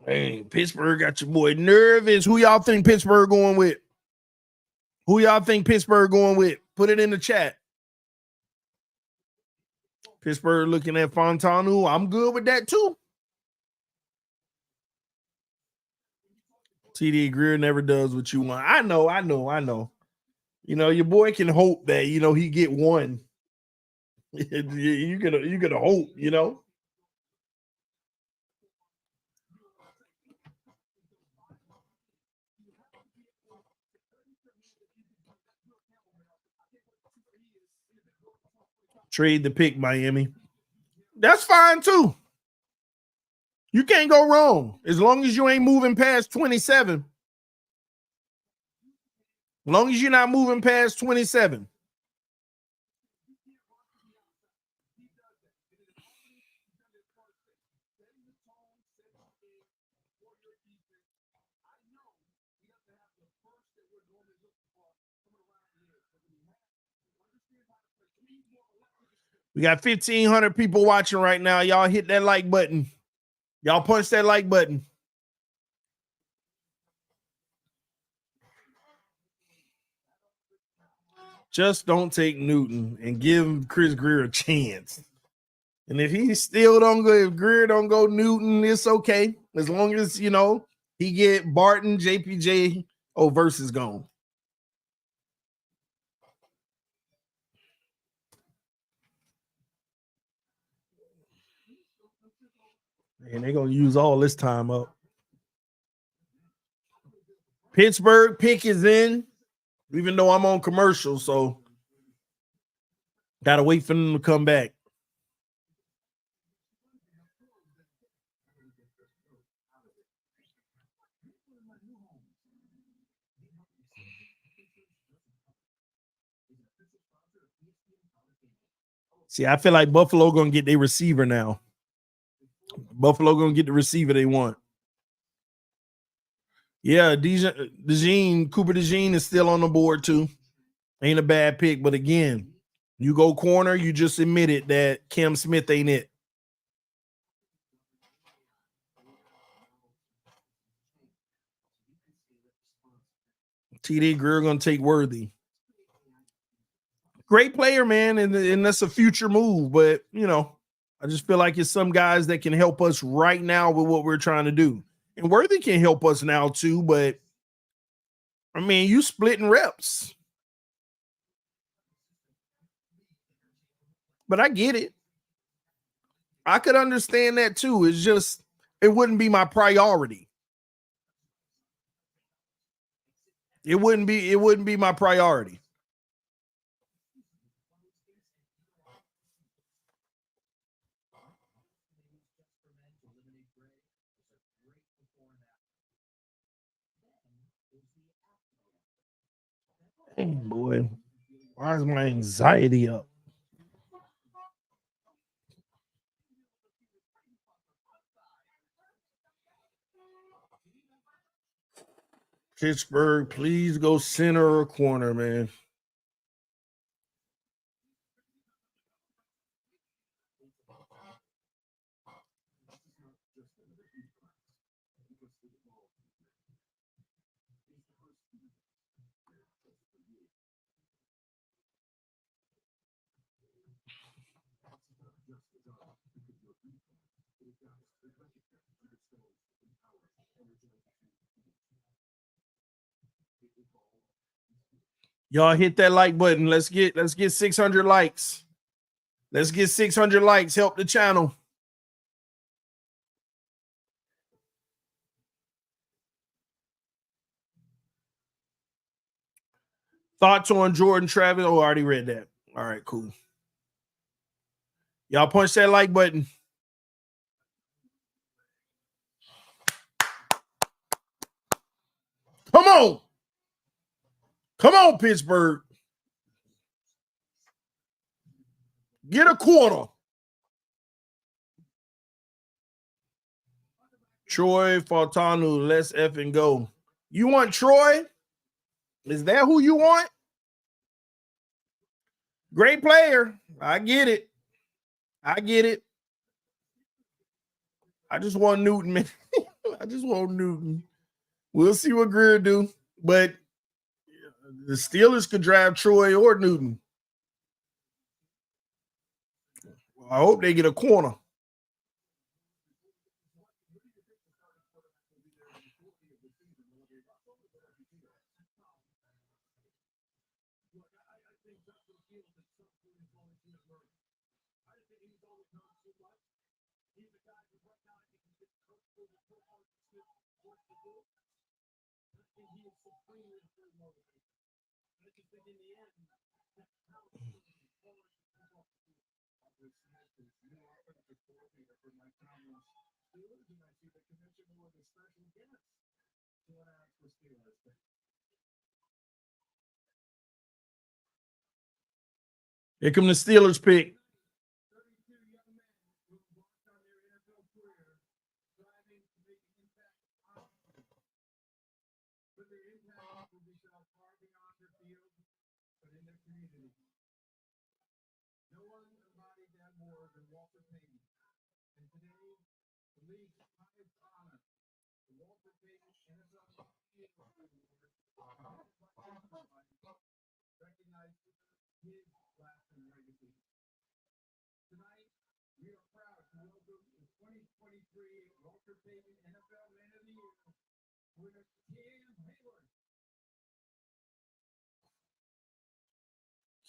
Hey, Pittsburgh got your boy nervous. Who y'all think Pittsburgh going with? Put it in the chat. Pittsburgh looking at Fontanu. I'm good with that too. TD Greer never does what you want. I know. You know, your boy can hope that, he get one. You're gonna hope, Trade the pick, Miami. That's fine too. You can't go wrong as long as you ain't moving past 27. As long as you're not moving past 27. We got 1,500 people watching right now. Y'all hit that like button. Y'all punch that like button. Just don't take Newton and give Chris Greer a chance. And if he still don't go, if Greer don't go Newton, it's okay. As long as, he get Barton, JPJ, versus gone. And they're going to use all this time up. Pittsburgh pick is in, even though I'm on commercial, so got to wait for them to come back. See, I feel like Buffalo going to get their receiver now. Buffalo going to get the receiver they want. Yeah, Cooper DeJean is still on the board too. Ain't a bad pick, but again, you go corner, you just admitted that Cam Smith ain't it. TD Greer going to take Worthy. Great player, man, and that's a future move, but, I just feel like it's some guys that can help us right now with what we're trying to do. And Worthy can help us now too, but, you splitting reps. But I get it. I could understand that too. It's just, it wouldn't be my priority. It wouldn't be my priority. Hey, boy, why is my anxiety up? Pittsburgh, please go center or corner, man. Y'all hit that like button. Let's get 600 likes. Let's get 600 likes. Help the channel. Thoughts on Jordan Travis? Oh, I already read that. All right, cool. Y'all punch that like button. Come on. Come on, Pittsburgh. Get a quarter. Troy Fautanu, let's effing go. You want Troy? Is that who you want? Great player. I get it. I just want Newton, man. I just want Newton. We'll see what Greer do. But the Steelers could draft Troy or Newton. I hope they get a corner. Here come the Steelers pick.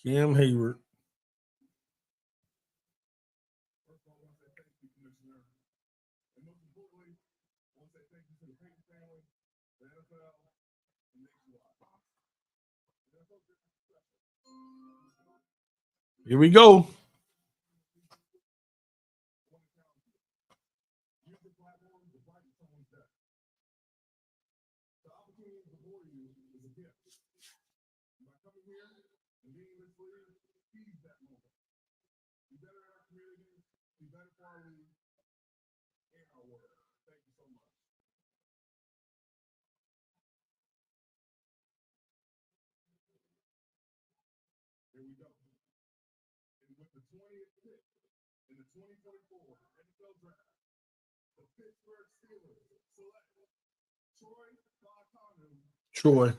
Cam Hayward. Here we go. Troy.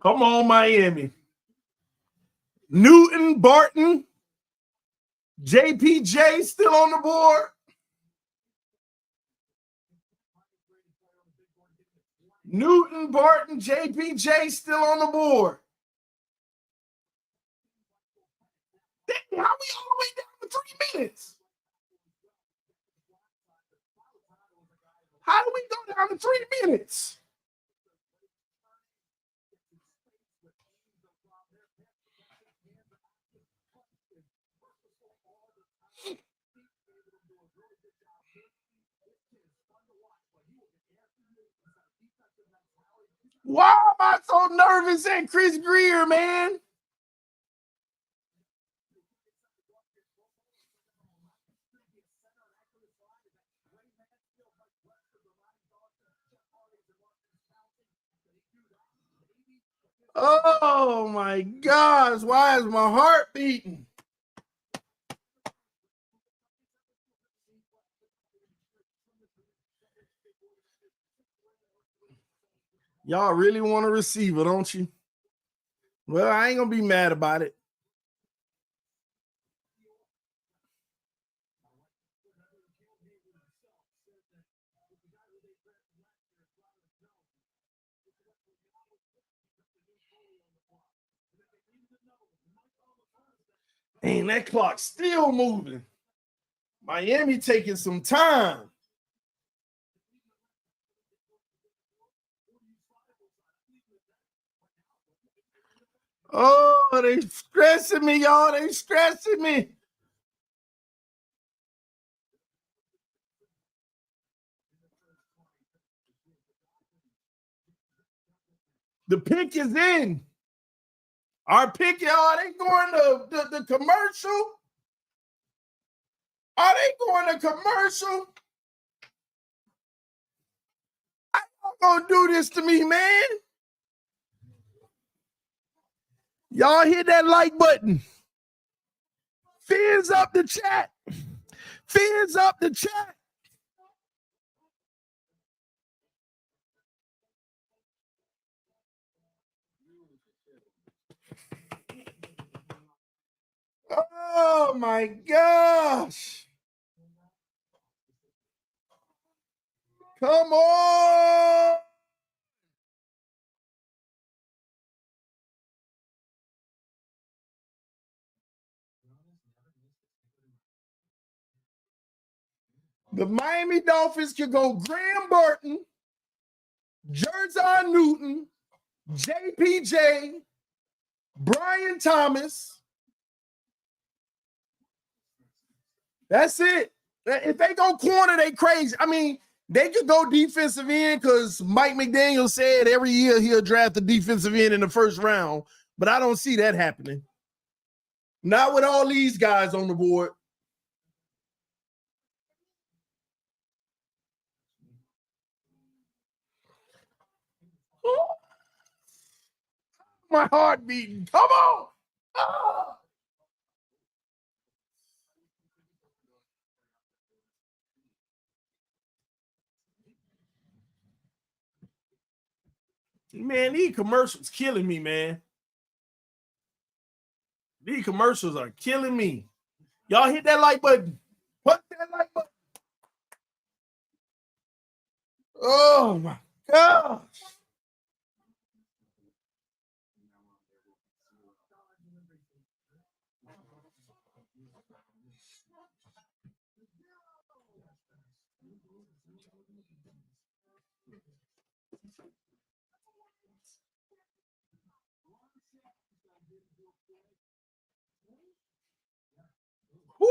Come on, Miami. Newton, Barton, JPJ still on the board. Newton, Barton, JPJ still on the board. Dang, how we all the way down to 3 minutes? How do we go down to 3 minutes? Why am I so nervous at Chris Greer, man? Oh my gosh, why is my heart beating? Y'all really want a receiver, don't you? Well, I ain't gonna be mad about it. Dang, that clock's still moving. Miami taking some time. Oh, they stressing me, y'all. They stressing me. The pick is in. Our pick, y'all, are they going to the commercial? Are they going to commercial? I don't gonna do this to me, man. Y'all hit that like button. Fins up the chat. Fins up the chat. Oh my gosh. Come on. The Miami Dolphins could go Graham Barton, Jerzon Newton, JPJ, Brian Thomas. That's it. If they go corner, they crazy. I mean, they could go defensive end because Mike McDaniel said every year he'll draft a defensive end in the first round. But I don't see that happening. Not with all these guys on the board. My heart beating. Come on. Ah. Man, these commercials killing me, man. These commercials are killing me. Y'all hit that like button. Put that like button. Oh my gosh. Woo!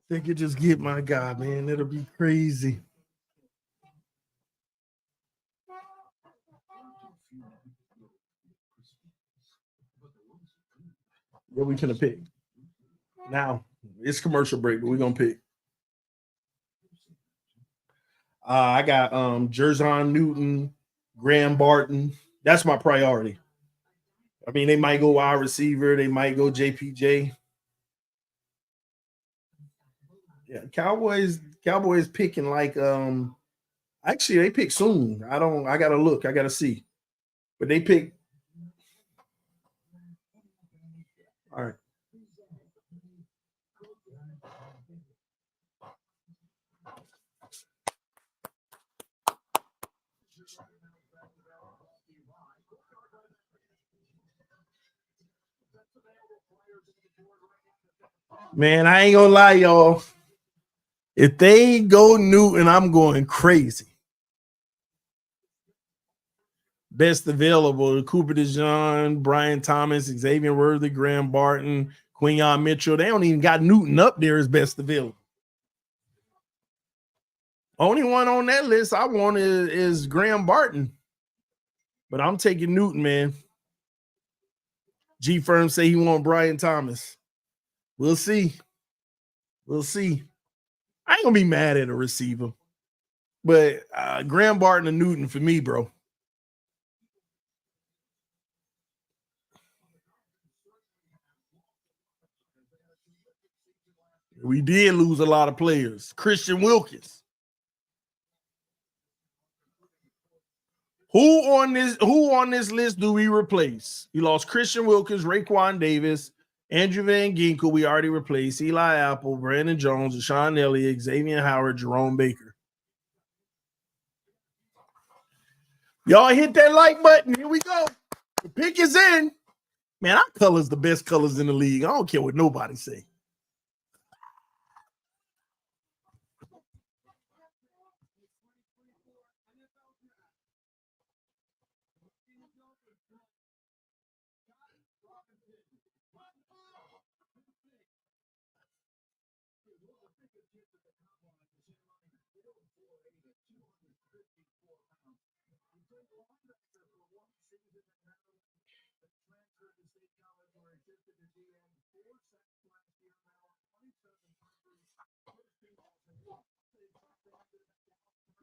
They could just get my guy, man. It'll be crazy. What we gonna pick? Now it's commercial break, but we're gonna pick. I got Jer'Zhan Newton, Graham Barton. That's my priority. I mean, they might go wide receiver, they might go JPJ. Yeah, Cowboys picking like actually they pick soon. I gotta look, I gotta see. But they pick. All right. Man, I ain't gonna lie, y'all. If they go Newton, I'm going crazy. Best available: Cooper DeJean, Brian Thomas, Xavier Worthy, Graham Barton, Quinyon Mitchell. They don't even got Newton up there as best available. Only one on that list I want is Graham Barton. But I'm taking Newton, man. G Firm say he want Brian Thomas. We'll see. We'll see. I ain't gonna be mad at a receiver, but Graham Barton and Newton for me, bro. We did lose a lot of players. Christian Wilkins. Who on this list do we replace? We lost Christian Wilkins, Raekwon Davis, Andrew Van Ginkel. We already replaced Eli Apple, Brandon Jones, Deshaun Elliott, Xavier Howard, Jerome Baker. Y'all hit that like button. Here we go. The pick is in. Man, our color's the best colors in the league. I don't care what nobody say.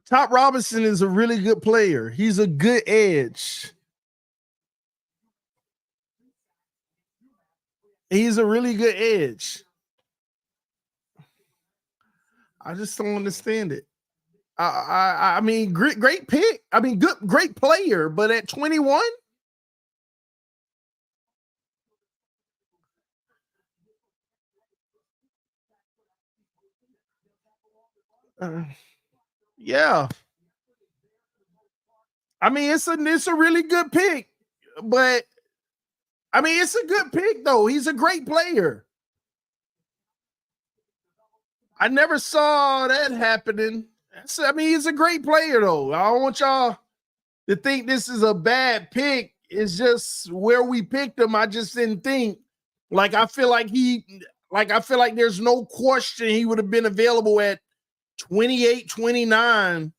Top Robinson is a really good player. He's a good edge. He's a really good edge. I just don't understand it. I mean, great pick. I mean, great player, but at 21, yeah. I mean, it's a really good pick, but I mean, it's a good pick though. He's a great player. I never saw that happening. I mean, he's a great player though. I don't want y'all to think this is a bad pick. it's just where we picked him. I just didn't think. I feel like there's no question he would have been available at 28, 29.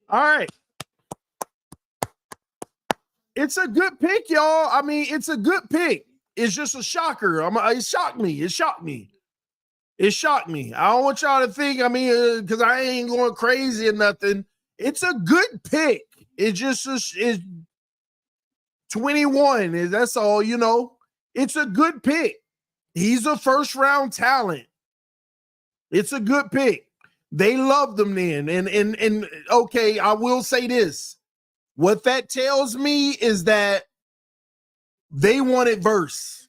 All right. It's a good pick, y'all. I mean, it's a good pick. It's just a shocker. It shocked me. It shocked me. It shocked me. I don't want y'all to think, because I ain't going crazy or nothing. It's a good pick. It's just it's 21. That's all, It's a good pick. He's a first-round talent. It's a good pick. They loved him then. And okay, I will say this. What that tells me is that they wanted verse.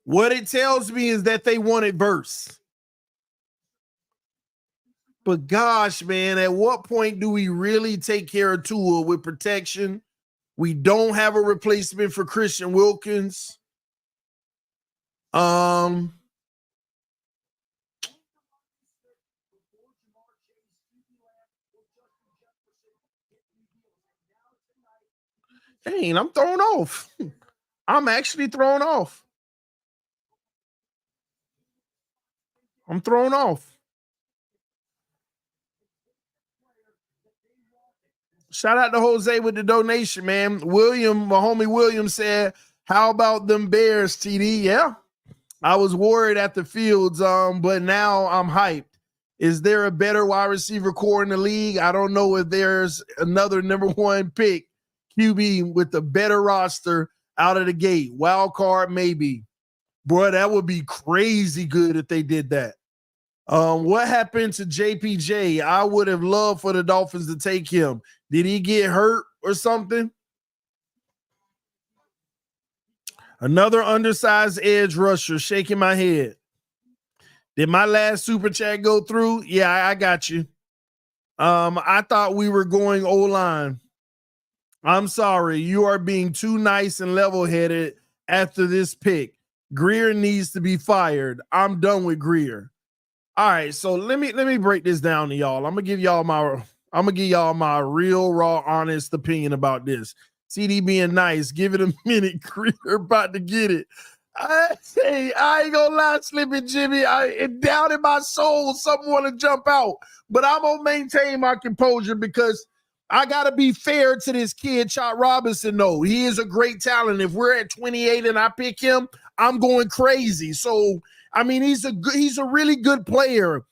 What it tells me is that they wanted verse. But gosh, man, at what point do we really take care of Tua with protection? We don't have a replacement for Christian Wilkins. Dang, I'm thrown off. I'm actually thrown off. I'm thrown off. Shout out to Jose with the donation, man. My homie William said, how about them Bears, TD? Yeah, I was worried at the Fields, but now I'm hyped. Is there a better wide receiver core in the league? I don't know if there's another number one pick QB with a better roster out of the gate. Wild card, maybe. Boy, that would be crazy good if they did that. What happened to JPJ? I would have loved for the Dolphins to take him. Did he get hurt or something? Another undersized edge rusher, shaking my head. Did my last super chat go through? Yeah, I got you. I thought we were going O-line. I'm sorry. You are being too nice and level-headed after this pick. Greer needs to be fired. I'm done with Greer. All right, so let me break this down to y'all. I'm gonna give y'all my real, raw, honest opinion about this. CD being nice, give it a minute. Greer about to get it. I ain't gonna lie, Slippy Jimmy. Down in my soul, something want to jump out, but I'm gonna maintain my composure because I gotta be fair to this kid, Chot Robinson. Though he is a great talent. If we're at 28 and I pick him, I'm going crazy. So. I mean, he's a really good player.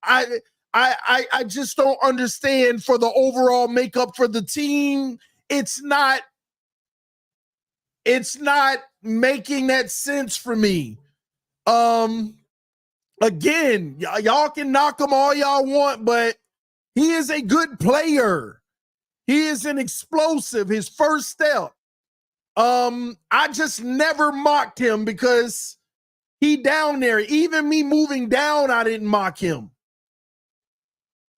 I just don't understand for the overall makeup for the team. It's not making that sense for me. Again, y'all can knock him all y'all want, but he is a good player. He is an explosive. His first step. I just never mocked him because he down there. Even me moving down, I didn't mock him.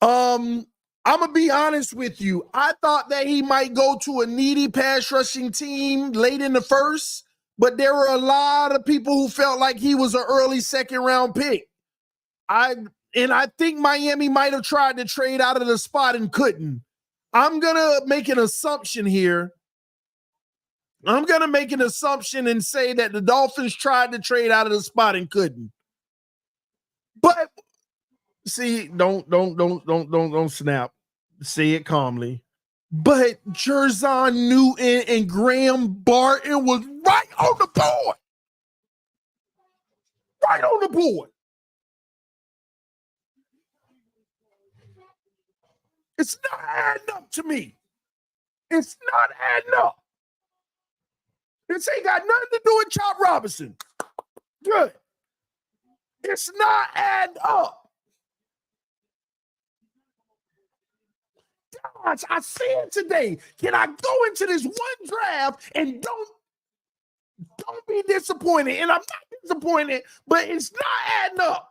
I'm going to be honest with you. I thought that he might go to a needy pass rushing team late in the first, but there were a lot of people who felt like he was an early second round pick. I think Miami might have tried to trade out of the spot and couldn't. I'm going to make an assumption here. I'm going to make an assumption and say that the Dolphins tried to trade out of the spot and couldn't. But see, don't snap. Say it calmly. But Jerzon Newton and Graham Barton was right on the board. Right on the board. It's not adding up to me. It's not adding up. This ain't got nothing to do with Chop Robinson. Good. It's not adding up. Gosh, I said today, can I go into this one draft and don't be disappointed, and I'm not disappointed, but it's not adding up.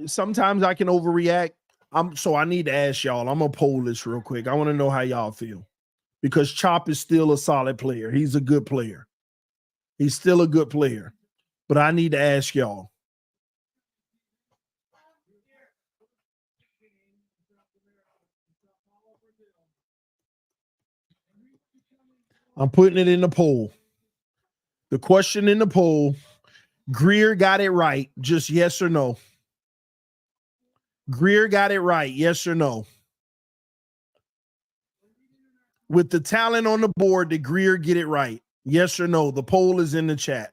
Sometimes I can overreact. So I need to ask y'all. I'm gonna poll this real quick. I want to know how y'all feel because Chop is still a solid player. He's a good player. He's still a good player. But I need to ask y'all. I'm putting it in the poll. The question in the poll, Greer got it right. Just yes or no. Greer got it right. Yes or no. With the talent on the board, did Greer get it right? Yes or no? The poll is in the chat.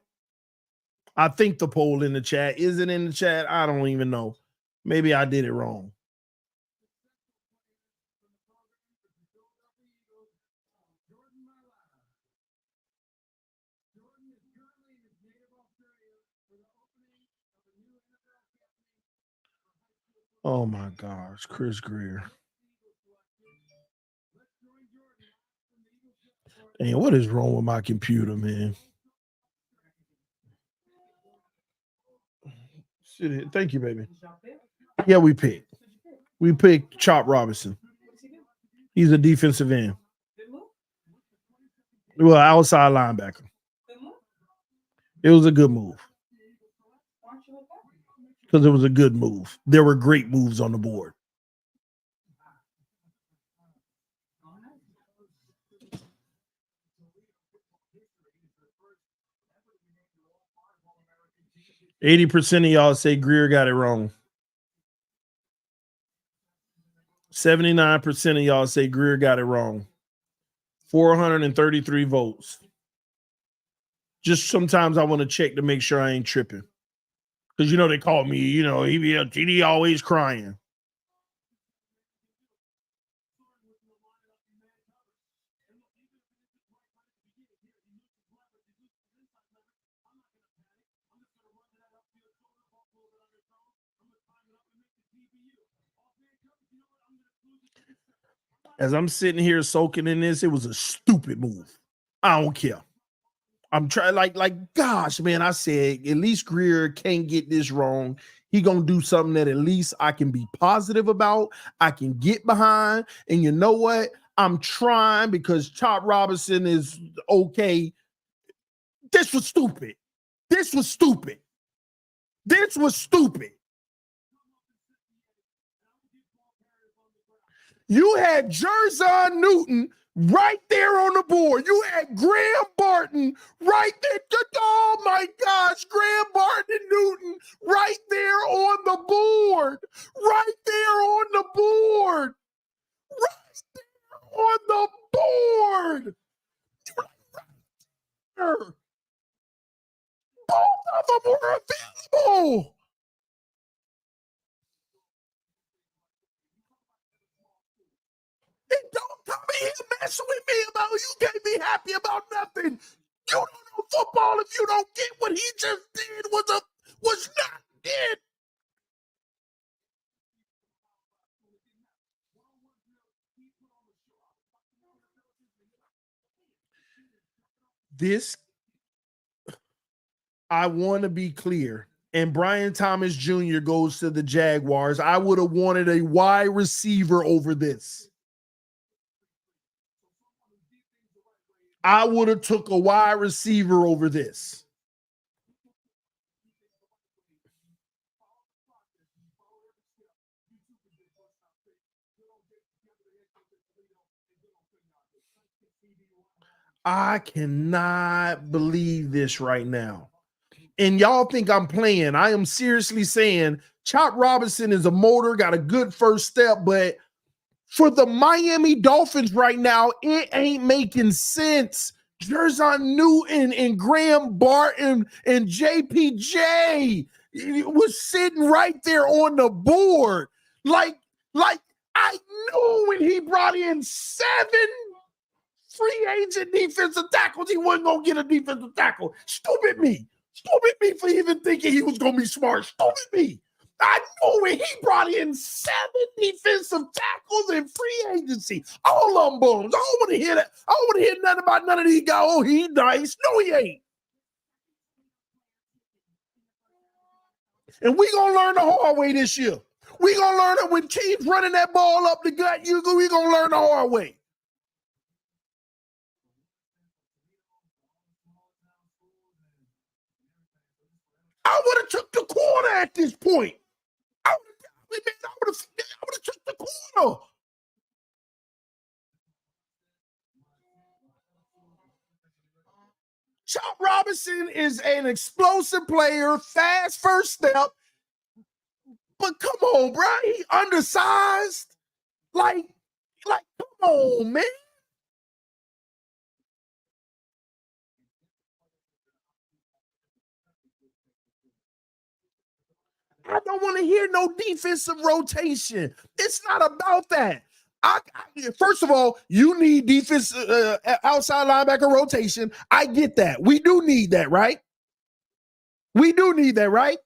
I think the poll in the chat. Is it in the chat? I don't even know. Maybe I did it wrong. Oh my gosh, Chris Greer. Damn, what is wrong with my computer, man? Thank you, baby. Yeah, we picked Chop Robinson. He's a defensive end. Well, outside linebacker. It was a good move. Because it was a good move. There were great moves on the board. %80 of y'all say Greer got it wrong. 79% of y'all say Greer got it wrong. 433 votes. Just sometimes I want to check to make sure I ain't tripping. Because, they call me, TD always crying. As I'm sitting here soaking in this, it was a stupid move. I don't care. I'm trying gosh, man, I said at least Greer can't get this wrong. He gonna do something that at least I can be positive about. I can get behind. And you know what? I'm trying because Chop Robinson is okay. This was stupid. This was stupid. This was stupid. You had Jerzon Newton right there on the board. You had Graham Barton right there. Oh my gosh, Graham Barton and Newton right there on the board. Right there on the board. Right there on the board. Both of them were available. And don't come in here messing with me about you can't be happy about nothing. You don't know football if you don't get what he just did was not it. This, I want to be clear. And Brian Thomas Jr. goes to the Jaguars. I would have wanted a wide receiver over this. I would have took a wide receiver over this. I cannot believe this right now. And y'all think I'm playing. I am seriously saying Chop Robinson is a motor, got a good first step, but for the Miami Dolphins right now, it ain't making sense. Jerzon Newton and Graham Barton and JPJ was sitting right there on the board. Like I knew when he brought in 7 free agent defensive tackles. He wasn't going to get a defensive tackle. Stupid me. Stupid me for even thinking he was going to be smart. Stupid me. I know when he brought in 7 defensive tackles in free agency. All of them bums. I don't want to hear that. I don't want to hear nothing about none of these guys. Oh, he nice. No, he ain't. And we going to learn the hard way this year. We going to learn that when teams running that ball up the gut, we going to learn the hard way. I would have took the corner at this point. I would have took the corner. Chop Robinson is an explosive player, fast first step. But come on, bro. He undersized. Like, come on, man. I don't want to hear no defensive rotation. It's not about that. First of all, you need defense outside linebacker rotation. I get that. We do need that, right? We do need that, right?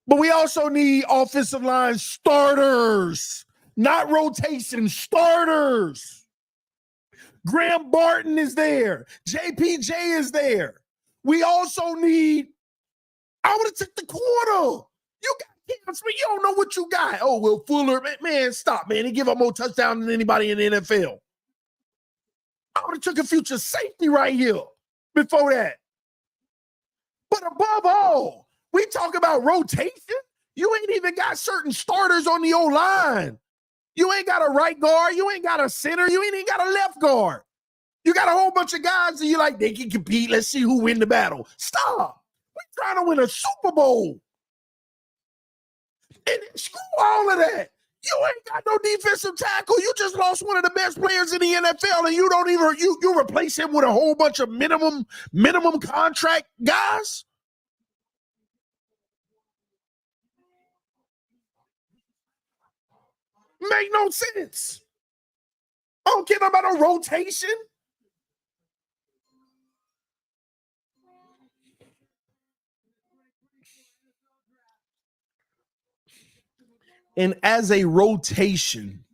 But we also need offensive line starters, not rotation, starters. Graham Barton is there. JPJ is there. We also need, I would have took the corner. You got Cam Smith. You don't know what you got. Oh, Will Fuller. Man, stop, man. He give up more touchdowns than anybody in the NFL. I would have took a future safety right here before that. But above all, we talk about rotation. You ain't even got certain starters on the O-line. You ain't got a right guard. You ain't got a center. You ain't even got a left guard. You got a whole bunch of guys that you like, they can compete. Let's see who win the battle. Stop. We're trying to win a Super Bowl. And screw all of that. You ain't got no defensive tackle. You just lost one of the best players in the NFL, and you don't even you replace him with a whole bunch of minimum contract guys. Make no sense. I don't care about a rotation. And as a rotation,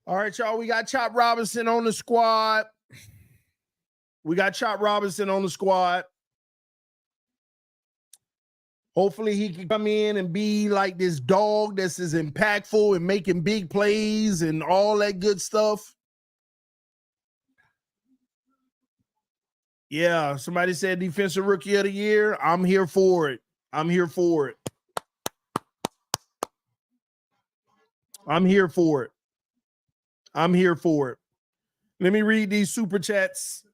all right, y'all, we got Chop Robinson on the squad. Hopefully he can come in and be like this dog that's as impactful and making big plays and all that good stuff. Yeah, somebody said defensive rookie of the year. I'm here for it. I'm here for it. Let me read these super chats.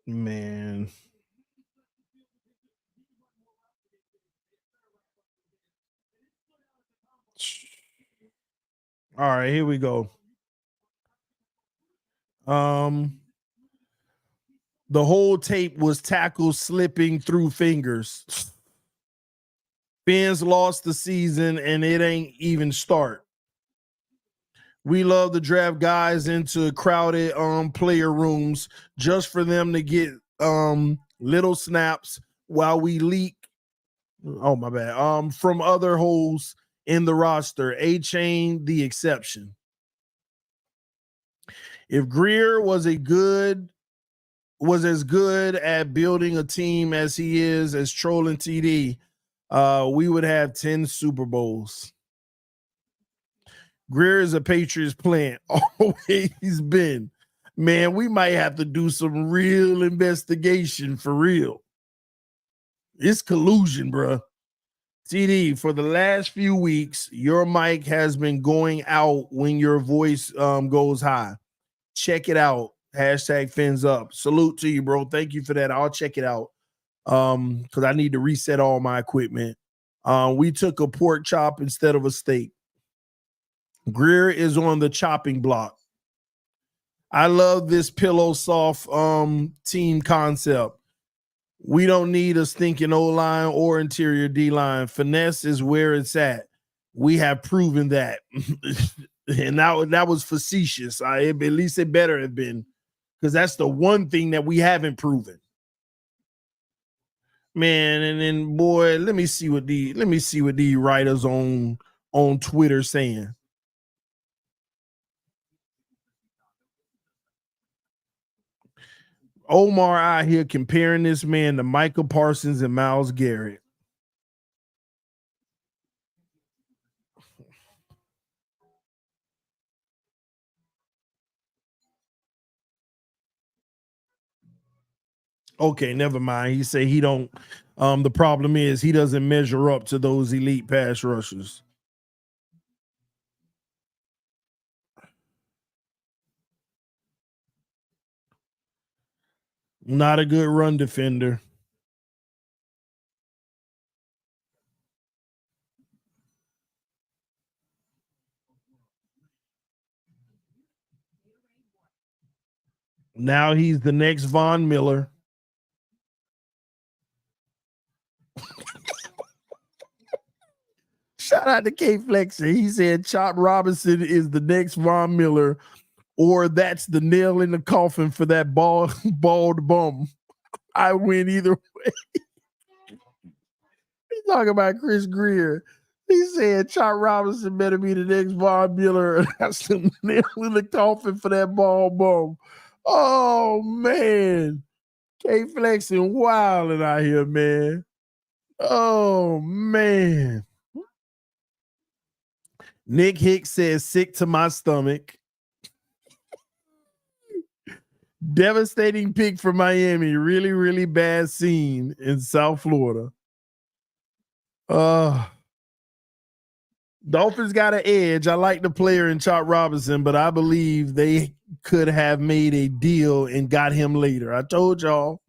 Man. All right, here we go. The whole tape was tackles slipping through fingers. Fins lost the season and it ain't even start. We love to draft guys into crowded player rooms just for them to get little snaps while we leak. Oh my bad. From other holes in the roster. A-Chain the exception. If Greer was as good at building a team as he is as trolling TD, we would have 10 Super Bowls. Greer is a Patriots plant. Always been. Man, we might have to do some real investigation for real. It's collusion, bro. TD, for the last few weeks, your mic has been going out when your voice goes high. Check it out. Hashtag fins up. Salute to you, bro. Thank you for that. I'll check it out because I need to reset all my equipment. We took a pork chop instead of a steak. Greer is on the chopping block. I love this pillow soft team concept. We don't need a stinking O-line or interior D-line. Finesse is where it's at. We have proven that. And that was facetious. At least it better have been, because that's the one thing that we haven't proven. Man, and then boy, let me see what the writers on Twitter saying. Omar out here comparing this man to Michael Parsons and Myles Garrett. Okay, never mind. He said he don't. The problem is he doesn't measure up to those elite pass rushers. Not a good run defender. Now he's the next Von Miller. Shout out to K Flexer. He said Chop Robinson is the next Von Miller, or that's the nail in the coffin for that bald bum. I win either way. He's talking about Chris Greer. He said Chop Robinson better be the next Von Miller. That's the nail in the coffin for that bald bum. Oh, man. K Flexing wilding out here, man. Oh, man. Nick Hicks says sick to my stomach. Devastating pick for Miami. Really, really bad scene in South Florida. Dolphins got an edge. I like the player in Chop Robinson, but I believe they could have made a deal and got him later. I told y'all.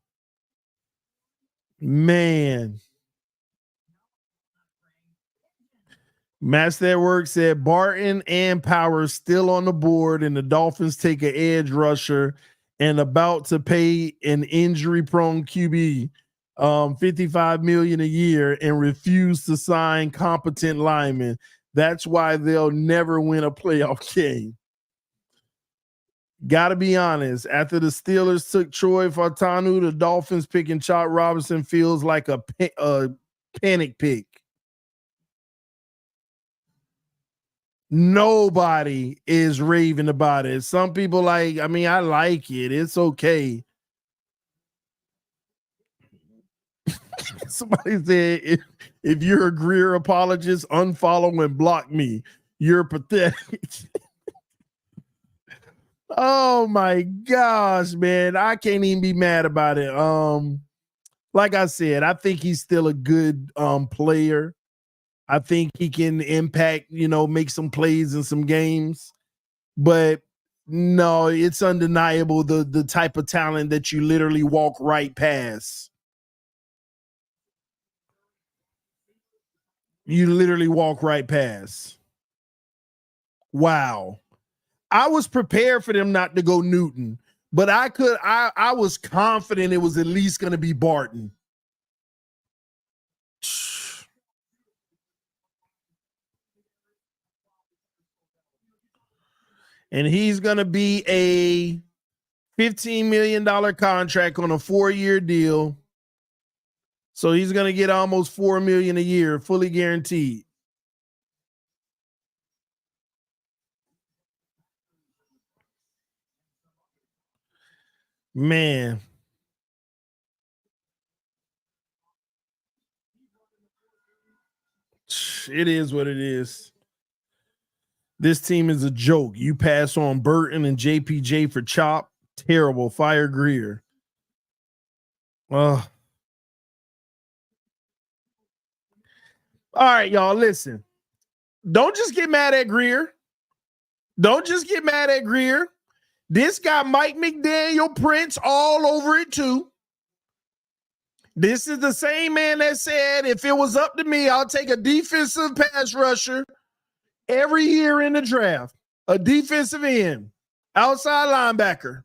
Man. Master at Work said Barton and Powers still on the board, and the Dolphins take an edge rusher and about to pay an injury-prone QB $55 million a year and refuse to sign competent linemen. That's why they'll never win a playoff game. Got to be honest. After the Steelers took Troy Fautanu, the Dolphins picking Chop Robinson feels like a panic pick. Nobody is raving about it. Some people I like it. It's okay. Somebody said, if you're a Greer apologist, unfollow and block me. You're pathetic. Oh my gosh, man. I can't even be mad about it. Like I said, I think he's still a good player. I think he can impact, make some plays in some games. But no, it's undeniable the type of talent that you literally walk right past. You literally walk right past. Wow. I was prepared for them not to go Newton, but I was confident it was at least going to be Barton. And he's going to be a $15 million contract on a 4-year deal. So he's going to get almost $4 million a year, fully guaranteed. Man. It is what it is. This team is a joke. You pass on Burton and JPJ for Chop. Terrible. Fire Greer. All right, y'all, listen. Don't just get mad at Greer. Don't just get mad at Greer. This got Mike McDaniel prints all over it, too. This is the same man that said, if it was up to me, I'll take a defensive pass rusher every year in the draft, a defensive end, outside linebacker.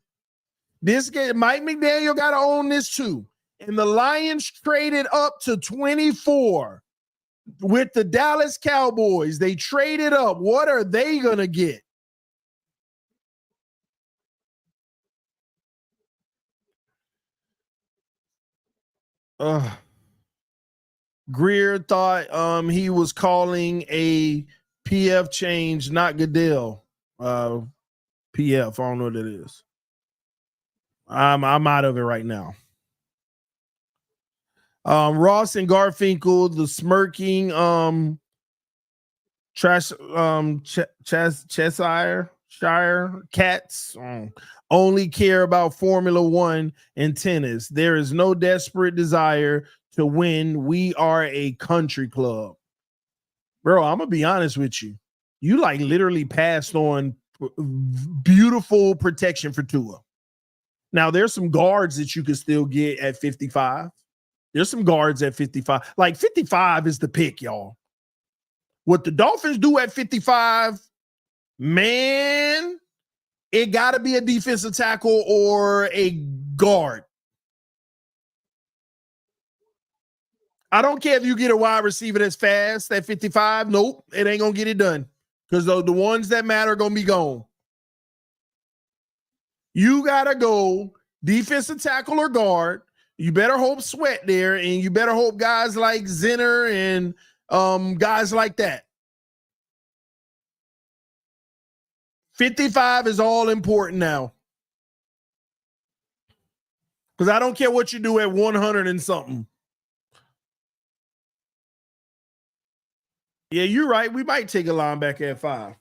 This guy, Mike McDaniel, got to own this too. And the Lions traded up to 24 with the Dallas Cowboys. They traded up. What are they going to get? Greer thought he was calling a PF change, not Goodell. PF, I don't know what it is. I'm out of it right now. Ross and Garfinkel, the smirking Cheshire cats only care about Formula One and tennis. There is no desperate desire to win. We are a country club. Bro, I'm going to be honest with you. You like literally passed on beautiful protection for Tua. Now, there's some guards that you can still get at 55. There's some guards at 55. Like 55 is the pick, y'all. What the Dolphins do at 55, man, it got to be a defensive tackle or a guard. I don't care if you get a wide receiver that's fast at 55. Nope, it ain't going to get it done because the ones that matter are going to be gone. You got to go defensive tackle or guard. You better hope Sweat there, and you better hope guys like Zinner and guys like that. 55 is all important now. Because I don't care what you do at 100 and something. Yeah, you're right. We might take a linebacker at 5.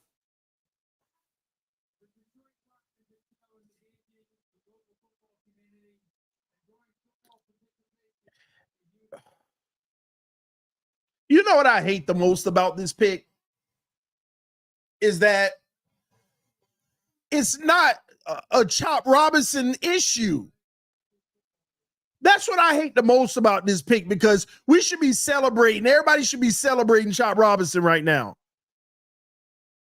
You know what I hate the most about this pick? Is that it's not a Chop Robinson issue. That's what I hate the most about this pick because we should be celebrating. Everybody should be celebrating Chop Robinson right now.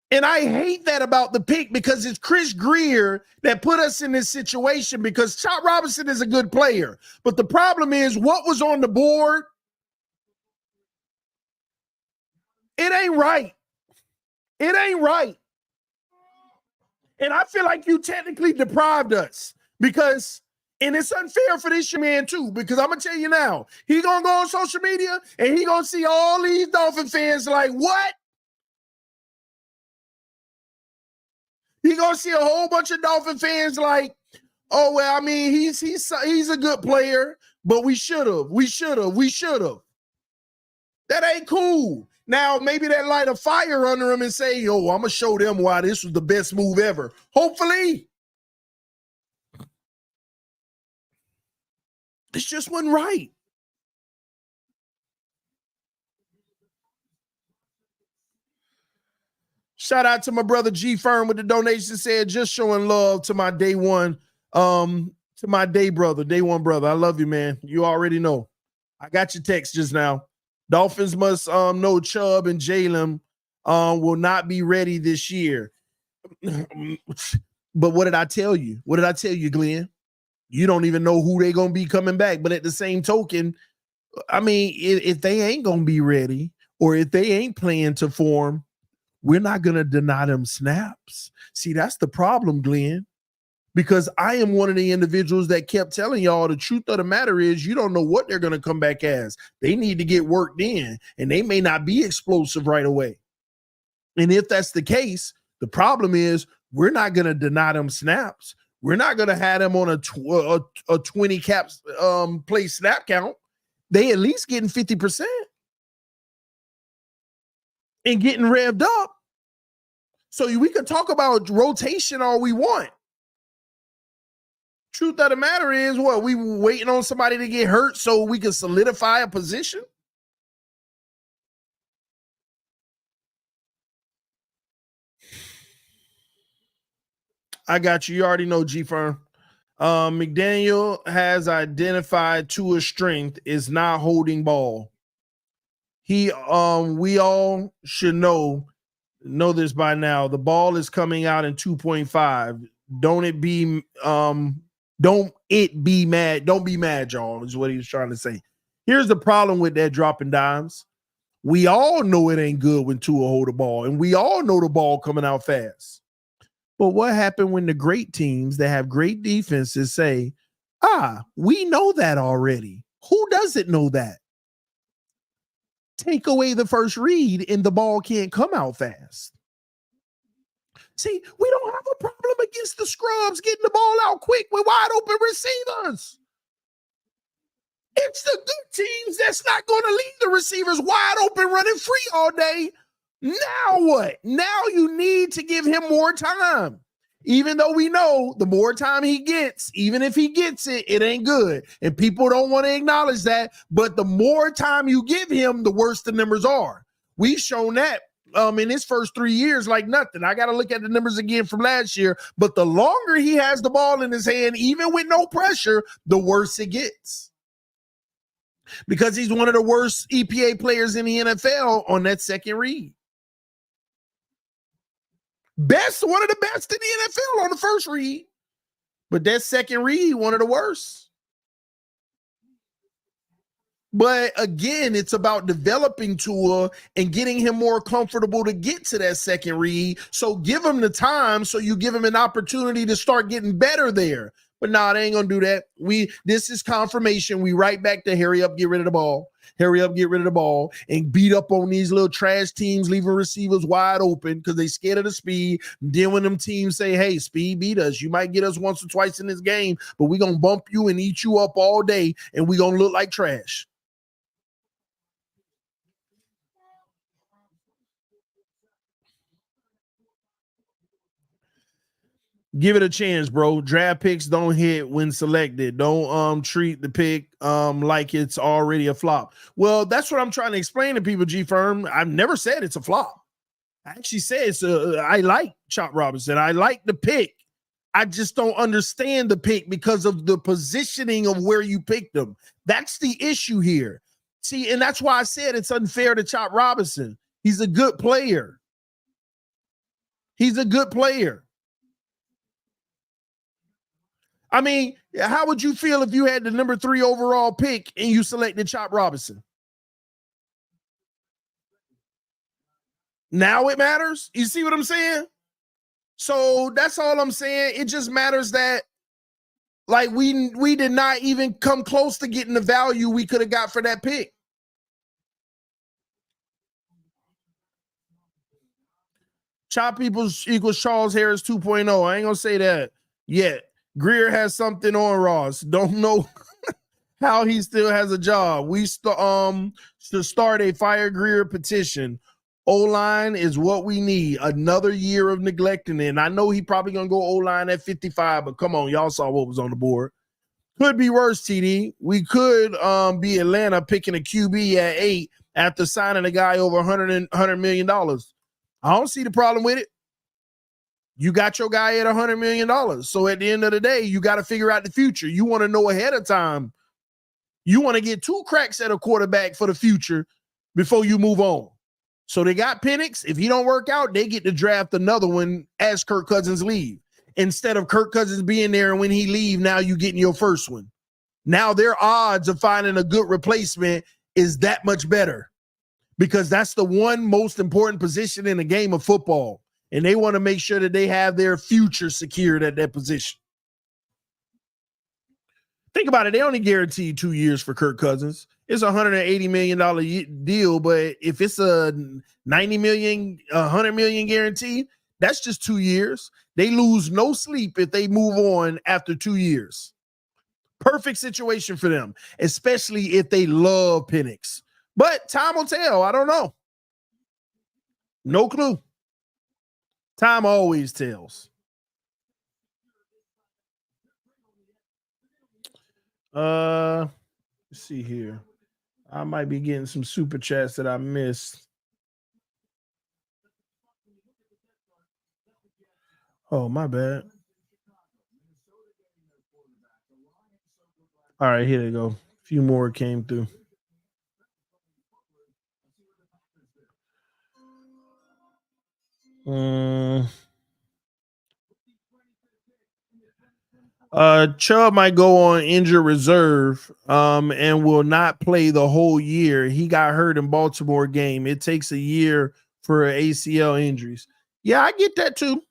And I hate that about the pick because it's Chris Greer that put us in this situation because Chop Robinson is a good player. But the problem is what was on the board, it ain't right. It ain't right. And I feel like you technically deprived us because, and it's unfair for this man too, because I'm going to tell you now, he going to go on social media and he going to see all these Dolphin fans like, what? He going to see a whole bunch of Dolphin fans like, oh, well, I mean, he's a good player, but we should have. That ain't cool. Now, maybe that light a fire under him and say, yo, I'm going to show them why this was the best move ever. Hopefully. This just wasn't right. Shout out to my brother G Firm with the donation, said just showing love to my day one, to my day one brother. I love you, man. You already know. I got your text just now. Dolphins must know Chubb and Jalen will not be ready this year. But what did I tell you? What did I tell you, Glenn? You don't even know who they're going to be coming back. But at the same token, I mean, if they ain't going to be ready or if they ain't playing to form, we're not going to deny them snaps. See, that's the problem, Glenn, because I am one of the individuals that kept telling y'all the truth of the matter is you don't know what they're going to come back as. They need to get worked in, and they may not be explosive right away. And if that's the case, the problem is we're not going to deny them snaps. We're not going to have them on a 20 caps play snap count. They at least getting 50% and getting revved up. So we can talk about rotation all we want. Truth of the matter is, what, we waiting on somebody to get hurt so we can solidify a position? I got you. You already know, G-Firm. McDaniel has identified Tua's strength is not holding ball. We all should know this by now. The ball is coming out in 2.5. Don't be mad, y'all, is what he was trying to say. Here's the problem with that dropping dimes. We all know it ain't good when Tua hold the ball, and we all know the ball coming out fast. But what happened when the great teams that have great defenses say, we know that already? Who doesn't know that? Take away the first read and the ball can't come out fast. See, we don't have a problem against the scrubs getting the ball out quick with wide open receivers. It's the good teams that's not going to leave the receivers wide open running free all day. Now what? Now you need to give him more time. Even though we know the more time he gets, even if he gets it, it ain't good. And people don't want to acknowledge that. But the more time you give him, the worse the numbers are. We've shown that in his first 3 years like nothing. I got to look at the numbers again from last year. But the longer he has the ball in his hand, even with no pressure, the worse it gets. Because he's one of the worst EPA players in the NFL on that second read. One of the best in the NFL on the first read. But that second read, one of the worst. But again, it's about developing Tua and getting him more comfortable to get to that second read. So give him the time so you give him an opportunity to start getting better there. But nah, they ain't gonna do that. This is confirmation. We right back to hurry up, get rid of the ball. Hurry up, get rid of the ball, and beat up on these little trash teams, leaving receivers wide open because they scared of the speed. Then when them teams say, hey, speed beat us, you might get us once or twice in this game, but we're going to bump you and eat you up all day, and we're going to look like trash. Give it a chance, bro. Draft picks don't hit when selected. Don't treat the pick like it's already a flop. Well, that's what I'm trying to explain to people, G-Firm. I've never said it's a flop. I actually said I like Chop Robinson. I like the pick. I just don't understand the pick because of the positioning of where you picked them. That's the issue here. See, and that's why I said it's unfair to Chop Robinson. He's a good player. He's a good player. I mean, how would you feel if you had the number 3 overall pick and you selected Chop Robinson? Now it matters. You see what I'm saying? So that's all I'm saying. It just matters that, like, we did not even come close to getting the value we could have got for that pick. Chop equals Charles Harris 2.0. I ain't gonna say that yet. Greer has something on Ross. Don't know how he still has a job. We should start a fire Greer petition. O-line is what we need. Another year of neglecting it. And I know he probably going to go O-line at 55, but come on, y'all saw what was on the board. Could be worse, TD. We could be Atlanta picking a QB at 8 after signing a guy over $100 million. I don't see the problem with it. You got your guy at $100 million. So at the end of the day, you got to figure out the future. You want to know ahead of time. You want to get 2 cracks at a quarterback for the future before you move on. So they got Penix. If he don't work out, they get to draft another one as Kirk Cousins leave. Instead of Kirk Cousins being there and when he leave, now you getting your first one. Now their odds of finding a good replacement is that much better. because that's the one most important position in the game of football. And they want to make sure that they have their future secured at that position. Think about it. They only guarantee 2 years for Kirk Cousins. It's a $180 million deal, but if it's a $90 million, $100 million guarantee, that's just 2 years. They lose no sleep if they move on after 2 years. Perfect situation for them, especially if they love Penix. But time will tell. I don't know. No clue. Time always tells. Let's see here. I might be getting some super chats that I missed. Oh, my bad. All right, here they go. A few more came through. Chubb might go on injured reserve and will not play the whole year. He got hurt in Baltimore game. It takes a year for ACL injuries. Yeah, I get that too.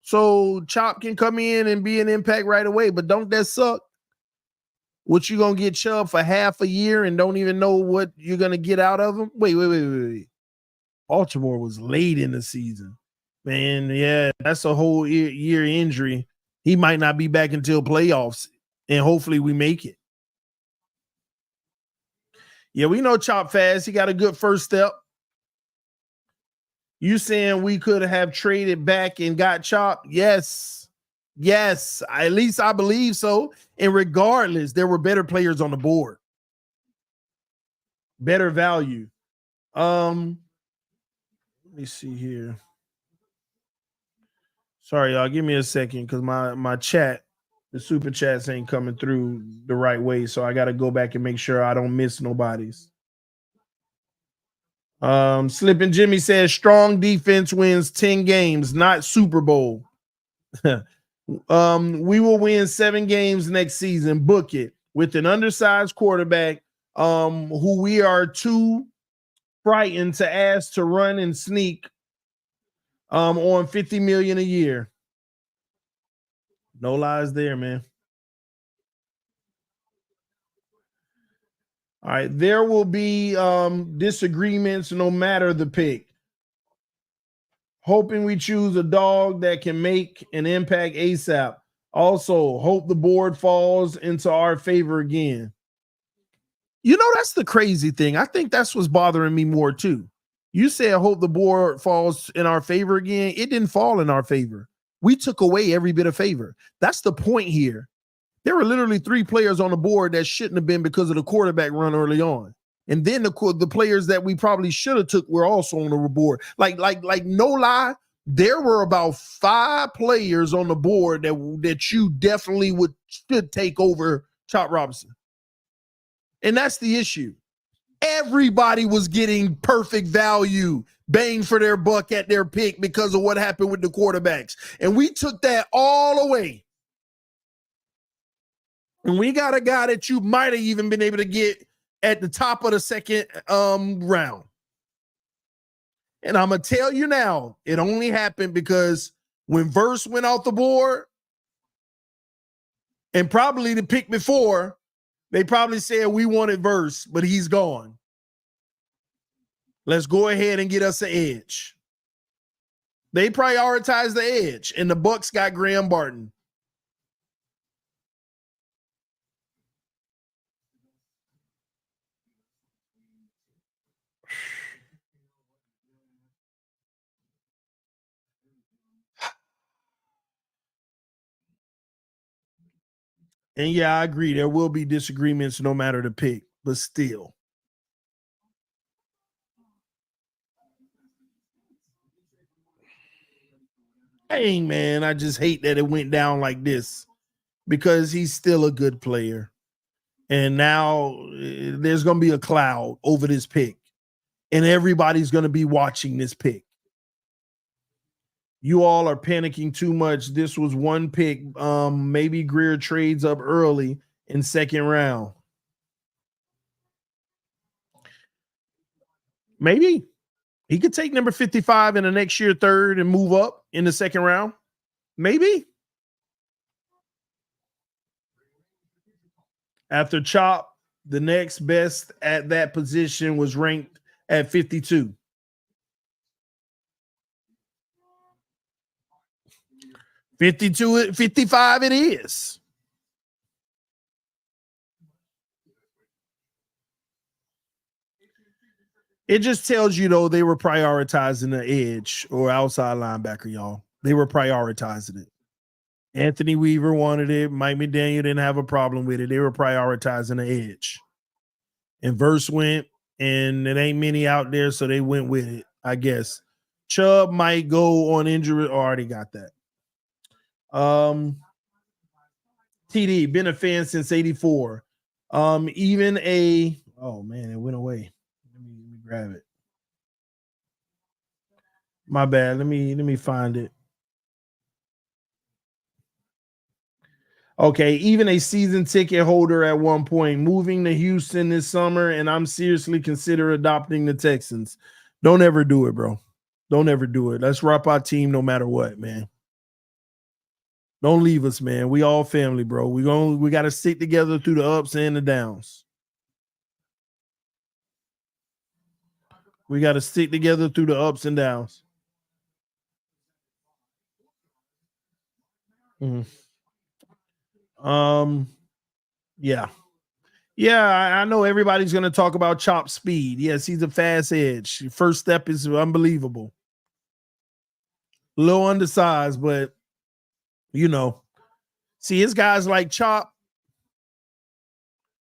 So Chop can come in and be an impact right away, but don't that suck? What, you gonna get Chubb for half a year and don't even know what you're gonna get out of him? Wait. Baltimore was late in the season. Man, yeah, that's a whole year injury. He might not be back until playoffs, and hopefully we make it. Yeah, we know Chop fast. He got a good first step. You saying we could have traded back and got Chop? Yes. At least I believe so. And regardless, there were better players on the board. Better value. Let me see here. Sorry, y'all. Give me a second because my chat, the super chats ain't coming through the right way. So I got to go back and make sure I don't miss nobody's. Slippin' Jimmy says strong defense wins 10 games, not Super Bowl. We will win 7 games next season. Book it with an undersized quarterback who we are too frightened to ask to run and sneak on $50 million a year. No lies there, man. All right, there will be disagreements no matter the pick. Hoping we choose a dog that can make an impact ASAP. Also, hope the board falls into our favor again. You know, that's the crazy thing. I think that's what's bothering me more too. You said hope the board falls in our favor again. It didn't fall in our favor. We took away every bit of favor. That's the point here. There were literally 3 players on the board that shouldn't have been because of the quarterback run early on. And then the players that we probably should have took were also on the board. Like no lie, there were about 5 players on the board that you definitely should take over Chop Robinson. And that's the issue. Everybody was getting perfect value, bang for their buck at their pick because of what happened with the quarterbacks. And we took that all away. And we got a guy that you might have even been able to get at the top of the second round. And I'm going to tell you now, it only happened because when Verse went off the board, and probably the pick before, they probably said we wanted Verse, but he's gone. Let's go ahead and get us an edge. They prioritized the edge, and the Bucs got Graham Barton. And yeah, I agree. There will be disagreements no matter the pick, but still. Dang, man, I just hate that it went down like this because he's still a good player. And now there's going to be a cloud over this pick. And everybody's going to be watching this pick. You all are panicking too much. This was one pick. Maybe Greer trades up early in second round. Maybe he could take number 55 in the next year, third, and move up in the second round. Maybe. After Chop, the next best at that position was ranked at 52. $52, $55 it is. It just tells you, though, they were prioritizing the edge or outside linebacker, y'all. They were prioritizing it. Anthony Weaver wanted it. Mike McDaniel didn't have a problem with it. They were prioritizing the edge. And Verse went, and it ain't many out there, so they went with it, I guess. Chubb might go on injury. Already got that. TD, been a fan since 84. Even a, oh man, it went away. Let me grab it. My bad. Let me find it. Okay, even a season ticket holder at one point, moving to Houston this summer, and I'm seriously consider adopting the Texans. Don't ever do it, bro. Don't ever do it. Let's rock our team no matter what, man. Don't leave us, man. We all family, bro. We got to stick together through the ups and the downs. We got to stick together through the ups and downs. Yeah. I know everybody's going to talk about Chop speed. Yes, he's a fast edge. First step is unbelievable. A little undersized, but you know, see, his guys like Chop.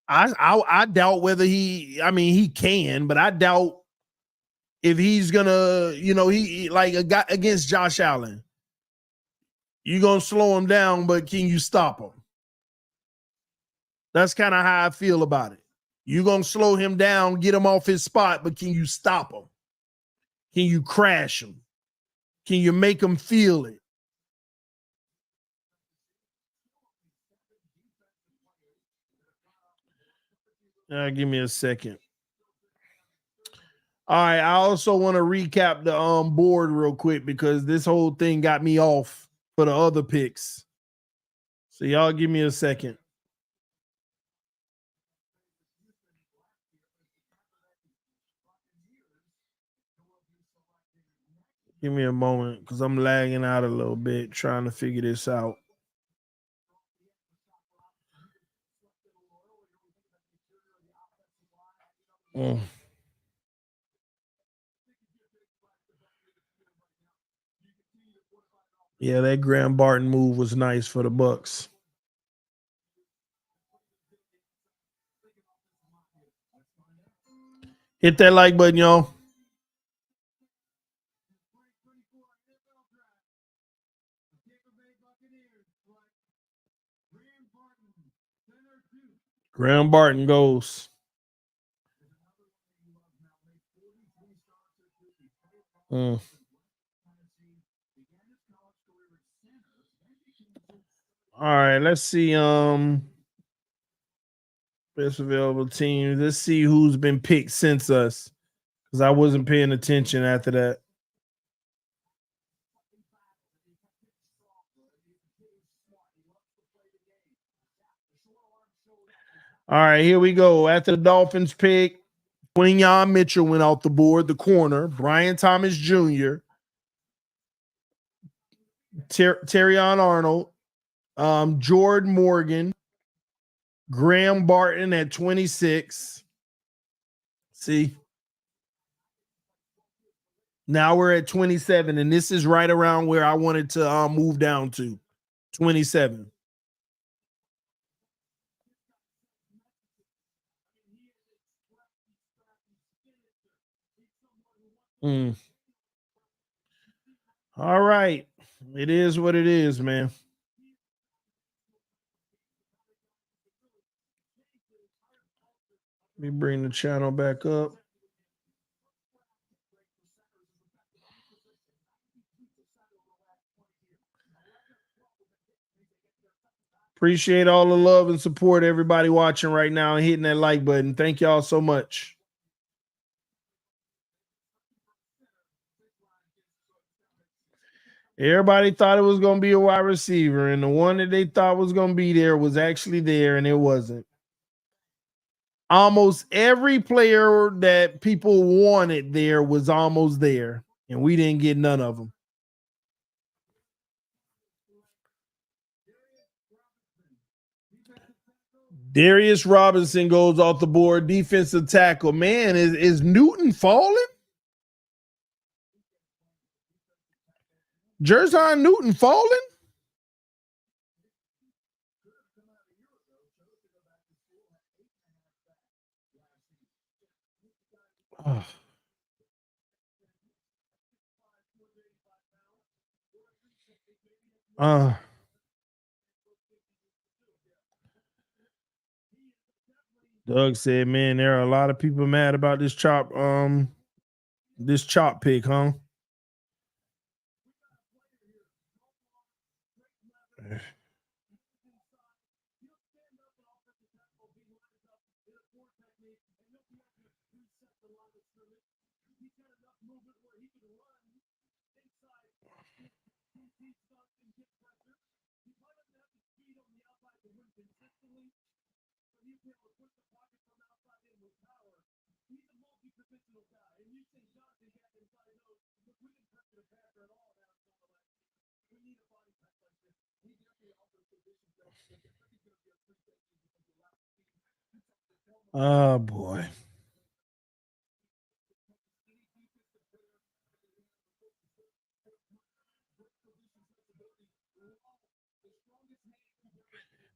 I doubt whether he can, but I doubt if he's gonna, he like a guy against Josh Allen. You're gonna slow him down, but can you stop him? That's kind of how I feel about it. You're gonna slow him down, get him off his spot, but can you stop him? Can you crash him? Can you make him feel it? Give me a second. All right, I also want to recap the board real quick because this whole thing got me off for the other picks. So y'all give me a second. Give me a moment because I'm lagging out a little bit trying to figure this out. Yeah, that Graham Barton move was nice for the Bucks. Hit that like button, y'all. Graham Barton goes. All right, let's see. Best available teams. Let's see who's been picked since us, because I wasn't paying attention after that. All right, here we go. After the Dolphins pick, Quinyon Mitchell went off the board, the corner. Brian Thomas Jr., Terrion Arnold, Jordan Morgan, Graham Barton at 26. See? Now we're at 27, and this is right around where I wanted to move down to 27. All right. It is what it is, man. Let me bring the channel back up. Appreciate all the love and support, everybody watching right now and hitting that like button. Thank y'all so much. Everybody thought it was going to be a wide receiver, and the one that they thought was going to be there was actually there, and it wasn't. Almost every player that people wanted there was almost there, and we didn't get none of them. Darius Robinson goes off the board, defensive tackle. Man, is Newton falling? Jer'Zhan Newton falling? Oh. Doug said, man, there are a lot of people mad about this chop pick, huh? Oh boy.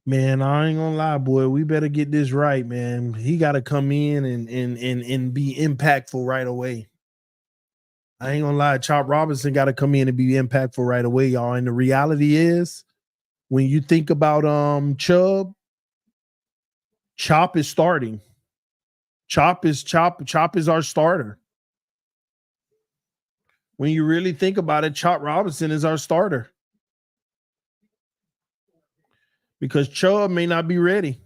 Man, I ain't gonna lie, boy. We better get this right, man. He got to come in and be impactful right away. I ain't gonna lie, Chop Robinson got to come in and be impactful right away, y'all. And the reality is, when you think about Chubb, Chop is starting. Chop is our starter. When you really think about it, Chop Robinson is our starter. Because Chubb may not be ready.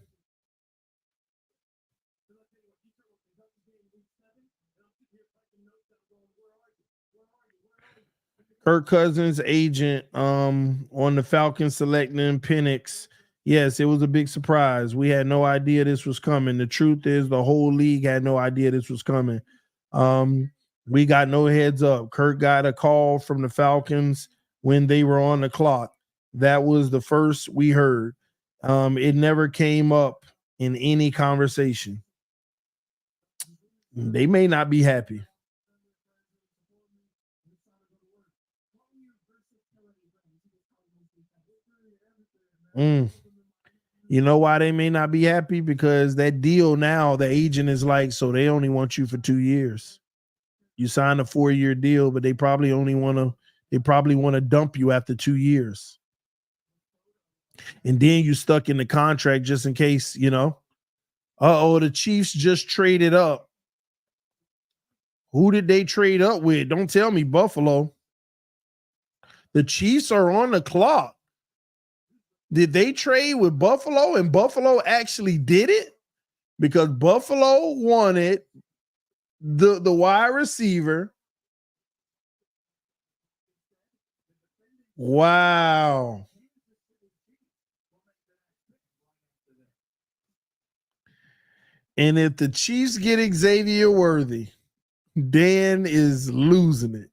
Kirk Cousins' agent on the Falcons selecting Penix. Yes, it was a big surprise. We had no idea this was coming. The truth is the whole league had no idea this was coming. We got no heads up. Kirk got a call from the Falcons when they were on the clock. That was the first we heard. It never came up in any conversation. They may not be happy. You know why they may not be happy? Because that deal now, the agent is like, so they only want you for 2 years. You signed a 4-year deal, but they probably want to dump you after 2 years. And then you stuck in the contract just in case, the Chiefs just traded up. Who did they trade up with? Don't tell me Buffalo. The Chiefs are on the clock. Did they trade with Buffalo and Buffalo actually did it? Because Buffalo wanted the wide receiver. Wow. And if the Chiefs get Xavier Worthy, Dan is losing it.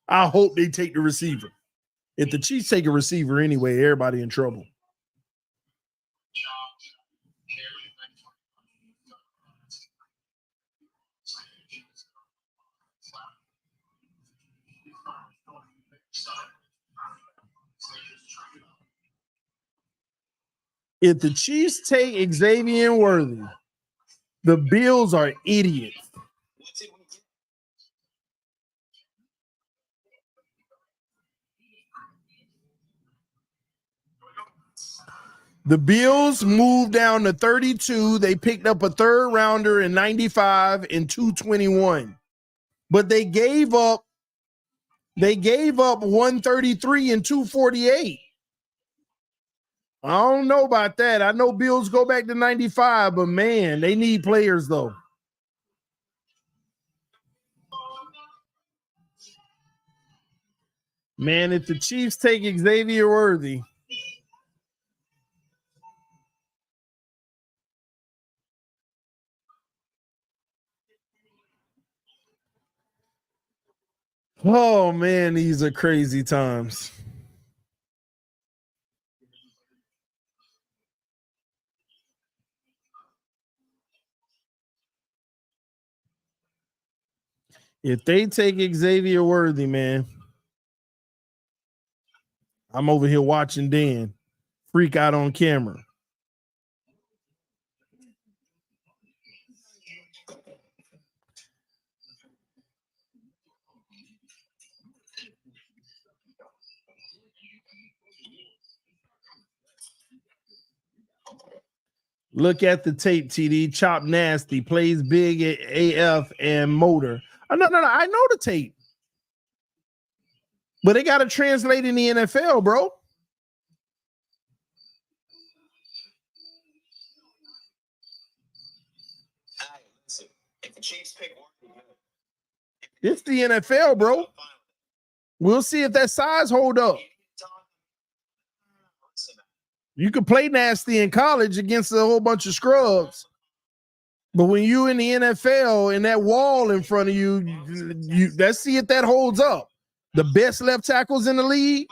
I hope they take the receiver. If the Chiefs take a receiver anyway, everybody in trouble. If the Chiefs take Xavier Worthy, the Bills are idiots. The Bills moved down to 32. They picked up a third rounder in 95 and 221. But they gave up They gave up 133 and 248. I don't know about that. I know Bills go back to 95, but man, they need players though. Man, if the Chiefs take Xavier Worthy, oh man, these are crazy times. If they take Xavier Worthy, man, I'm over here watching Dan freak out on camera. Look at the tape, TD. Chop nasty, plays big at AF and motor. No. I know the tape. But they got to translate in the NFL, bro. If the Chiefs pick It's the NFL, bro. We'll see if that size hold up. You could play nasty in college against a whole bunch of scrubs. But when you in the NFL and that wall in front of you, let's see if that holds up. The best left tackles in the league.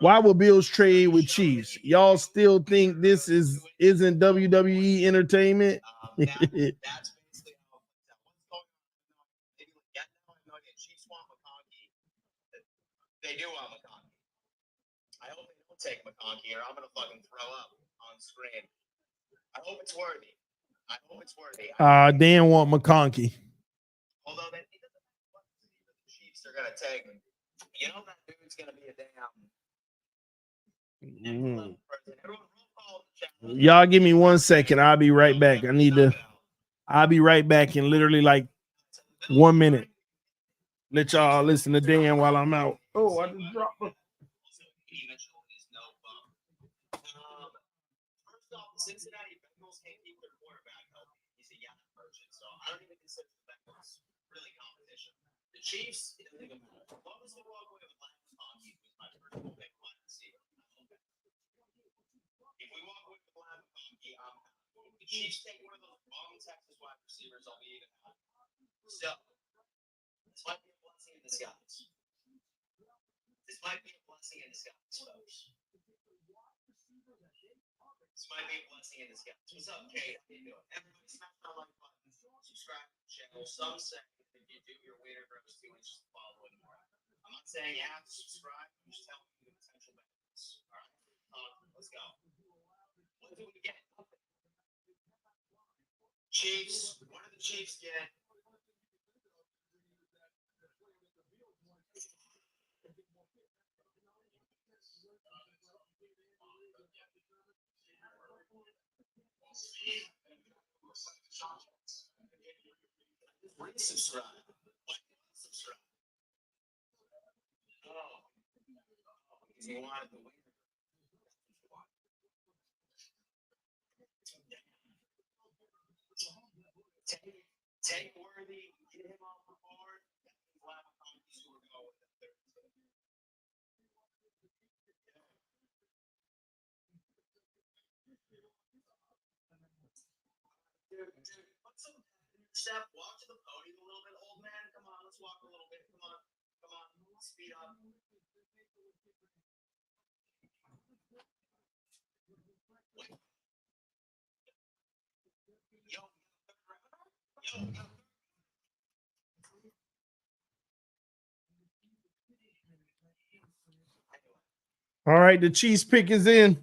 Why will Bills trade with Chiefs? Y'all still think this isn't WWE entertainment? They do want McCarthy. I hope they don't take McCarthy or I'm going to fucking throw up on screen. I hope it's worthy. Dan want McConkey. Although the Chiefs are going to take him. You know that dude's going to be a damn. Y'all give me 1 second. I'll be right back. I'll be right back in literally like 1 minute. Let y'all listen to Dan while I'm out. Oh, I just dropped it. First off, the Cincinnati Bengals can't keep their quarterback healthy. He's a young merchant, so I don't even consider the Bengals really competition. The Chiefs, think about it. What was the walk away with Lance Conky, who's my first pick wide receiver? If we walk away with Lance Conky, if the Chiefs take one of those bum Texas wide receivers, I'll be even happy. So, this might be a blessing in disguise. This might be a blessing in disguise, folks. This might be a blessing in disguise. What's up, Kate? How you doing? Everybody smash that like button. Subscribe to the channel. Some say if you do, your waiter grows 2 inches to follow anymore. I'm not saying you have to subscribe. I'm just telling you the potential benefits. All right? Let's go. What do we get? Chiefs. What do the Chiefs get? Subscribe. Subscribe. Oh. You wanted the winner. Take Worthy, get him off the board. We'll have a conversation. We're going with the third. Dude, put some step, walk to the podium a little bit, old man. Come on, let's walk a little bit. Come on, speed up. Yo. All right, the Chiefs pick is in.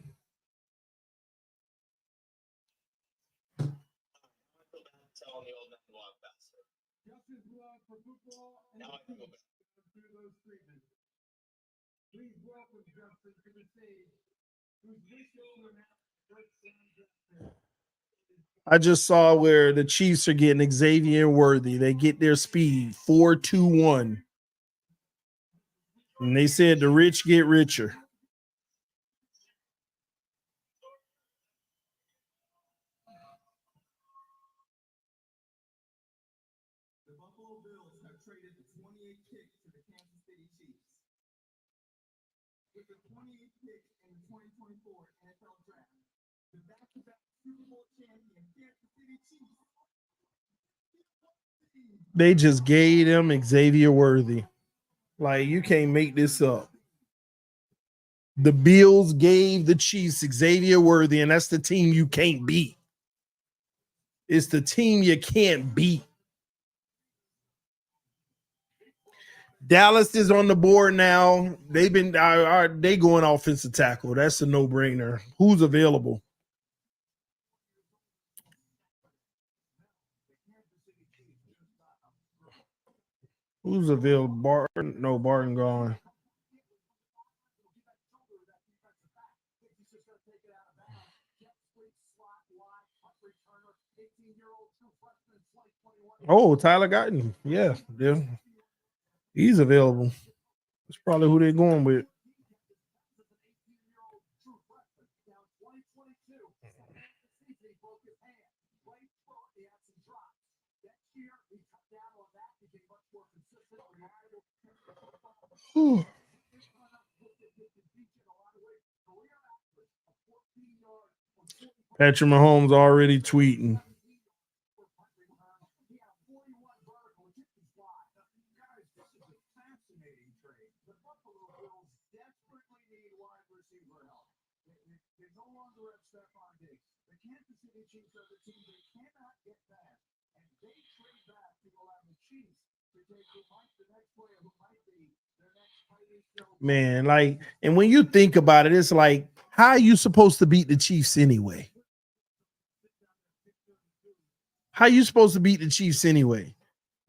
Please welcome Justin to the stage, whose mission will have great sound. I just saw where the Chiefs are getting Xavier Worthy. They get their speed 4.21. And they said the rich get richer. The Buffalo Bills have traded the 28th pick to the Kansas City Chiefs. With the 28th pick in the 2024 NFL Draft, the back-to-back Super Bowl champion Kansas City Chiefs. They just gave them Xavier Worthy. Like, you can't make this up. The Bills gave the Chiefs Xavier Worthy, and that's the team you can't beat. It's the team you can't beat. Dallas is on the board now. They've been they going offensive tackle. That's a no-brainer. Who's available? Who's available? Barton? No, Barton gone. Oh, Tyler Guyton. Yeah, he's available. That's probably who they're going with. Whew. Patrick Mahomes already tweeting. Man, like, and when you think about it, it's like, how are you supposed to beat the Chiefs anyway? How are you supposed to beat the Chiefs anyway?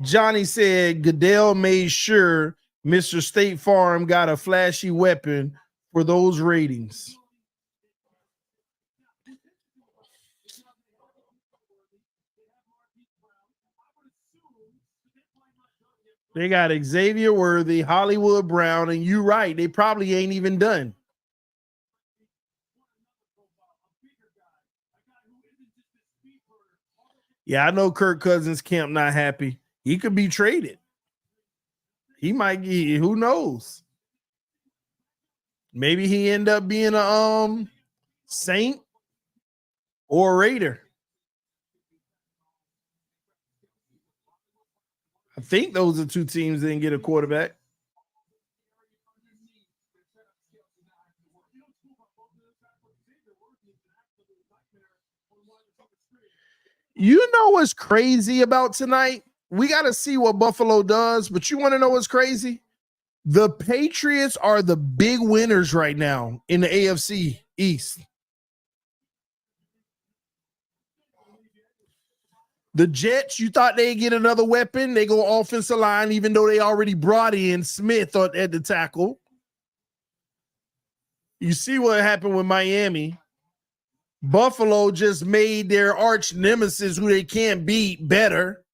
Johnny said Goodell made sure Mr. State Farm got a flashy weapon for those ratings. They got Xavier Worthy, Hollywood Brown, and you right, they probably ain't even done. Yeah, I know Kirk Cousins camp not happy. He could be traded. He might get, who knows? Maybe he end up being a Saint or a Raider. I think those are two teams that didn't get a quarterback. You know what's crazy about tonight? We got to see what Buffalo does, but you want to know what's crazy? The Patriots are the big winners right now in the AFC East. The Jets, you thought they'd get another weapon. They go offensive line, even though they already brought in Smith at the tackle. You see what happened with Miami. Buffalo just made their arch nemesis, who they can't beat, better.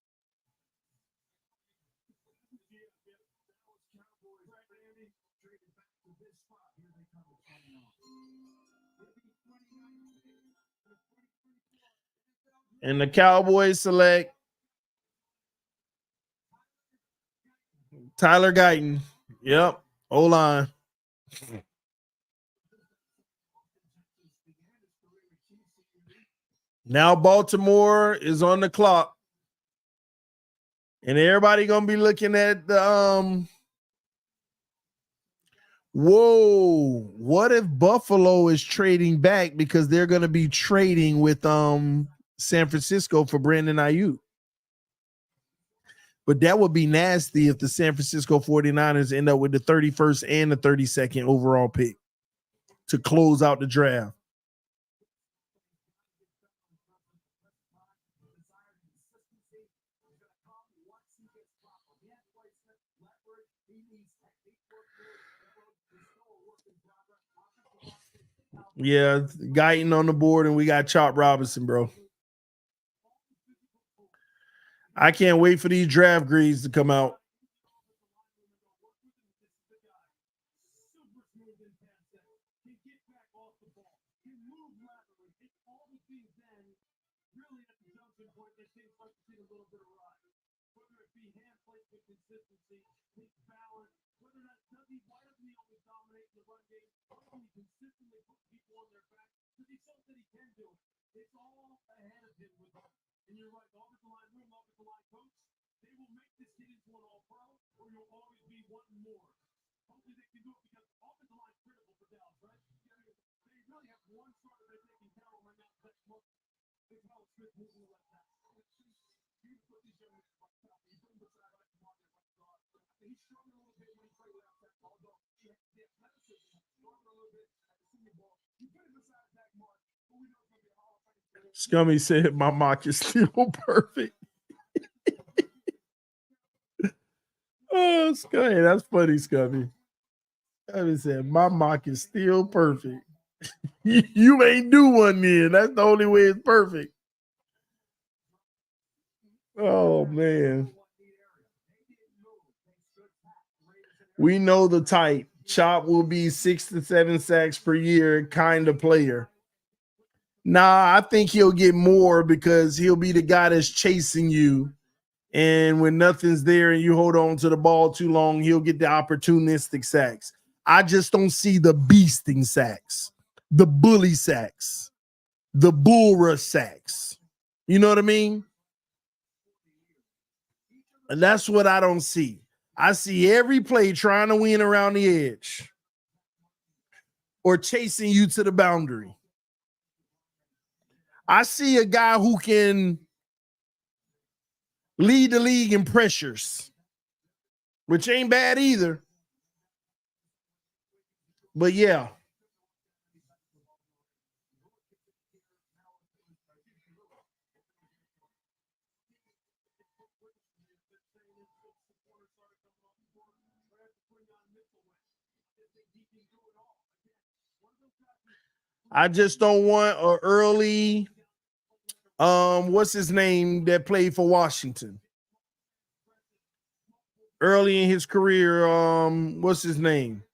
And the Cowboys select Tyler Guyton. Yep. O-line. Now Baltimore is on the clock. And everybody going to be looking at the whoa, what if Buffalo is trading back because they're going to be trading with San Francisco for Brandon Ayuk? But that would be nasty if the San Francisco 49ers end up with the 31st and the 32nd overall pick to close out the draft. Yeah, Guyton on the board, and we got Chop Robinson, bro. I can't wait for these draft grades to come out. Scummy said my mock is still perfect. Oh, Scummy, that's funny, Scummy. Scummy said my mock is still perfect. You ain't do one then. That's the only way it's perfect. Oh man. We know the type. Chop will be 6 to 7 sacks per year kind of player. Nah, I think he'll get more because he'll be the guy that's chasing you. And when nothing's there and you hold on to the ball too long, he'll get the opportunistic sacks. I just don't see the beasting sacks, the bully sacks, the bull rush sacks. You know what I mean? And that's what I don't see. I see every play trying to win around the edge or chasing you to the boundary. I see a guy who can lead the league in pressures, which ain't bad either. But yeah. I just don't want an early, what's his name that played for Washington? Early in his career, what's his name?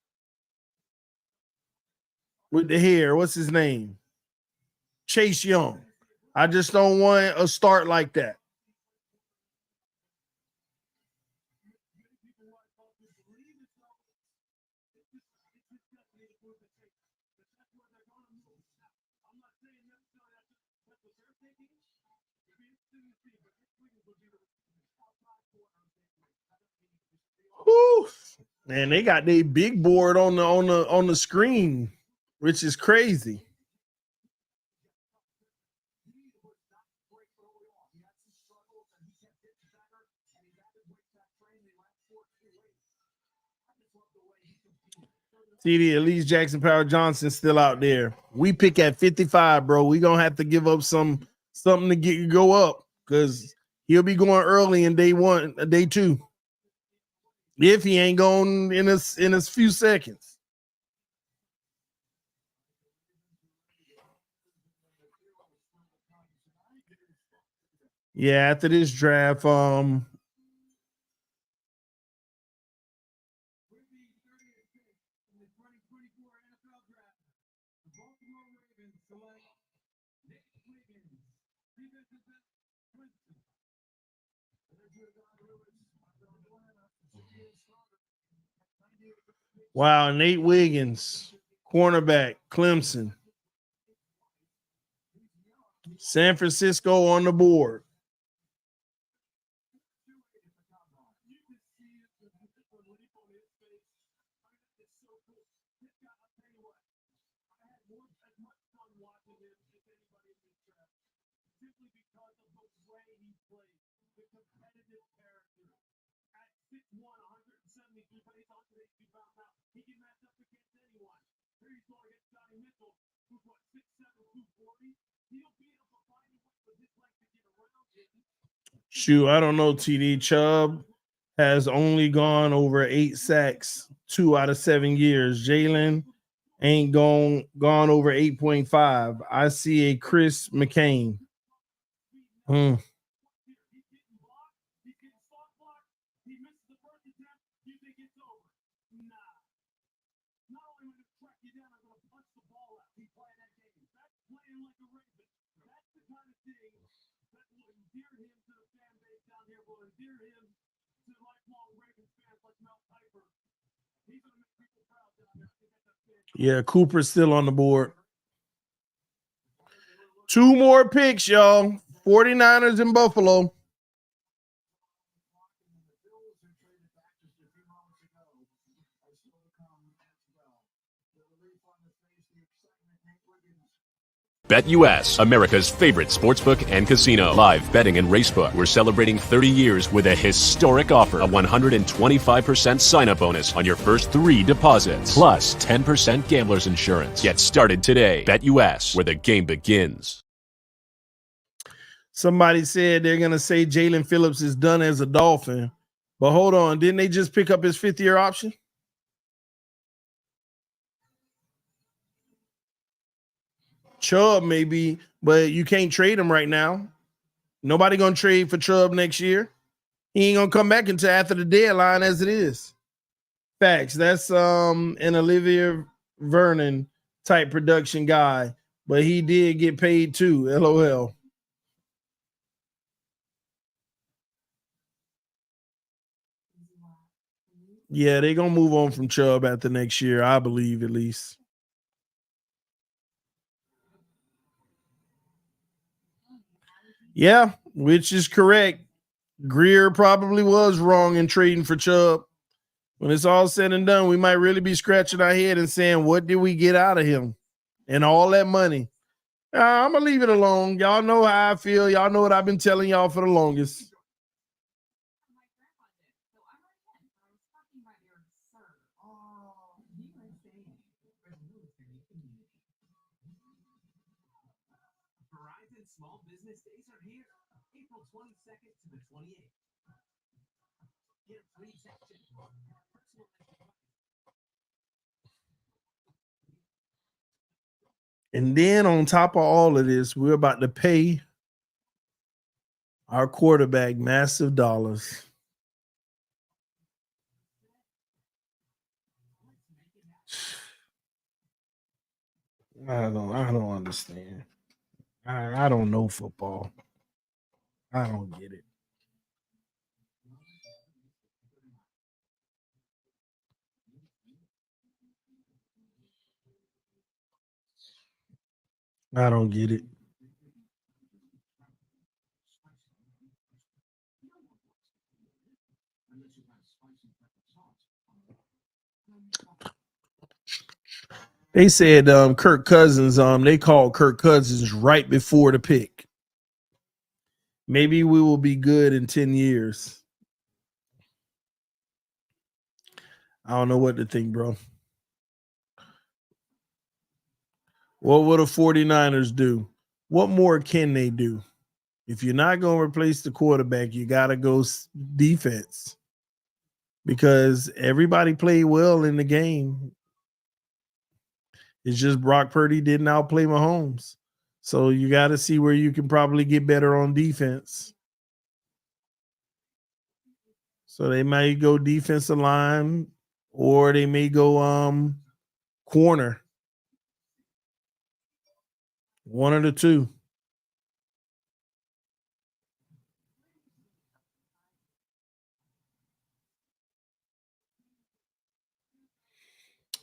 With the hair, what's his name? Chase Young. I just don't want a start like that. Whew. Man, they got their big board on the screen, which is crazy. TD, at least Jackson Power Johnson still out there. We pick at 55, bro. We gonna have to give up something to go up because he'll be going early in day 1, day 2. If he ain't going in a few seconds. Yeah, after this draft, wow, Nate Wiggins, cornerback, Clemson. San Francisco on the board. Shoot, I don't know, TD. Chubb has only gone over 8 sacks 2 out of 7 years. Jalen ain't gone over 8.5. I see a Chris McCain. Yeah, Cooper's still on the board. 2 more picks, y'all. 49ers in Buffalo. BetUS, America's favorite sportsbook and casino. Live betting and racebook. We're celebrating 30 years with a historic offer. A 125% sign-up bonus on your first 3 deposits. Plus 10% gambler's insurance. Get started today. BetUS, where the game begins. Somebody said they're going to say Jalen Phillips is done as a Dolphin. But hold on. Didn't they just pick up his 5th-year option? Chubb maybe, but you can't trade him right now. Nobody going to trade for Chubb next year. He ain't going to come back until after the deadline as it is. Facts. That's an Olivia Vernon type production guy, but he did get paid too. LOL. Yeah, they're going to move on from Chubb after next year, I believe, at least. Yeah, which is correct. Greer probably was wrong in trading for Chubb. When it's all said and done, we might really be scratching our head and saying, what did we get out of him? And all that money. I'm going to leave it alone. Y'all know how I feel. Y'all know what I've been telling y'all for the longest. Small business days are here. April 22nd to the 28th. Get free section. And then on top of all of this, we're about to pay our quarterback massive dollars. I don't understand. I don't know football. I don't get it. I don't get it. They said Kirk Cousins, they called Kirk Cousins right before the pick. Maybe we will be good in 10 years. I don't know what to think, bro. What will the 49ers do? What more can they do? If you're not going to replace the quarterback, you got to go defense. Because everybody played well in the game. It's just Brock Purdy didn't outplay Mahomes. So you got to see where you can probably get better on defense. So they might go defensive line or they may go corner. One of the two.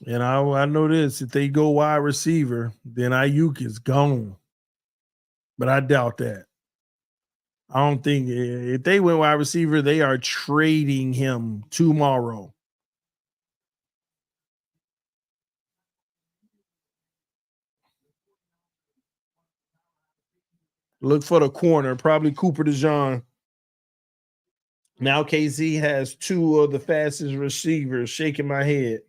And I know this, if they go wide receiver, then Ayuk is gone. But I doubt that. I don't think if they went wide receiver, they are trading him tomorrow. Look for the corner, probably Cooper DeJean. Now KC has 2 of the fastest receivers. Shaking my head.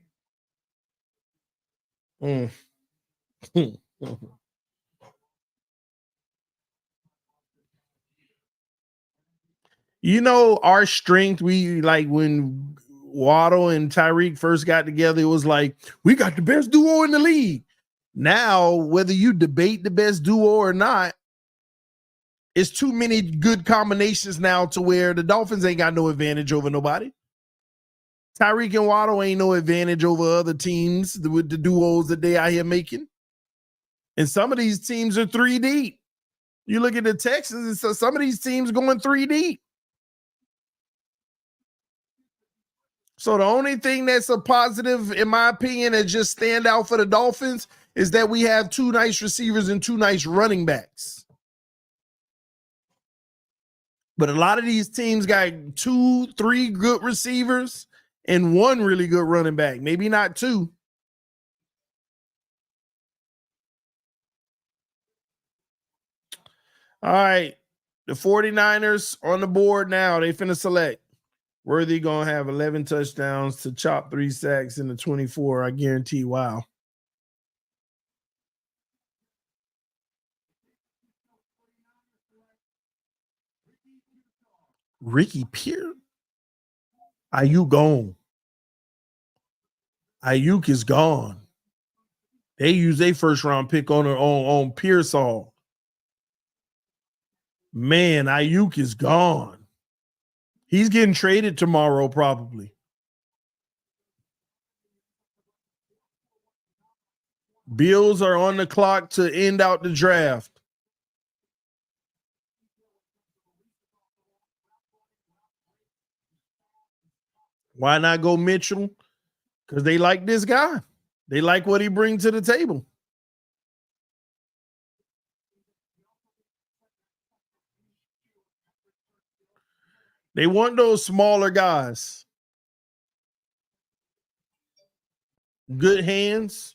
You know, our strength, we like when Waddle and Tyreek first got together, it was like, we got the best duo in the league. Now, whether you debate the best duo or not, it's too many good combinations now to where the Dolphins ain't got no advantage over nobody. Tyreek and Waddle ain't no advantage over other teams with the duos that they out here making. And some of these teams are 3 deep. You look at the Texans, and so some of these teams going 3 deep. So the only thing that's a positive, in my opinion, that just stand out for the Dolphins is that we have 2 nice receivers and 2 nice running backs. But a lot of these teams got 2, 3 good receivers and 1 really good running back. Maybe not 2. All right. The 49ers on the board now. They finna select. Worthy going to have 11 touchdowns to chop 3 sacks in the 24. I guarantee. Wow. Ricky Pierce. Ayuk gone. Ayuk is gone. They use a first round pick on Pearsall. Man, Ayuk is gone. He's getting traded tomorrow, probably. Bills are on the clock to end out the draft. Why not go Mitchell? Because they like this guy. They like what he brings to the table. They want those smaller guys. Good hands.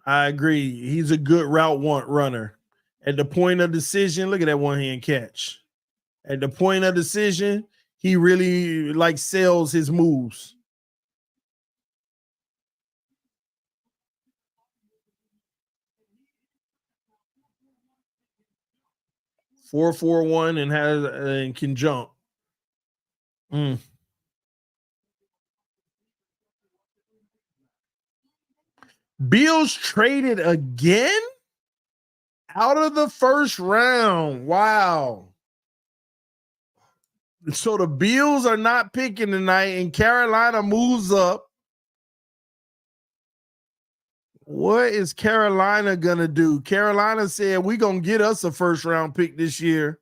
I agree. He's a good route runner. At the point of decision, look at that one-hand catch. At the point of decision, he really sells his moves. .441 and can jump. Bills traded again out of the first round. Wow. So the Bills are not picking tonight, and Carolina moves up. What is Carolina going to do? Carolina said, we're going to get us a first round pick this year.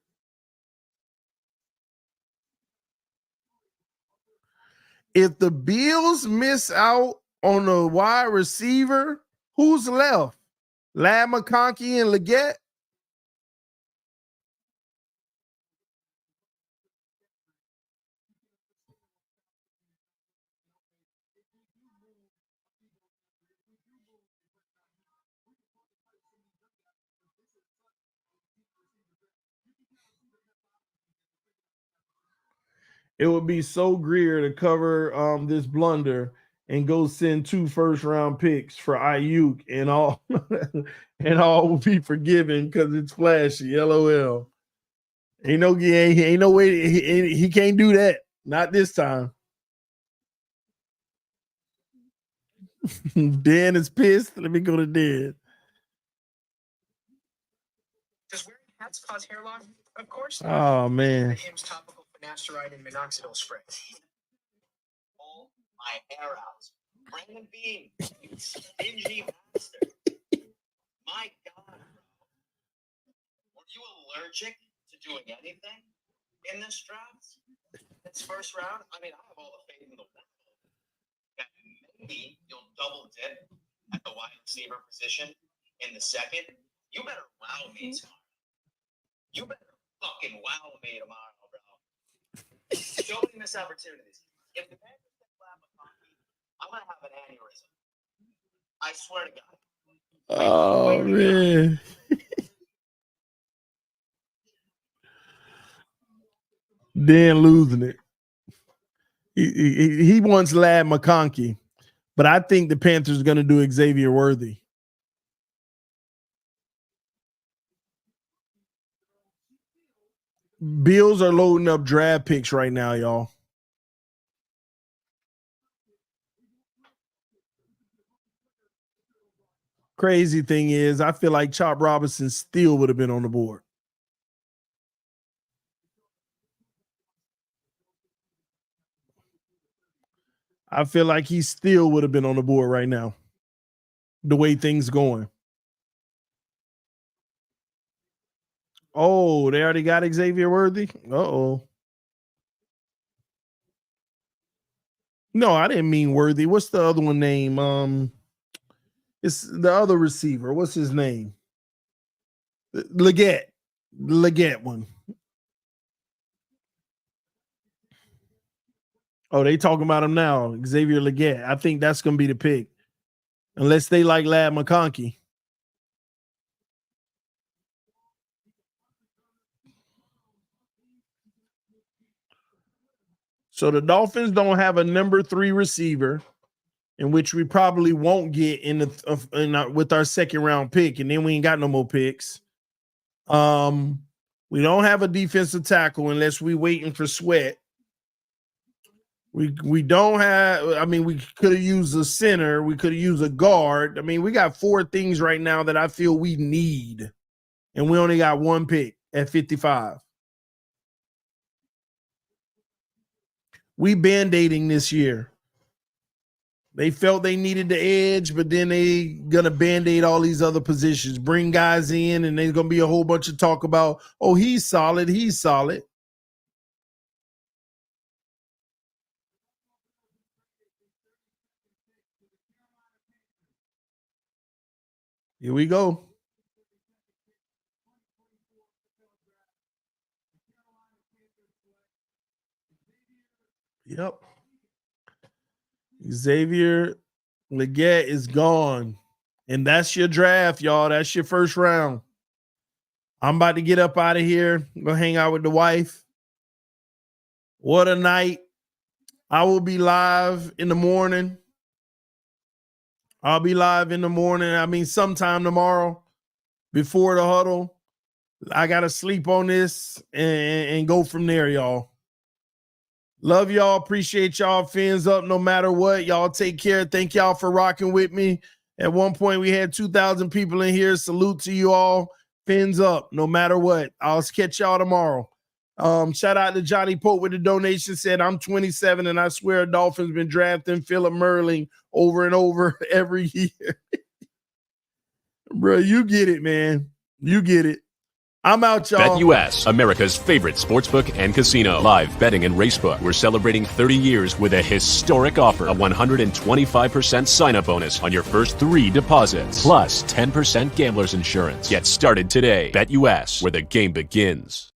If the Bills miss out on the wide receiver, who's left? Lad McConkey and Leggett? It would be so Greer to cover this blunder and go send 2 first-round picks for Ayuk and all, and all will be forgiven because it's flashy. LOL. Ain't no way he can't do that. Not this time. Dan is pissed. Let me go to Dan. Does wearing hats cause hair loss? Of course not. Oh man. Aim's topical finasteride and minoxidil spray. Pull my hair out. Brandon Bean, stingy bastard. My God, bro. Were you allergic to doing anything in this draft? This first round? I mean, I have all the faith in the world that maybe you'll double dip at the wide receiver position in the second. You better wow me tomorrow. You better fucking wow me tomorrow, bro. Show me missed opportunities. If the Panthers get flat McCarthy, I'm gonna have an aneurysm. I swear to God. Oh man. Dan losing it. He wants Lad McConkey, but I think the Panthers are going to do Xavier Worthy. Bills are loading up draft picks right now, y'all. Crazy thing is, I feel like Chop Robinson still would have been on the board. I feel like he still would have been on the board right now, the way things going. Oh, they already got Xavier Worthy? Uh-oh. No, I didn't mean Worthy. What's the other one name? It's the other receiver. What's his name? Leggett. Leggett one. Oh, they talking about him now. Xavier Leggett. I think that's going to be the pick. Unless they like Lad McConkey. So the Dolphins don't have a number 3 receiver, in which we probably won't get with our second round pick, and then we ain't got no more picks. We don't have a defensive tackle unless we waiting for Sweat. We don't have. I mean, we could have used a center. We could have used a guard. I mean, we got 4 things right now that I feel we need, and we only got 1 pick at 55. We band-aiding this year. They felt they needed the edge, but then they gonna band-aid all these other positions, bring guys in, and there's gonna be a whole bunch of talk about, oh, he's solid, he's solid. Here we go. Yep. Xavier Leggett is gone. And that's your draft, y'all. That's your first round. I'm about to get up out of here. Go hang out with the wife. What a night. I will be live in the morning. I'll be live in the morning. I mean, sometime tomorrow before the huddle. I got to sleep on this and go from there, y'all. Love y'all. Appreciate y'all. Fins up no matter what. Y'all take care. Thank y'all for rocking with me. At one point, we had 2,000 people in here. Salute to you all. Fins up no matter what. I'll catch y'all tomorrow. Shout out to Johnny Pope with the donation. Said, I'm 27 and I swear Dolphins been drafting Philip Merling over and over every year. Bro, you get it, man. You get it. I'm out, y'all. BetUS, America's favorite sportsbook and casino. Live betting and racebook. We're celebrating 30 years with a historic offer. A 125% sign-up bonus on your first 3 deposits. Plus 10% gambler's insurance. Get started today. BetUS, where the game begins.